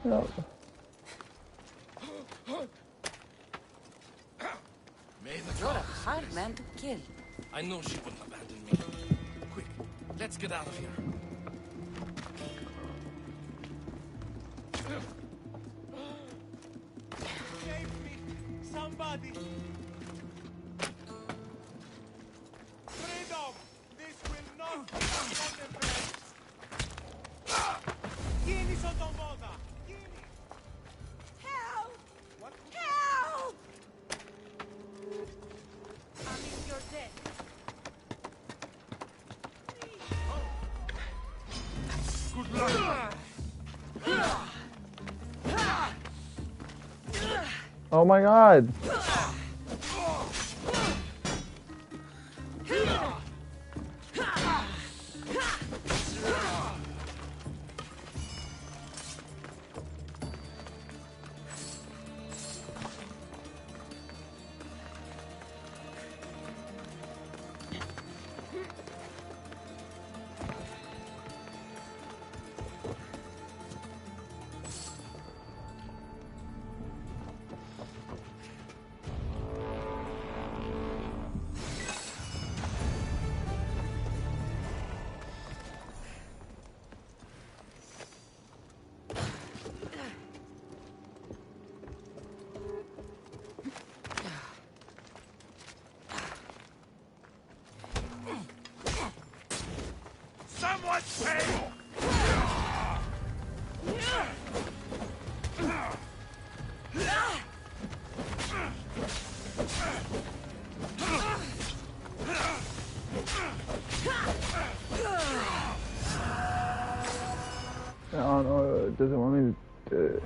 S2: No.
S10: May the
S3: You're a
S10: gods
S3: hard
S10: bless.
S3: man to kill.
S10: I know she wouldn't abandon me. Quick, let's get out of here.
S11: Save me! Somebody! Freedom! This will not be contemplated! Κίνης οντομόδα! Κίνης! Help! What? Help! I mean, you're dead.
S20: Good luck!
S2: Oh my god!
S20: Someone pay!
S2: Oh no, it doesn't want me to.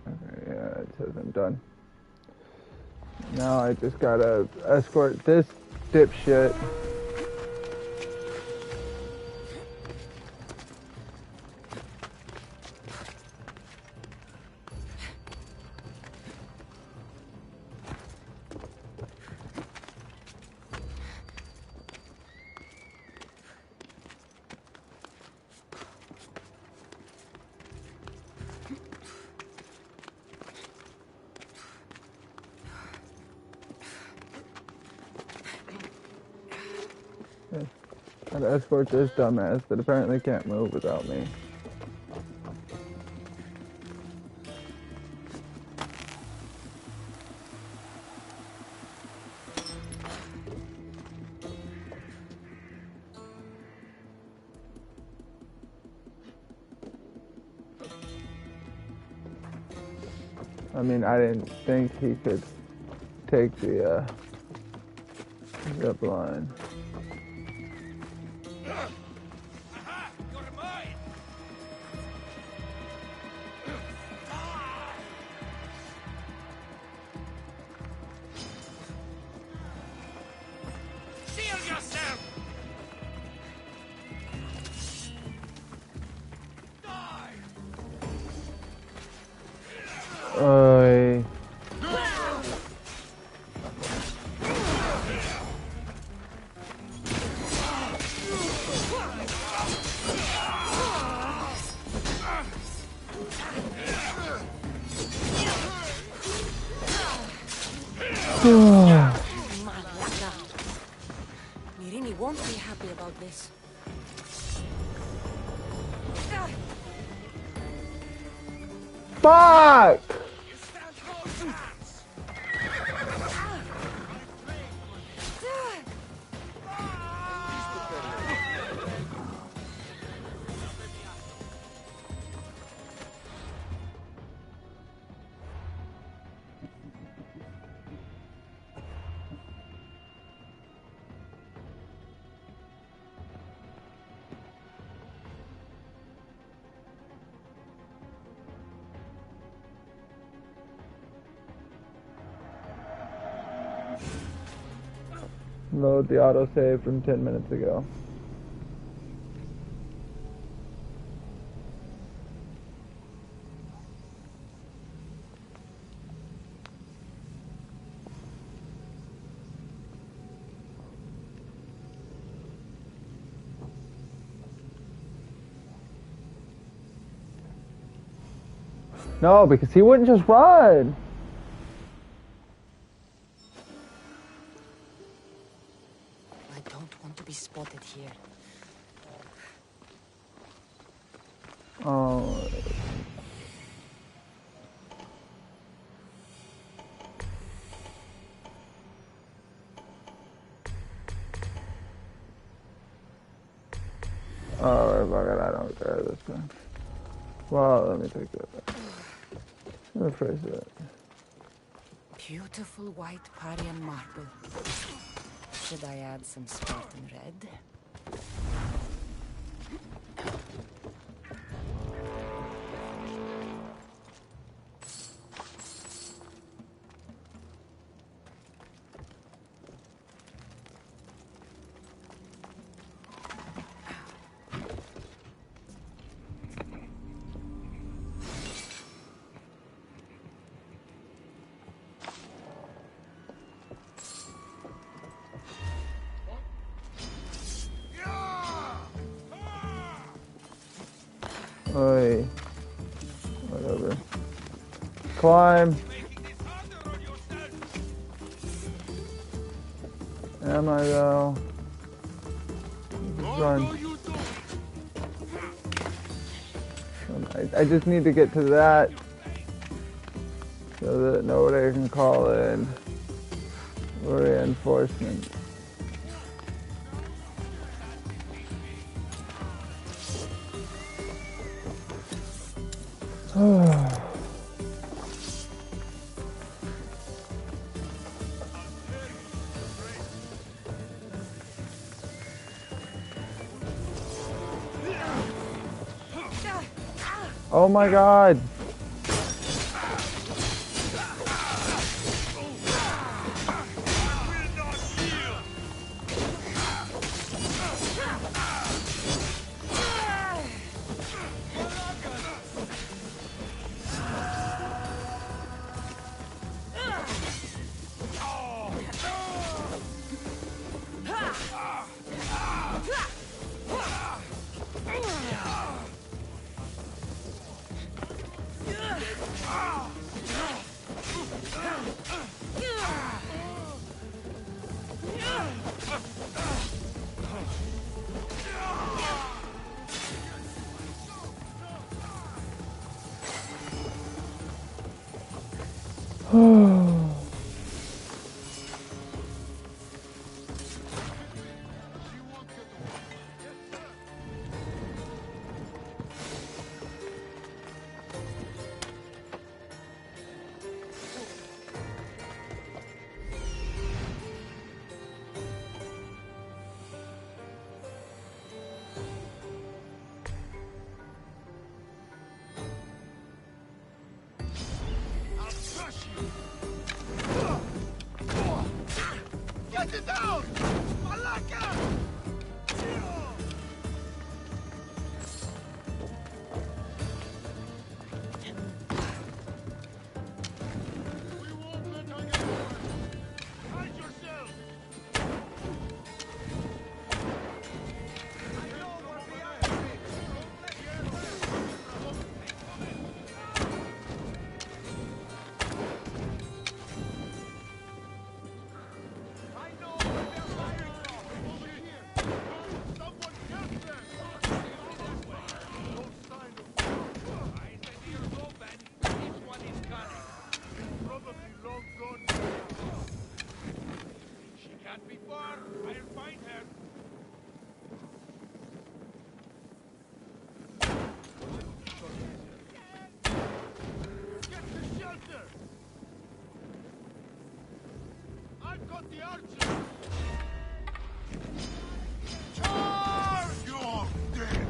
S2: Okay, yeah, it says I'm done. Now I just gotta escort this dipshit. Gotta escort this dumbass that apparently can't move without me. I mean, I didn't think he could take the zip line.
S3: happy about this.
S2: Fuck! Load the autosave from 10 minutes ago. No, because he wouldn't just run.
S3: I don't want to be spotted here.
S2: Oh. Oh, fuck it, I don't care this time. Well, let me take that back. Let me phrase that.
S3: Beautiful white Parian marble. Should I add some Spartan red?
S2: Oi. Whatever. Climb. Am I though? Just run. I just need to get to that so that nobody can call in reinforcements. Oh my god!
S10: Get it down! Malaka!
S11: far. I'll find her. Get to shelter. I've got the archers. Charge! You're dead.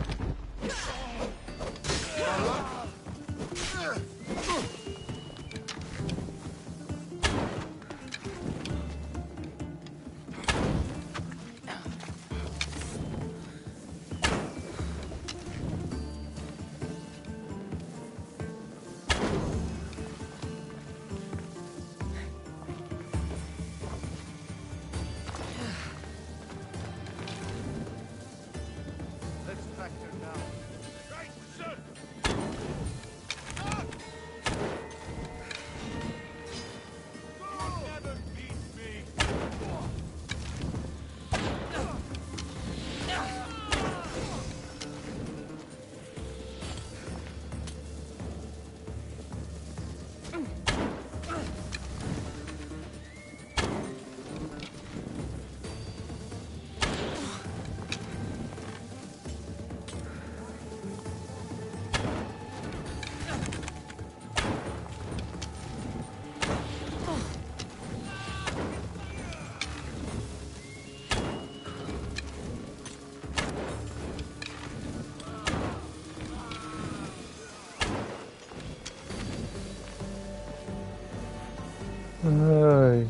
S11: Let's track her down. Right, sir. Ah! You'll never beat me.
S2: Ay.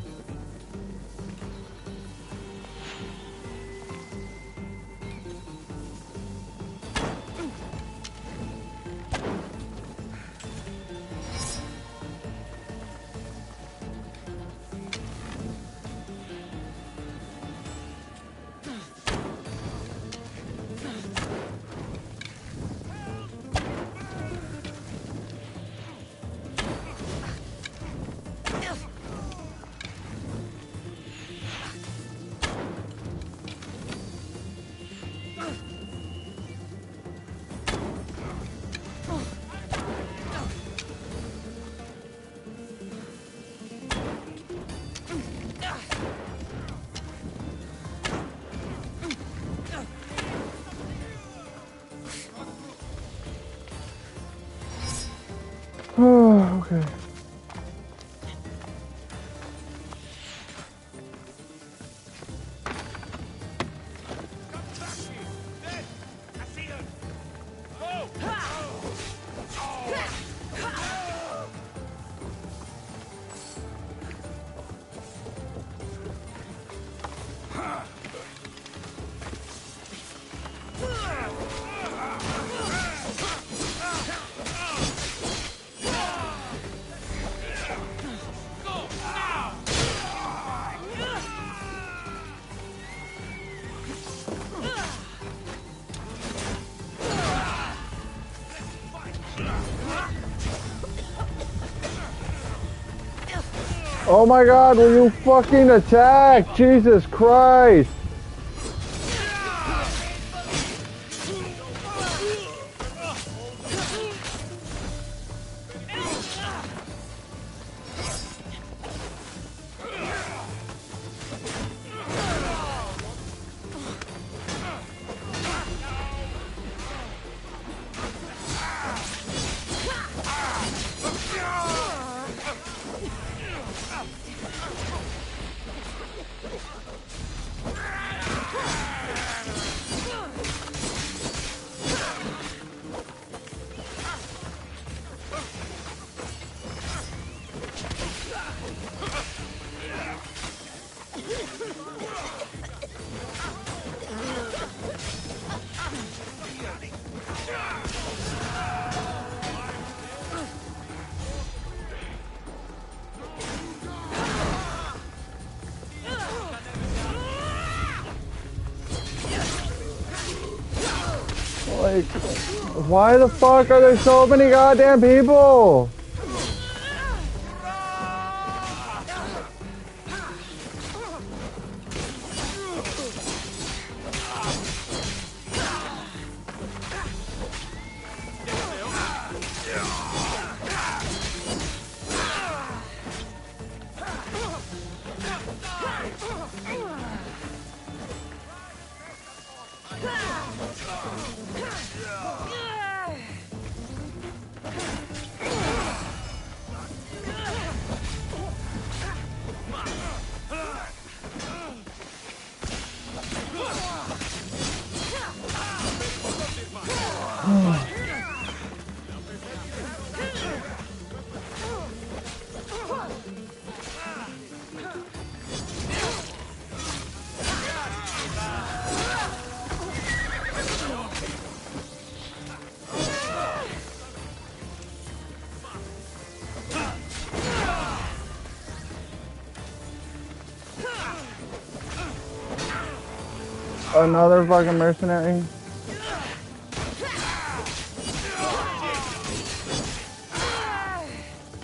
S2: Oh, okay. Oh my god, will you fucking attack? Jesus Christ! Like, why the fuck are there so many goddamn people? Another fucking mercenary.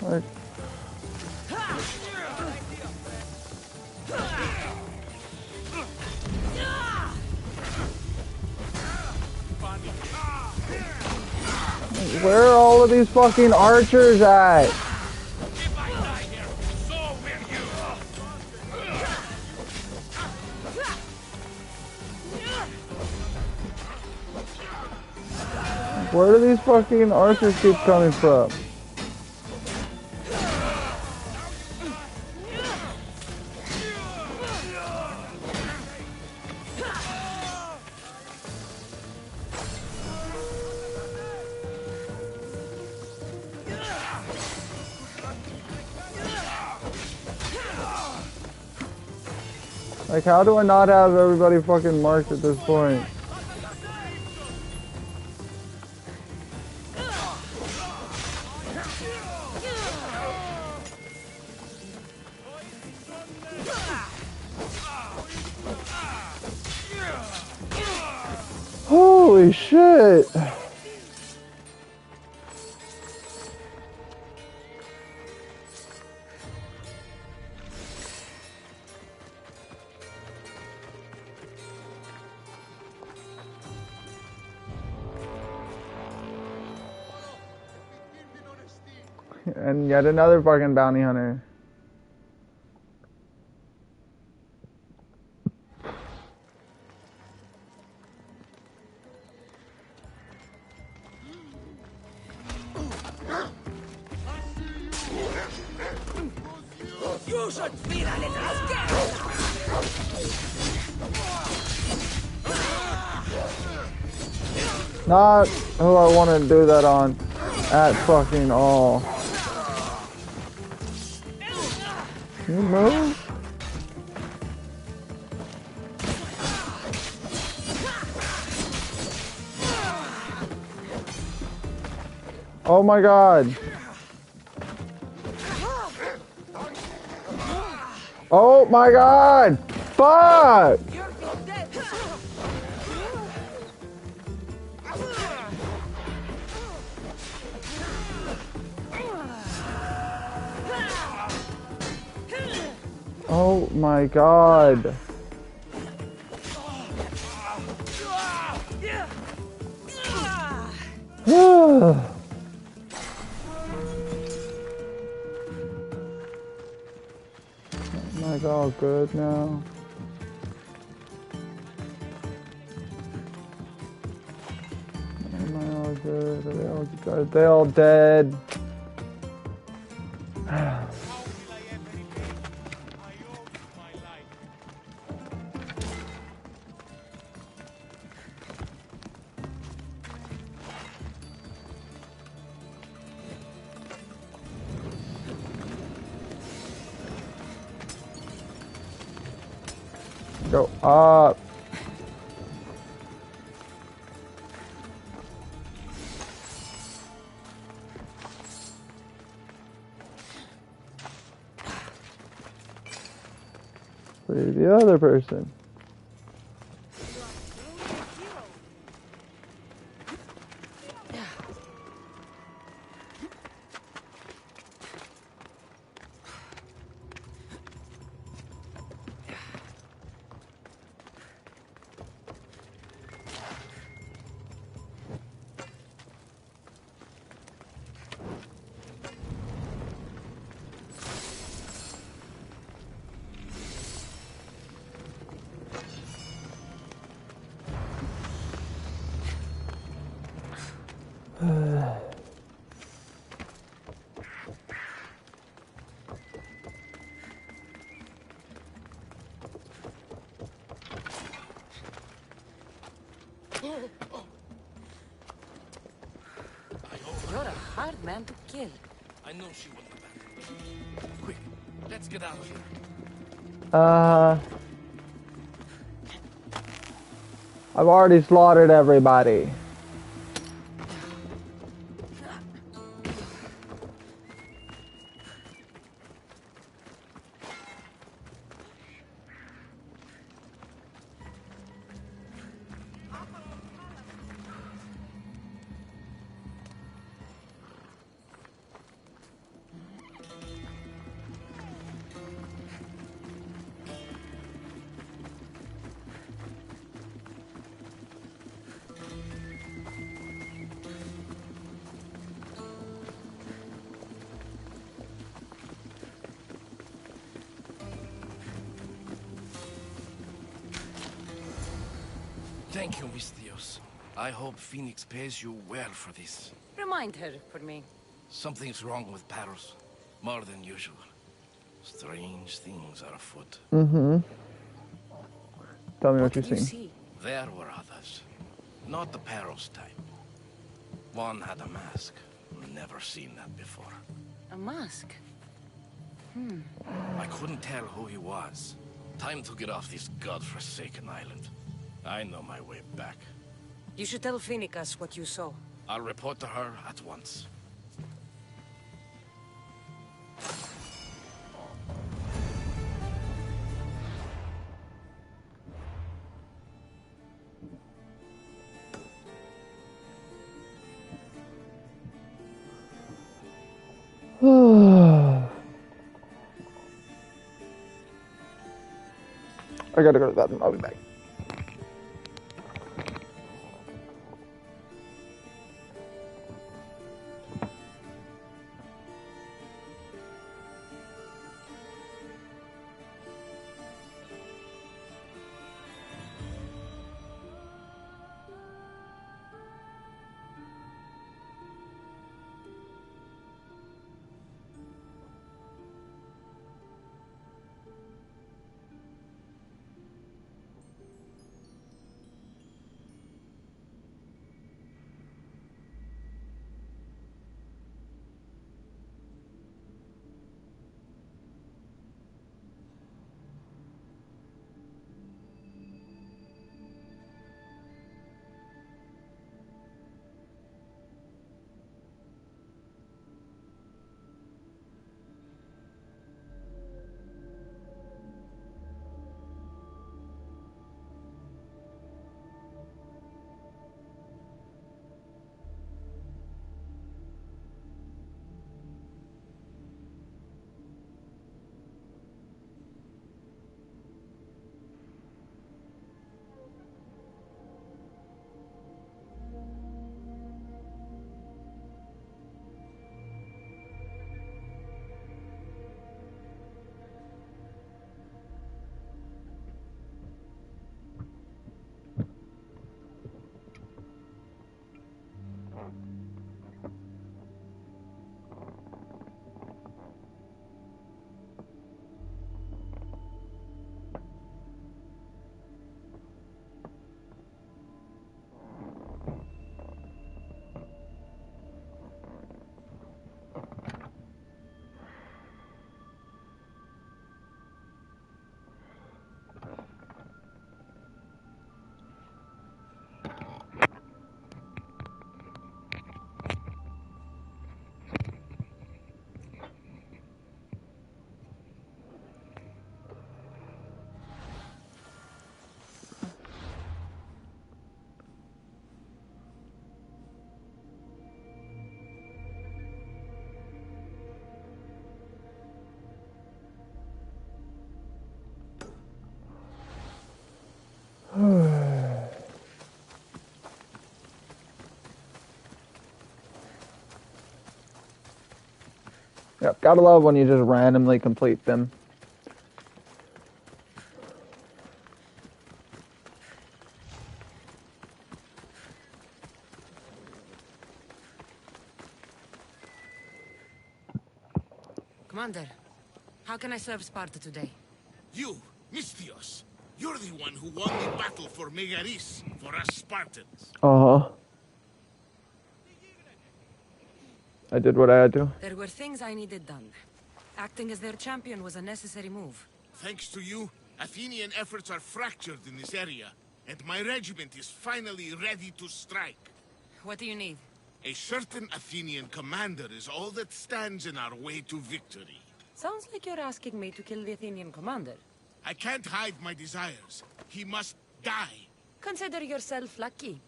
S2: Like, where are all of these fucking archers at? Where do these fucking archers keep coming from? Like, how do I not have everybody fucking marked at this point? Holy shit! And yet another fucking bounty hunter.
S10: You should feel a little scared.
S2: Not who I want to do that on at fucking all. Can you move? Oh my god. Oh my god! Fuck! Oh my god. Am I all good now? Am I all good? Are they all good? Are they all dead? Go up. Where's the other person?
S3: You're a hard man to kill.
S10: I know she wouldn't abandon. Quick, let's get out of here.
S2: I've already slaughtered everybody.
S1: Thank you, Mistios. I hope Phoenix pays you well for this.
S3: Remind her for me.
S1: Something's wrong with Paros. More than usual. Strange things are afoot.
S2: Mm-hmm. Tell me what you
S3: did you
S2: see.
S3: see?
S1: There were others. Not the Paros type. One had a mask. Never seen that before.
S3: A mask?
S1: I couldn't tell who he was. Time to get off this godforsaken island. I know my way back.
S3: You should tell Phoenix what you saw.
S1: I'll report to her at once.
S2: I gotta go to the bathroom. I'll be back. Yep, gotta love when you just randomly complete them.
S3: Commander, how can I serve Sparta today?
S10: You, Mistios. You're the one who won the battle for Megaris, for us Spartans.
S2: Uh-huh. I did what I had to.
S3: There were things I needed done. Acting as their champion was a necessary move.
S10: Thanks to you, Athenian efforts are fractured in this area, and my regiment is finally ready to strike.
S3: What do you need?
S10: A certain Athenian commander is all that stands in our way to victory.
S3: Sounds like you're asking me to kill the Athenian commander.
S10: I can't hide my desires. He must die.
S3: Consider yourself lucky.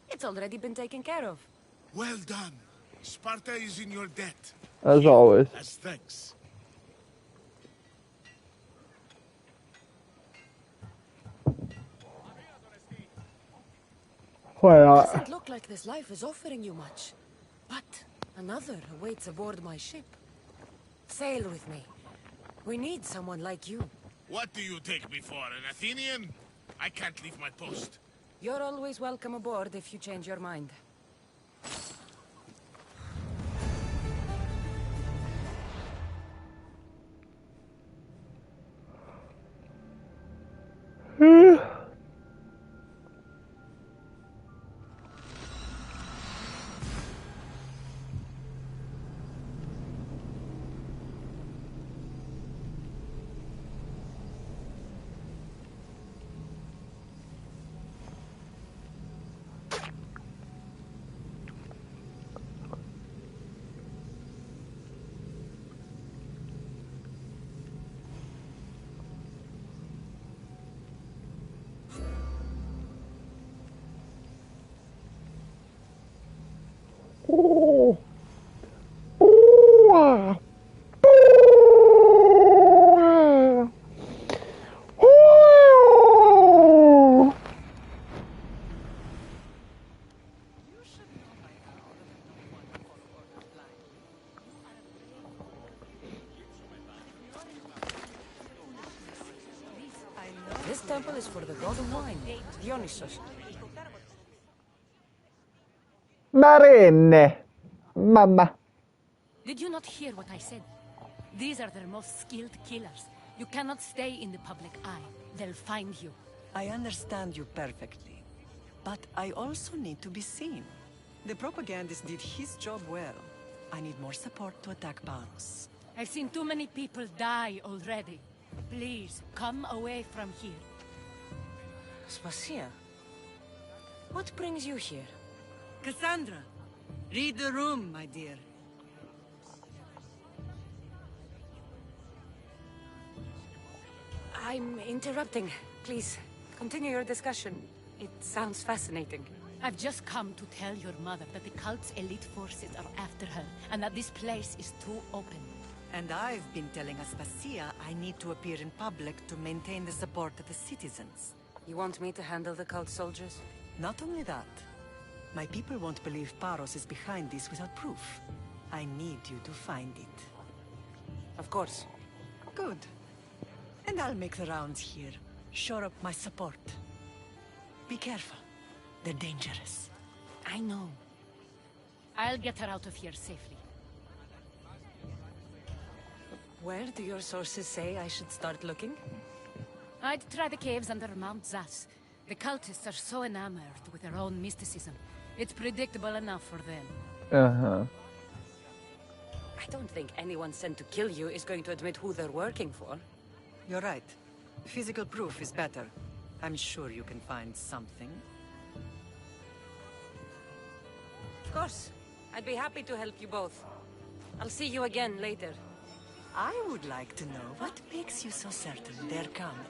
S3: It's already been taken care of.
S10: Well done. Sparta is in your debt.
S2: As always.
S10: As thanks.
S2: Why
S3: It
S2: not?
S3: doesn't look like this life is offering you much. But another awaits aboard my ship. Sail with me. We need someone like you.
S10: What do you take me for, an Athenian? I can't leave my post.
S3: You're always welcome aboard if you change your mind. This temple is for the god of wine, Dionysus.
S2: Marine. Mamma.
S4: Did you not hear what I said? These are their most skilled killers. You cannot stay in the public eye. They'll find you.
S21: I understand you perfectly. But I also need to be seen. The propagandist did his job well. I need more support to attack Paros.
S4: I've seen too many people die already. Please, come away from here.
S3: Spacia, what brings you here?
S21: Cassandra, read the room, my dear.
S3: I'm interrupting. Please, continue your discussion. It sounds fascinating.
S4: I've just come to tell your mother that the cult's elite forces are after her, and that this place is too open.
S21: And I've been telling Aspasia I need to appear in public to maintain the support of the citizens.
S3: You want me to handle the cult soldiers?
S21: Not only that. My people won't believe Paros is behind this without proof. I need you to find it.
S3: Of course.
S21: Good. And I'll make the rounds here. Shore up my support. Be careful. They're dangerous.
S3: I know.
S4: I'll get her out of here safely.
S3: Where do your sources say I should start looking?
S4: I'd try the caves under Mount Zas. The cultists are so enamored with their own mysticism. It's predictable enough for them.
S2: Uh-huh.
S3: I don't think anyone sent to kill you is going to admit who they're working for.
S21: You're right. Physical proof is better. I'm sure you can find something.
S3: Of course. I'd be happy to help you both. I'll see you again later.
S21: I would like to know what makes you so certain they're coming.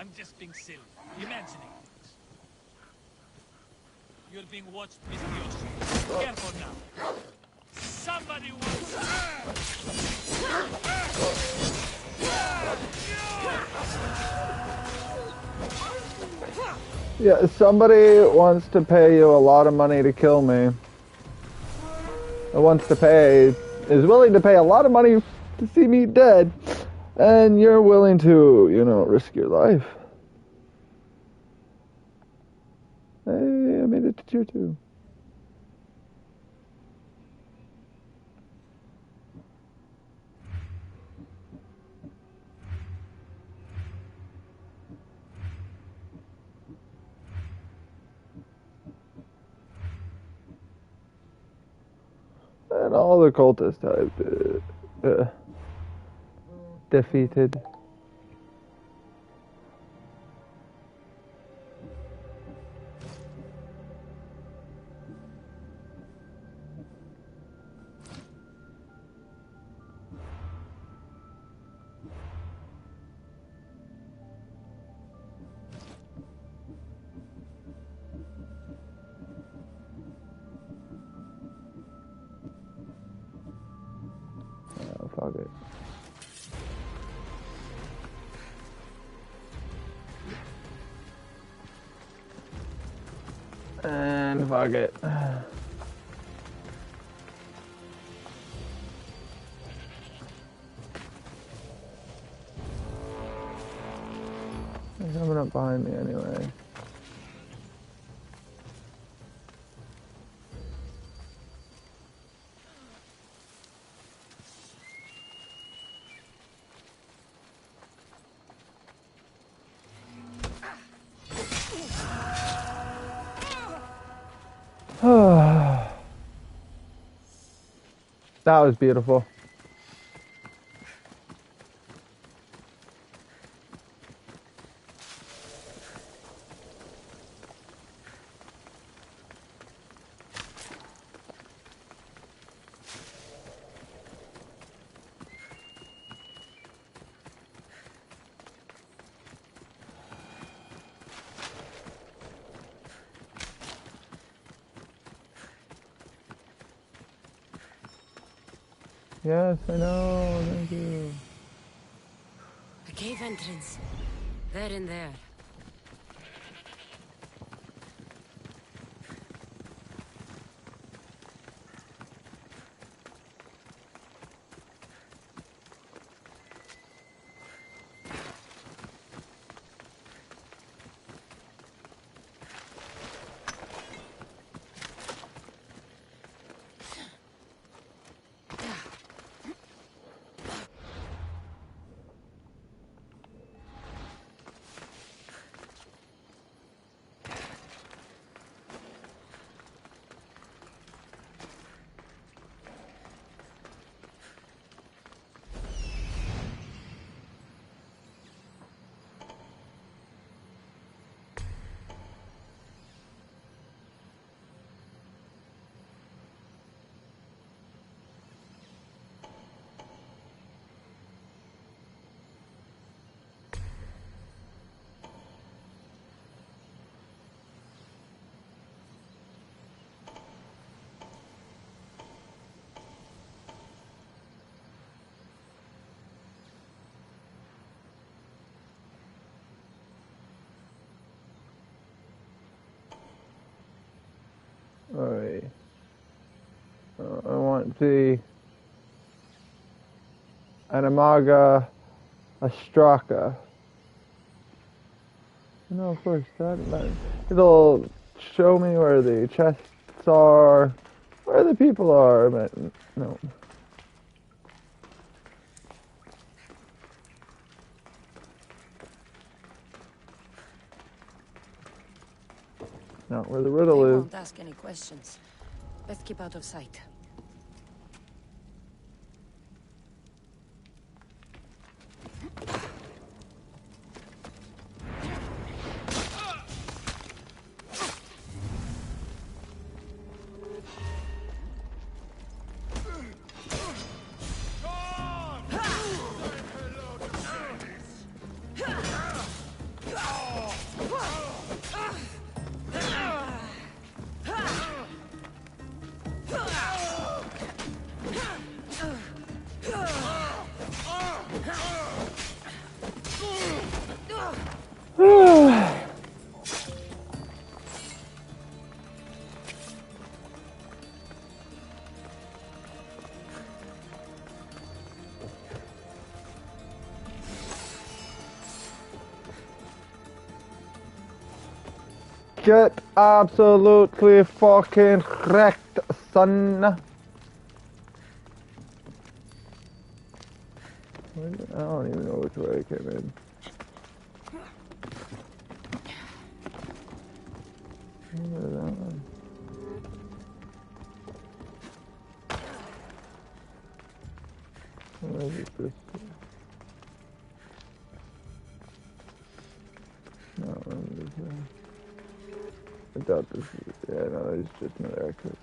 S5: I'm just being silly, imagining things. You're being watched, Mr. Yoshi. Careful now. Somebody wants...
S2: Yeah, somebody wants to pay you a lot of money to kill me. Is willing to pay a lot of money to see me dead. And you're willing to, risk your life. Hey, I made it to tier 2. And all the cultists have defeated. Oh, fuck it. And fuck it. They're coming up behind me anyway. That was beautiful. Yes, I know. Thank you.
S3: A cave entrance. There and there. Alright. I want the Animaga Astraka. No, of course, it'll show me where the chests are, where the people are, but no. Not where the riddle They
S2: is.
S3: won't ask any questions. Let's keep out of sight.
S2: Get absolutely fucking wrecked, son. I don't even know which way I came in. Where is that one? Where is this? No, this way. I doubt this is, yeah, no, it's just another exit.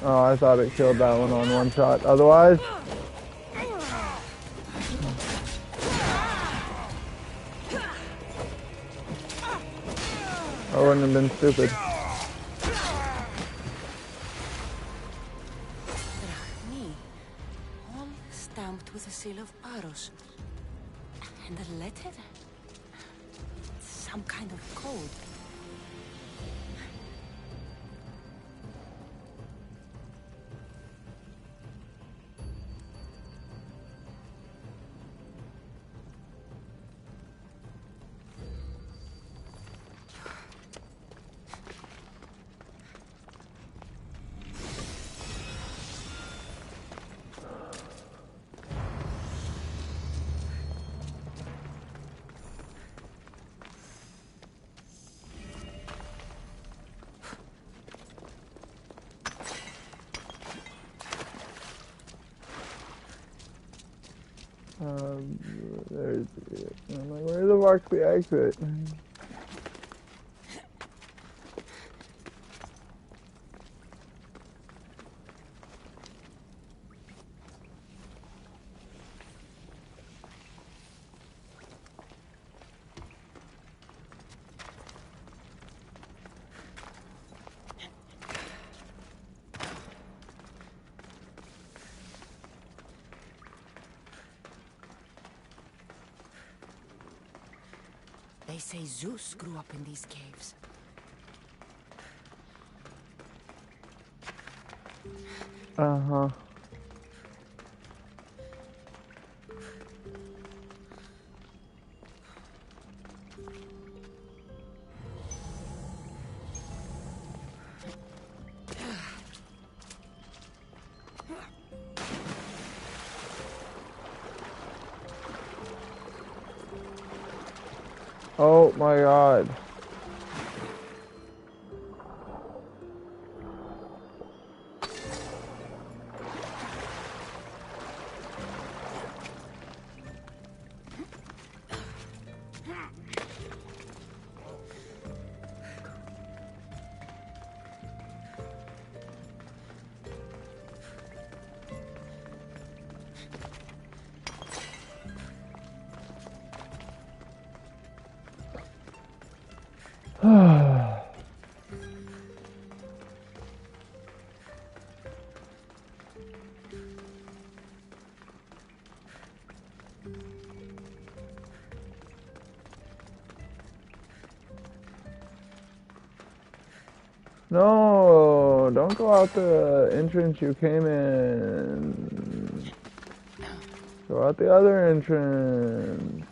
S2: Oh, I thought it killed that one on one shot. Otherwise, I wouldn't have been stupid.
S3: Me, all stamped with the seal of Paros. And a letter? Some kind of code. There's it. I'm like, where the fuck's the exit? They say Zeus grew up in these caves.
S2: Uh-huh. Oh my god. No, don't go out the entrance you came in. Go out the other entrance.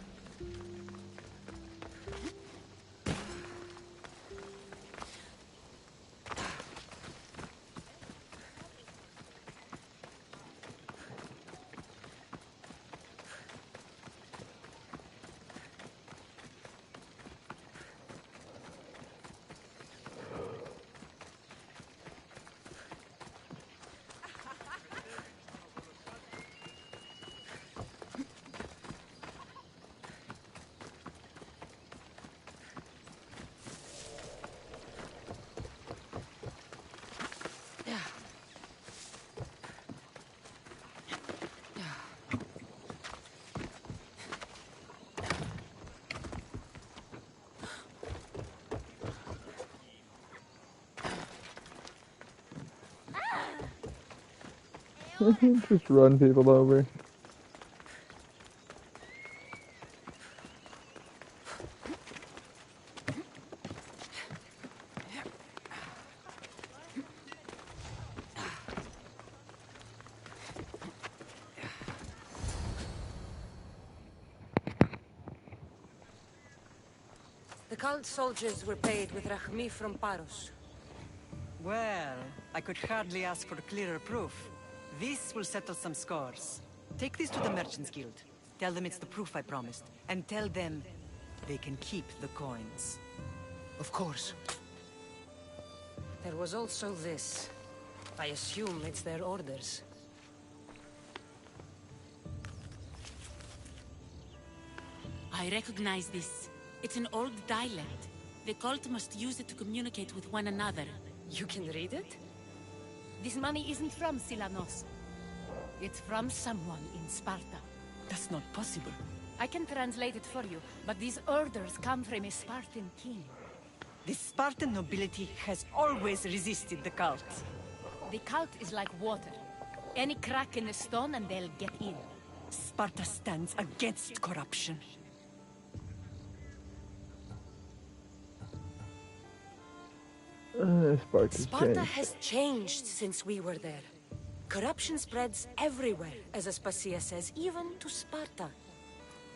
S2: Just run people over.
S3: The cult soldiers were paid with Rahmi from Paros.
S21: Well, I could hardly ask for clearer proof. This will settle some scores. Take this to the Merchants Guild. Tell them it's the proof I promised. And tell them they can keep the coins.
S13: Of course.
S3: There was also this. I assume it's their orders.
S12: I recognize this. It's an old dialect. The cult must use it to communicate with one another.
S3: You can read it?
S4: This money isn't from Silanos. It's from someone in Sparta.
S21: That's not possible.
S4: I can translate it for you, but these orders come from a Spartan king.
S21: The Spartan nobility has always resisted the cult.
S4: The cult is like water. Any crack in the stone and they'll get in.
S21: Sparta stands against corruption.
S3: Sparta has changed since we were there. Corruption spreads everywhere, as Aspasia says, even to Sparta.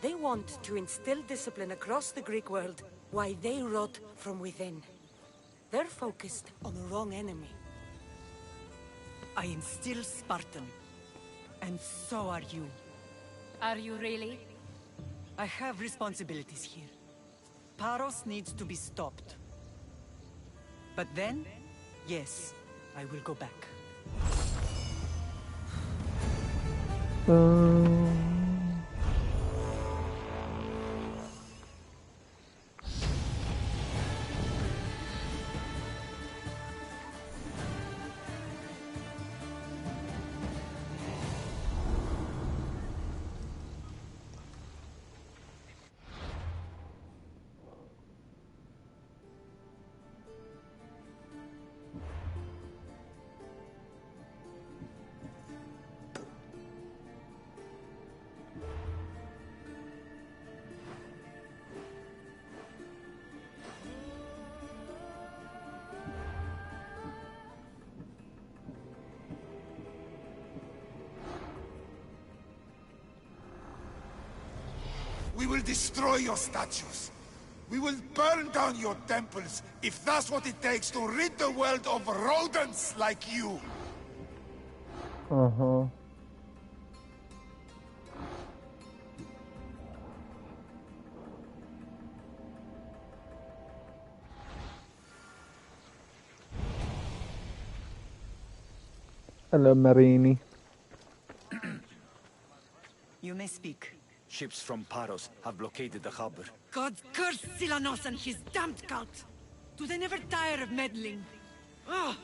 S3: They want to instill discipline across the Greek world, while they rot from within. They're focused on the wrong enemy.
S21: I am still Spartan. And so are you.
S4: Are you really?
S21: I have responsibilities here. Paros needs to be stopped. But then, yes, I will go back.
S6: We will destroy your statues. We will burn down your temples, if that's what it takes to rid the world of rodents like you.
S2: Uh-huh. Hello, Marini.
S21: You may speak.
S16: Ships from Paros have blockaded the harbor.
S21: God curse Silanos and his damned cult! Do they never tire of meddling? Ugh!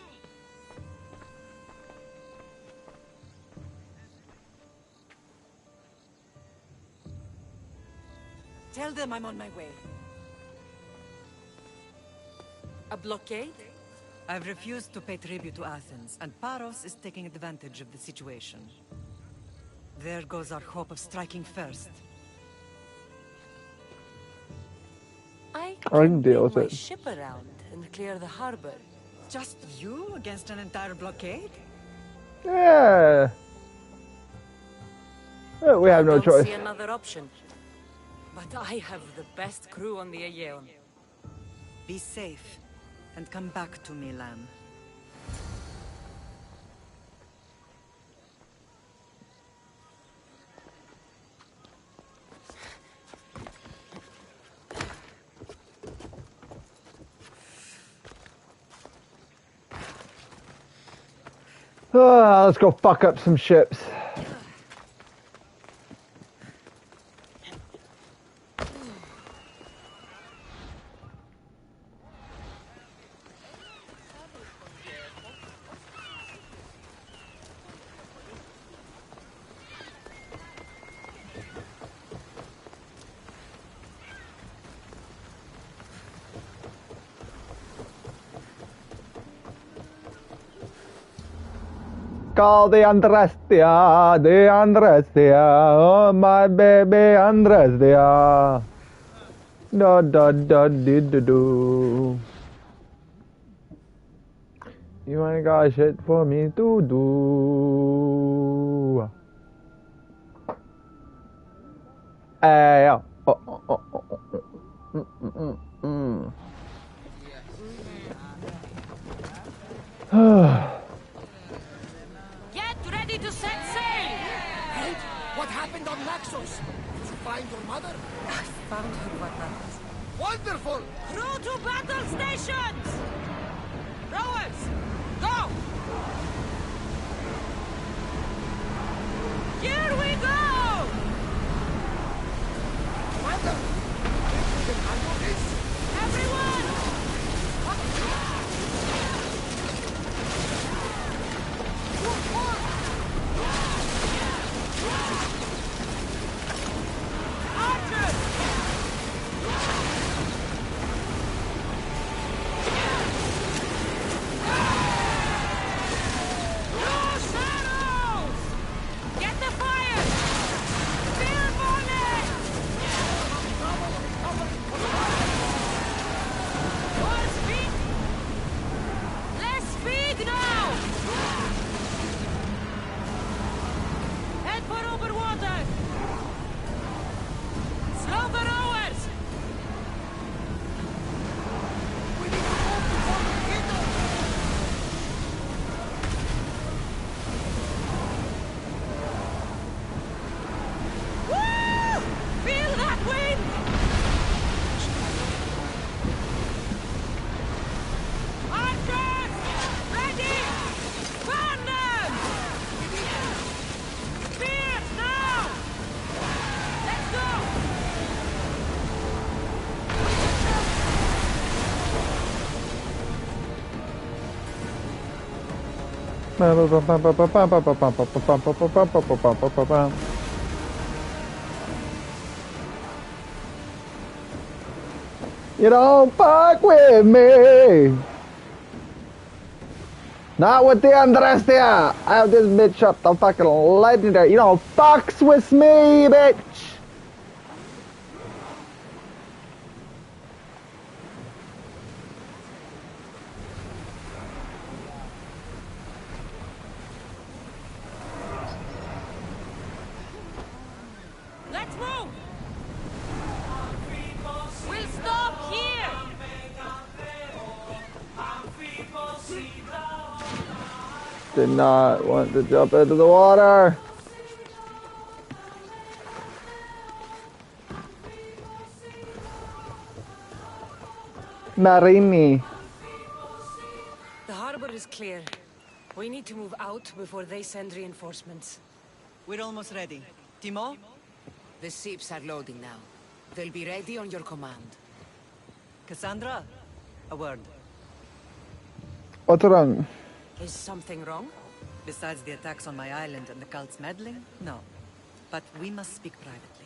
S21: Tell them I'm on my way.
S3: A blockade?
S21: I've refused to pay tribute to Athens, and Paros is taking advantage of the situation. There goes our hope of striking first.
S3: I
S2: can deal with
S3: my
S2: it.
S3: ship around and clear the harbor.
S21: Just you against an entire blockade?
S2: Yeah. Well, we have no
S3: I don't
S2: choice.
S3: see another option. But I have the best crew on the Aegean.
S21: Be safe, and come back to me, lamb.
S2: Let's go fuck up some ships. call the Andrestia, oh my baby Andrestia. Da da da do do do. You ain't got shit for me to do. Hey, oh, oh, oh, oh, oh,
S22: Get ready to set sail!
S10: Hey, what happened on Naxos? Did you find your mother?
S21: I found her, what matters.
S10: Wonderful!
S22: Crew to battle stations! Rowers, go! Here we go!
S10: Commander, think we can handle this?
S22: Everyone! Archers! Get the fire! Spear volley! More speed! Less speed now! Head for over water! Slow the rowers! Woo! Feel that wind! Archers! Ready! Burn them! Spears now! Let's go!
S2: You don't fuck with me. Not with the Andrestia. I have this bitch up the fucking legendary. You don't fucks with me, bitch.
S22: Let's move! We'll stop here!
S2: Did not want to jump into the water. Marini.
S3: The harbor is clear. We need to move out before they send reinforcements.
S21: We're almost ready. Timo?
S22: The ships are loading now. They'll be ready on your command.
S21: Cassandra? A word.
S2: What's wrong?
S3: Is something wrong?
S21: Besides the attacks on my island and the cult's meddling? No. But we must speak privately.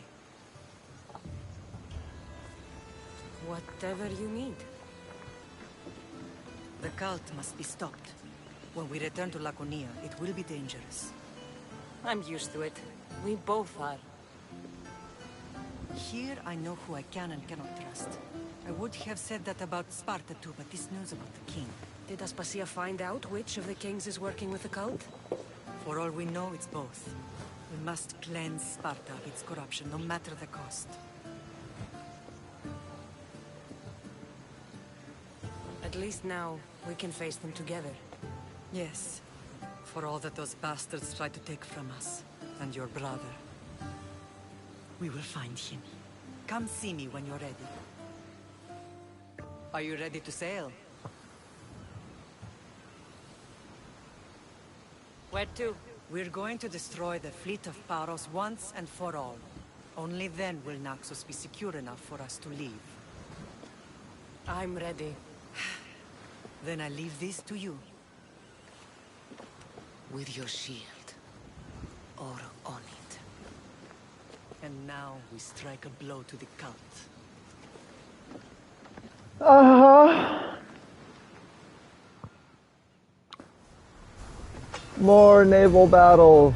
S3: Whatever you need.
S21: The cult must be stopped. When we return to Laconia, it will be dangerous.
S3: I'm used to it. We both are.
S21: Here I know who I can and cannot trust. I would have said that about Sparta too, but this news about the king.
S3: Did Aspasia find out which of the kings is working with the cult?
S21: For all we know, it's both. We must cleanse Sparta of its corruption, no matter the cost.
S3: At least now, we can face them together.
S21: Yes. For all that those bastards tried to take from us. And your brother. We will find him. Come see me when you're ready. Are you ready to sail?
S3: Where to?
S21: We're going to destroy the fleet of Paros once and for all. Only then will Naxos be secure enough for us to leave.
S3: I'm ready.
S21: Then I leave this to you.
S22: With your shield. Or on it.
S21: And now we strike a blow to the cult.
S2: More naval battles.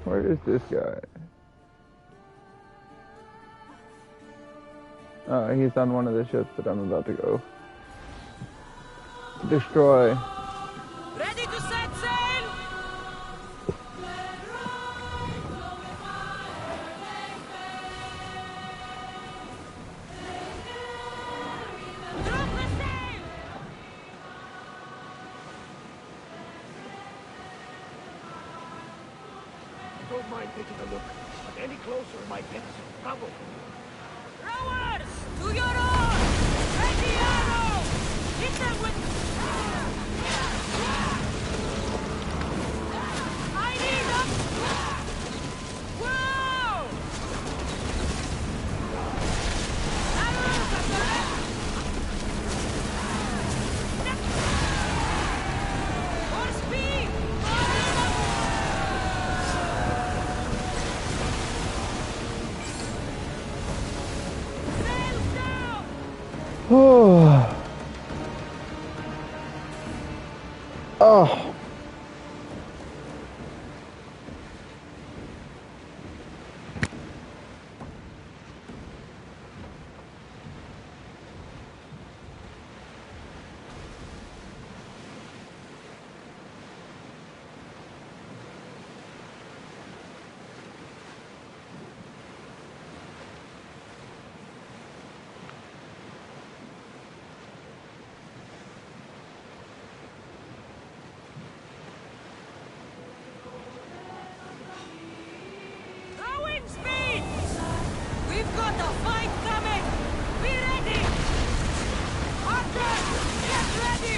S2: Where is this guy? Oh, he's on one of the ships that I'm about to go destroy.
S9: Ready to set sail! Drop the sail!
S10: Don't mind taking a look, but any closer might get us in trouble.
S9: Rowers! To your oars! Ready arrow! Hit them with... I need them! Whoa! Arrows at the left! More speed! Sails down!
S2: Oh. Oh.
S9: Rowing speed! We've got a fight coming! Be ready! Archer, get ready!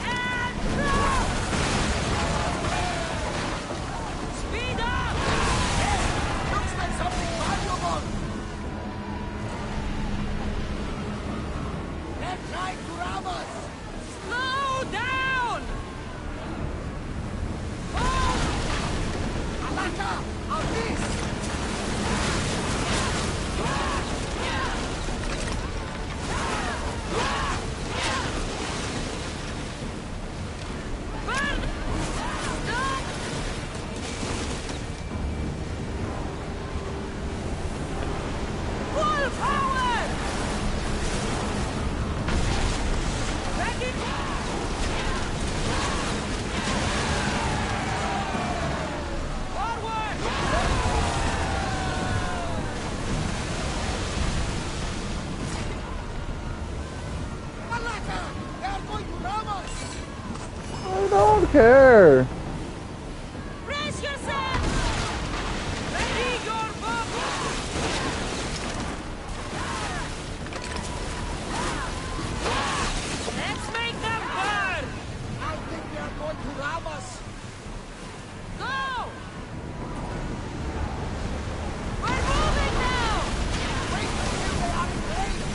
S9: And throw! Speed up!
S10: Looks like something valuable! They're trying to rob us!
S9: Slow down!
S10: Alaka! On this!
S9: Burn! Stop! Full power! Ready? Forward!
S10: Alaka! They're going to rob us!
S2: I don't care.
S9: Brace yourself! Ready your boat! Let's make them burn!
S10: I think they are going to rob us!
S9: Go! We're moving now!
S10: Wait until they are engaged!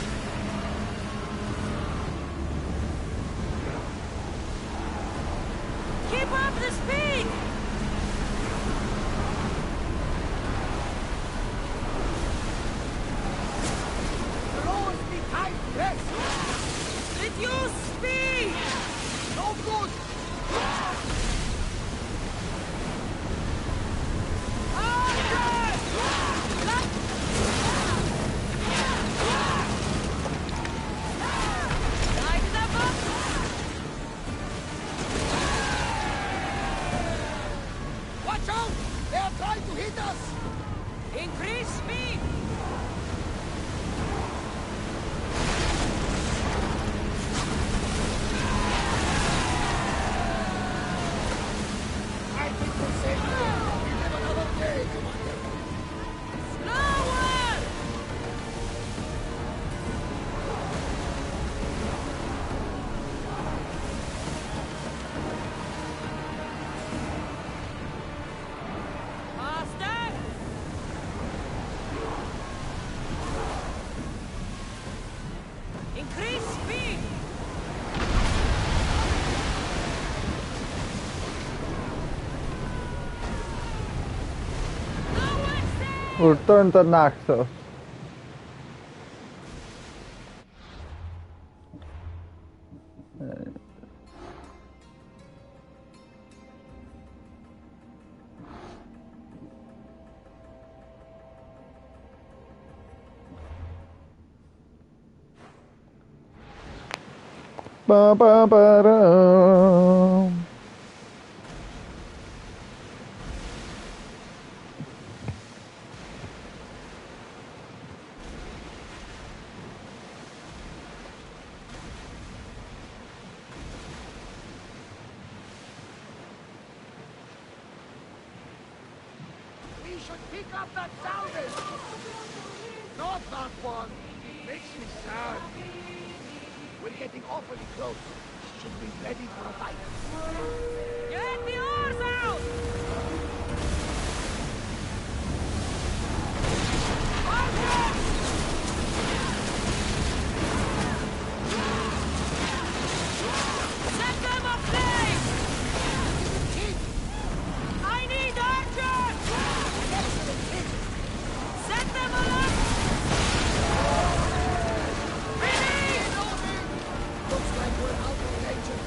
S9: Keep up the speed!
S10: The rowers be tight, yes!
S9: Reduce speed!
S10: No good!
S9: Archer! Light them up!
S10: Watch out! They are trying to hit us!
S9: Increase speed!
S2: Return to Naxos. Ba ba ba da.
S10: We should pick up that salvage! Not that one! Makes me sad. We're getting awfully close. Should be ready for a fight.
S9: Get the oars out! Set them aflame! I need archers! Set them alight! Release!
S10: Looks like we're out of danger.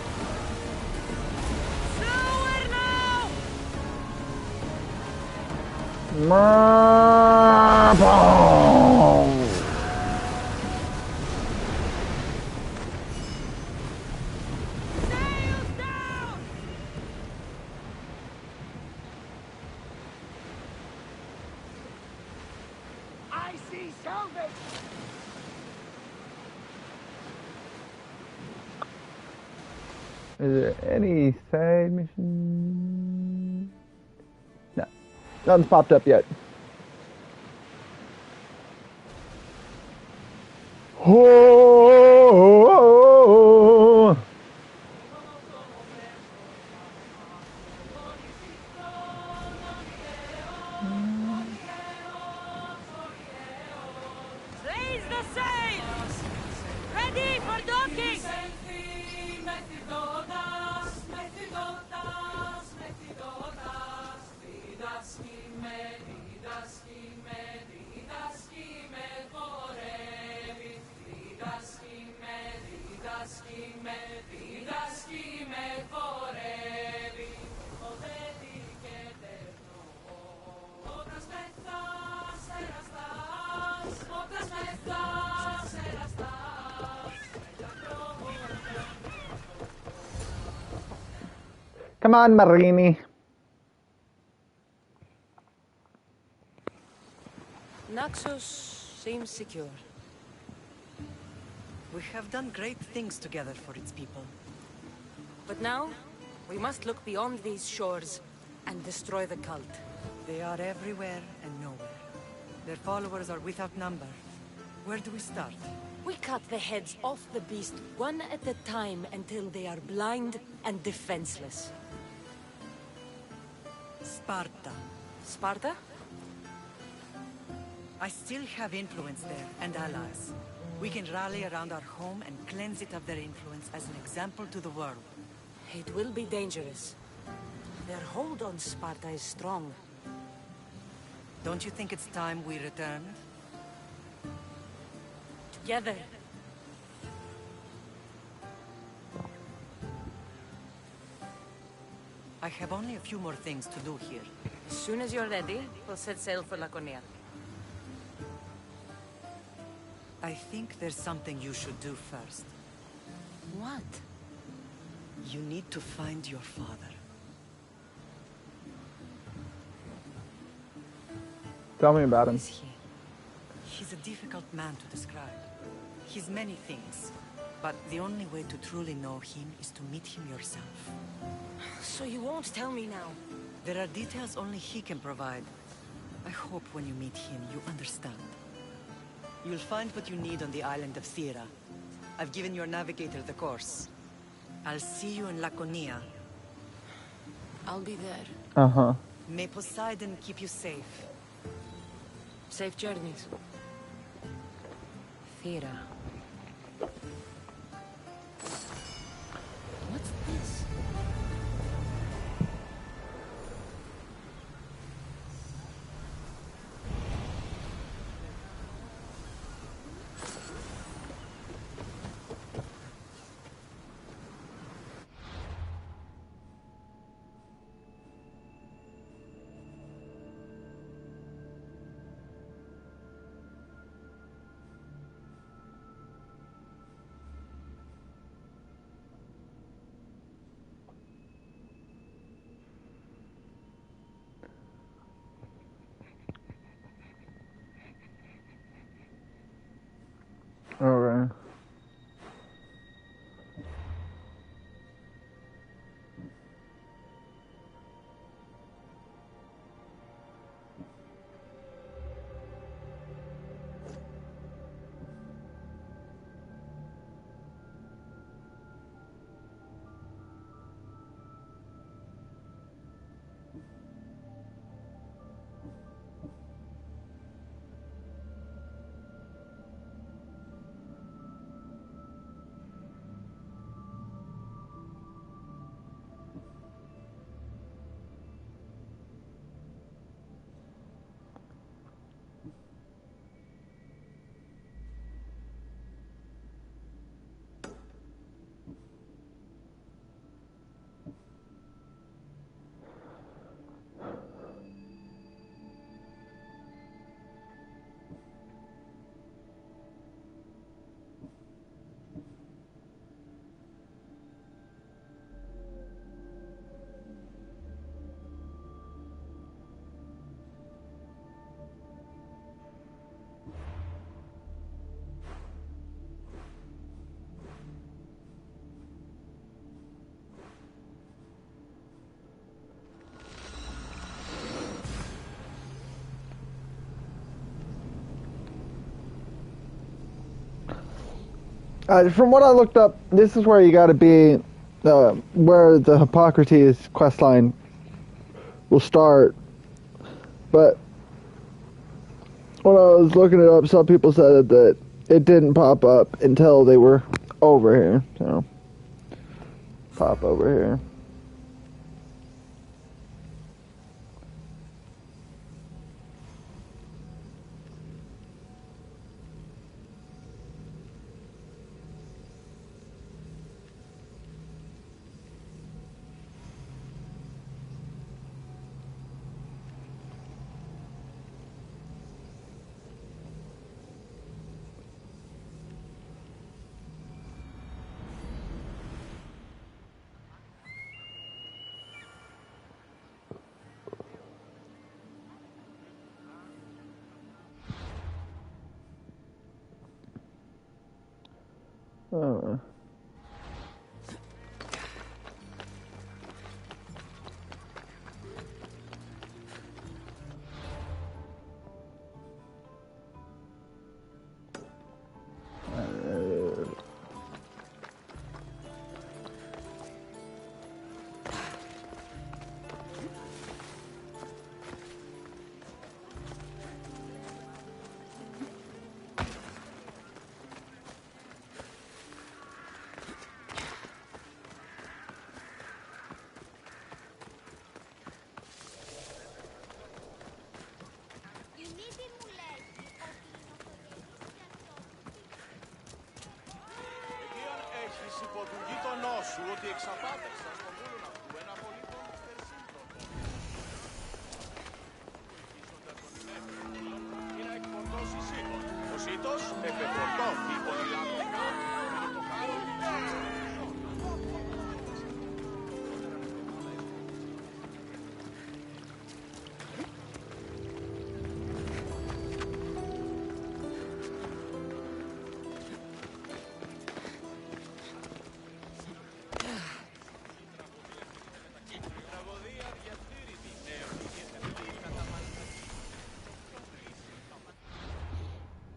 S9: Slower now!
S2: Marble.
S9: Sails down!
S10: I see salvage!
S2: Is there any side mission? No. Nothing's popped up yet. Oh!
S9: Raise the sails! Ready for docking!
S2: Come on, Marini.
S3: Naxos seems secure.
S21: We have done great things together for its people.
S3: But now, we must look beyond these shores and destroy the cult.
S21: They are everywhere and nowhere. Their followers are without number. Where do we start?
S3: We cut the heads off the beast one at a time until they are blind and defenseless.
S21: Sparta.
S3: Sparta?
S21: I still have influence there, and allies. We can rally around our home and cleanse it of their influence as an example to the world.
S3: It will be dangerous. Their hold on Sparta is strong.
S21: Don't you think it's time we returned?
S3: Together.
S21: I have only a few more things to do here.
S3: As soon as you're ready, we'll set sail for Laconia.
S21: I think there's something you should do first.
S3: What?
S21: You need to find your father.
S2: Tell me about him.
S21: He's a difficult man to describe. He's many things, but the only way to truly know him is to meet him yourself.
S3: So you won't tell me now?
S21: There are details only he can provide. I hope when you meet him, you understand. You'll find what you need on the island of Thera. I've given your navigator the course. I'll see you in Laconia.
S3: I'll be there.
S2: Uh-huh.
S21: May Poseidon keep you safe.
S3: Safe journeys. Thera. What's this?
S2: From what I looked up, this is where you got to be, where the Hippocrates questline will start. But when I was looking it up, some people said that it didn't pop up until they were over here. So, pop over here. Oh.
S1: Έχεις υπό του γείτονό σου ότι εξαπάτησαν στον βούλωνα του ένα πολύ περσίντροπο. Ή να εκφορτώσει σύγχον. Ο σύτος εκφορτώθη πολυλαμικά.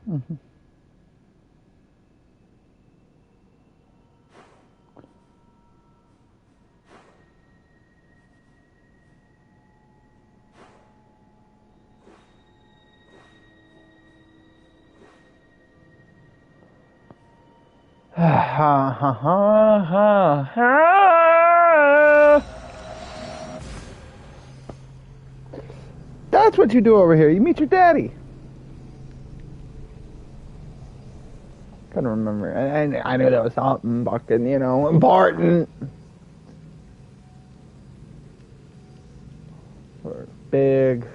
S2: Mm-hmm. That's what you do over here. You meet your daddy. Couldn't remember. I knew that was something fucking, you know, important. Or big.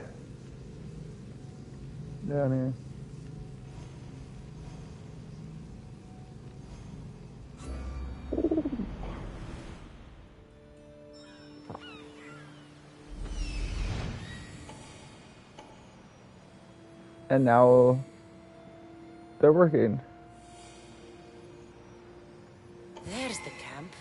S2: Down here. And now they're working.
S3: There's the camp.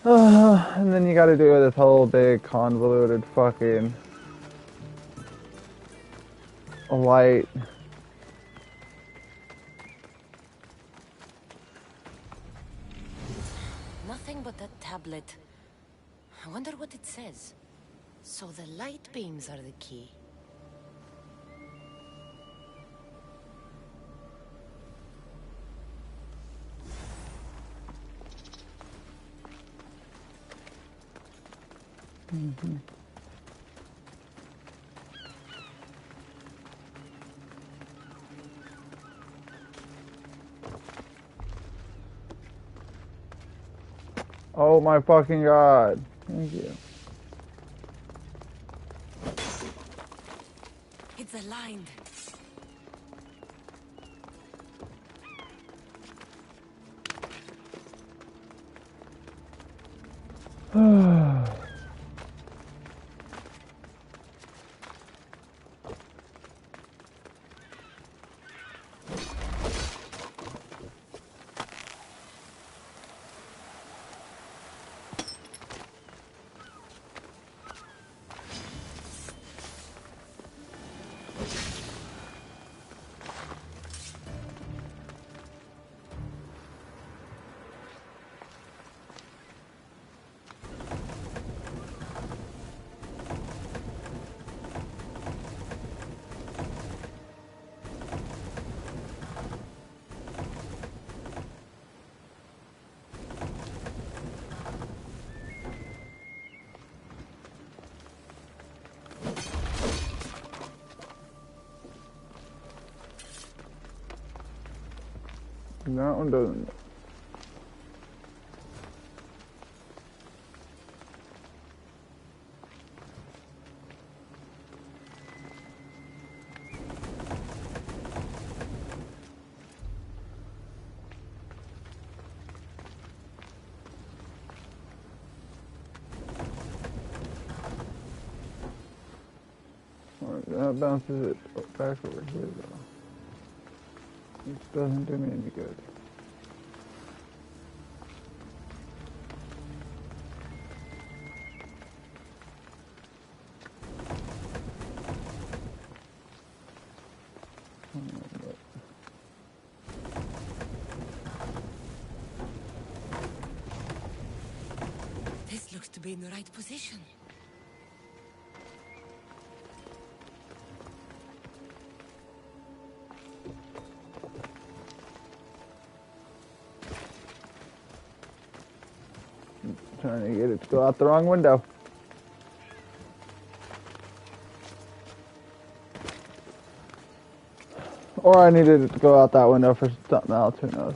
S2: And then you gotta do this whole big convoluted fucking light.
S3: Nothing but that tablet. I wonder what it says. So the light beams are the key.
S2: Mm-hmm. Oh my fucking god. Thank you.
S12: It's aligned.
S2: That one doesn't. That bounces it back over here though. Which doesn't do me any good.
S22: This looks to be in the right position.
S2: Trying to get it to go out the wrong window. Or I needed it to go out that window for something else, who knows.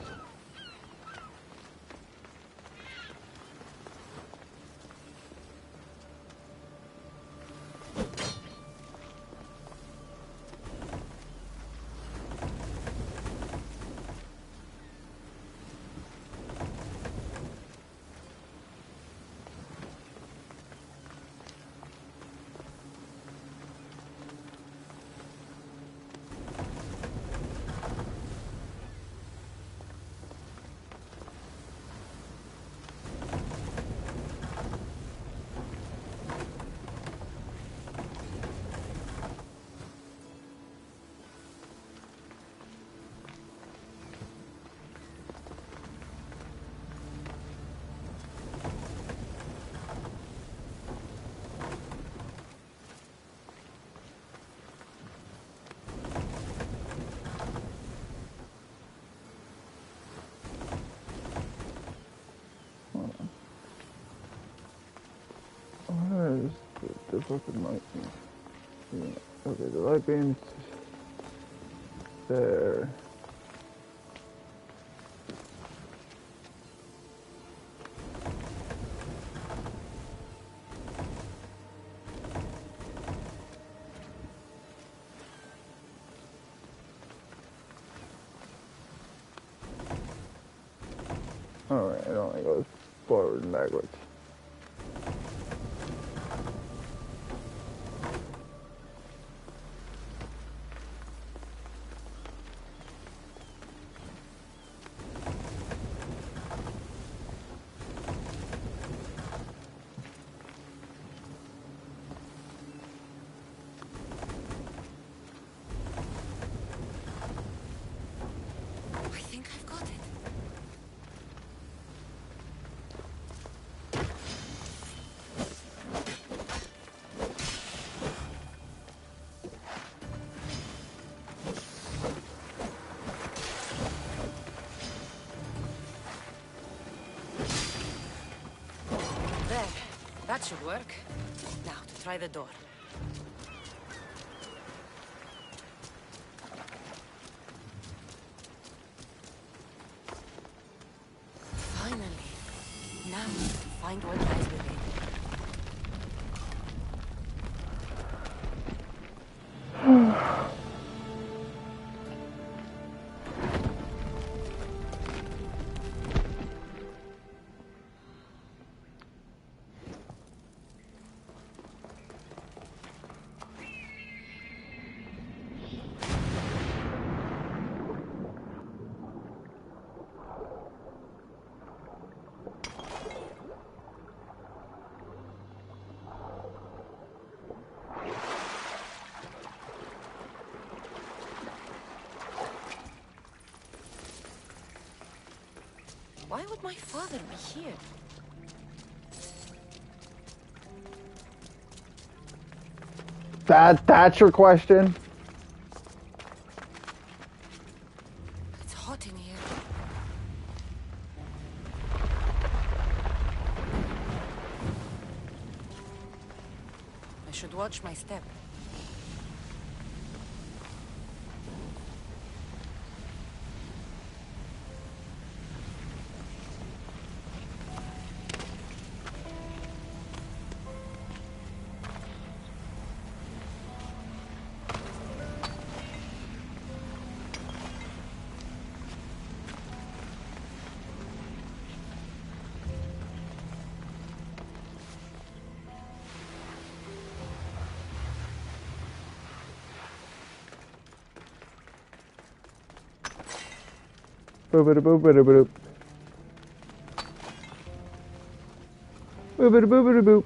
S2: Where is the fucking light beam? Yeah. Okay, the light beam's there. Alright, it only goes forward and backwards.
S22: I think I've got it.
S3: There. That should work. Now, to try the door. Finally. Now, find what lies within. Why would my father be here?
S2: That's your question?
S3: It's hot in here. I should watch my step.
S2: Boop-a-da-boop-a-da-boop. Boop-a-da-boop-a-da-boop.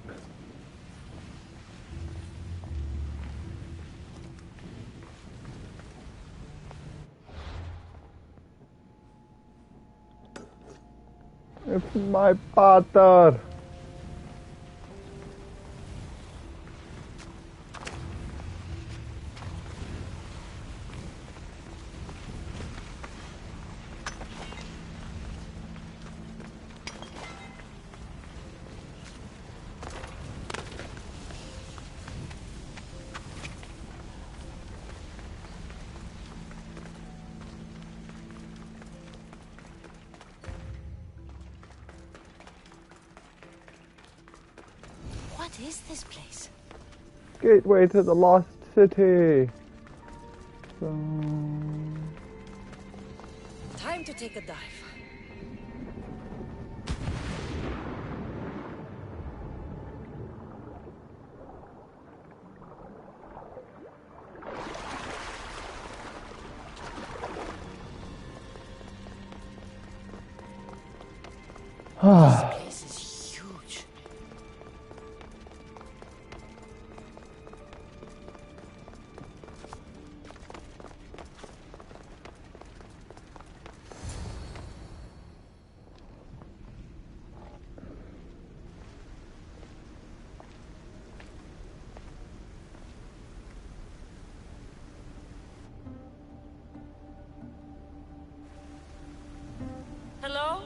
S2: It's my partner.
S3: What is this place?
S2: Gateway to the lost city.
S3: Time to take a dive. This place is huge. Hello?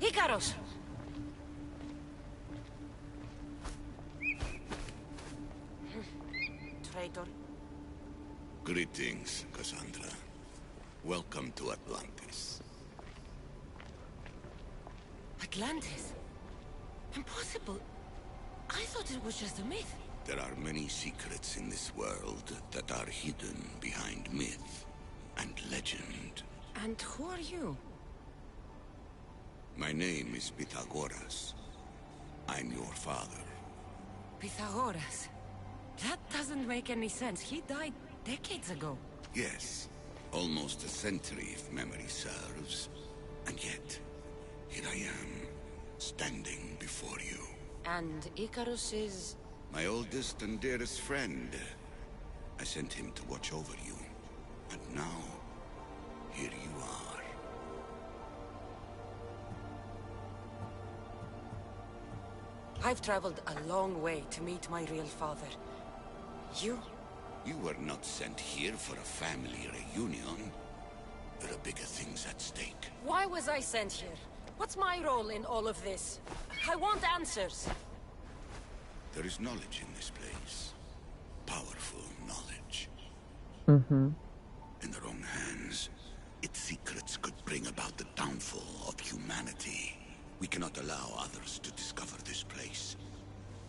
S3: Icaros! Traitor.
S8: Greetings, Cassandra. Welcome to Atlantis.
S3: Atlantis? Impossible. I thought it was just a myth.
S8: There are many secrets in this world that are hidden behind myth and legend.
S3: And who are you?
S8: My name is Pythagoras. I'm your father.
S3: Pythagoras? That doesn't make any sense. He died decades ago.
S8: Yes, almost a century if memory serves. And yet, here I am, standing before you.
S3: And Icarus is...
S8: My oldest and dearest friend. I sent him to watch over you. And now, here you are.
S3: I've traveled a long way to meet my real father. You?
S8: You were not sent here for a family reunion. There are bigger things at stake.
S3: Why was I sent here? What's my role in all of this? I want answers.
S8: There is knowledge in this place. Powerful knowledge.
S2: Mm-hmm.
S8: In the wrong hands, its secrets could bring about the downfall of humanity. We cannot allow others to discover this place.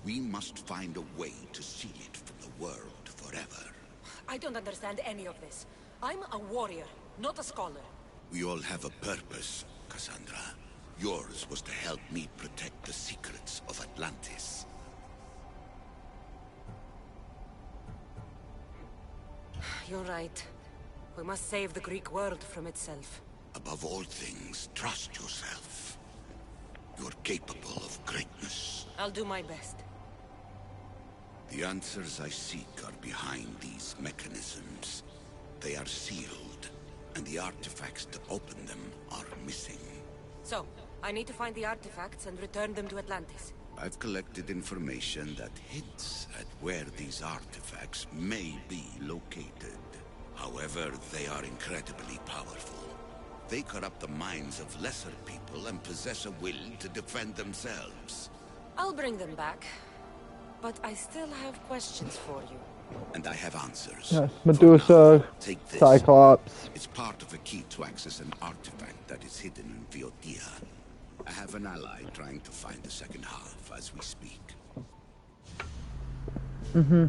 S8: We must find a way to seal it from the world forever.
S3: I don't understand any of this. I'm a warrior, not a scholar.
S8: We all have a purpose, Cassandra. Yours was to help me protect the secrets of Atlantis.
S3: You're right. We must save the Greek world from itself.
S8: Above all things, trust yourself. You're capable of greatness.
S3: I'll do my best.
S8: The answers I seek are behind these mechanisms. They are sealed, and the artifacts to open them are missing.
S3: So, I need to find the artifacts and return them to Atlantis.
S8: I've collected information that hints at where these artifacts may be located. However, they are incredibly powerful. They corrupt the minds of lesser people and possess a will to defend themselves.
S3: I'll bring them back. But I still have questions for you.
S8: And I have answers.
S2: Yes, Medusa,
S8: Take this.
S2: Cyclops.
S8: It's part of a key to access an artifact that is hidden in Viotia. I have an ally trying to find the second half as we speak.
S2: Mm-hmm.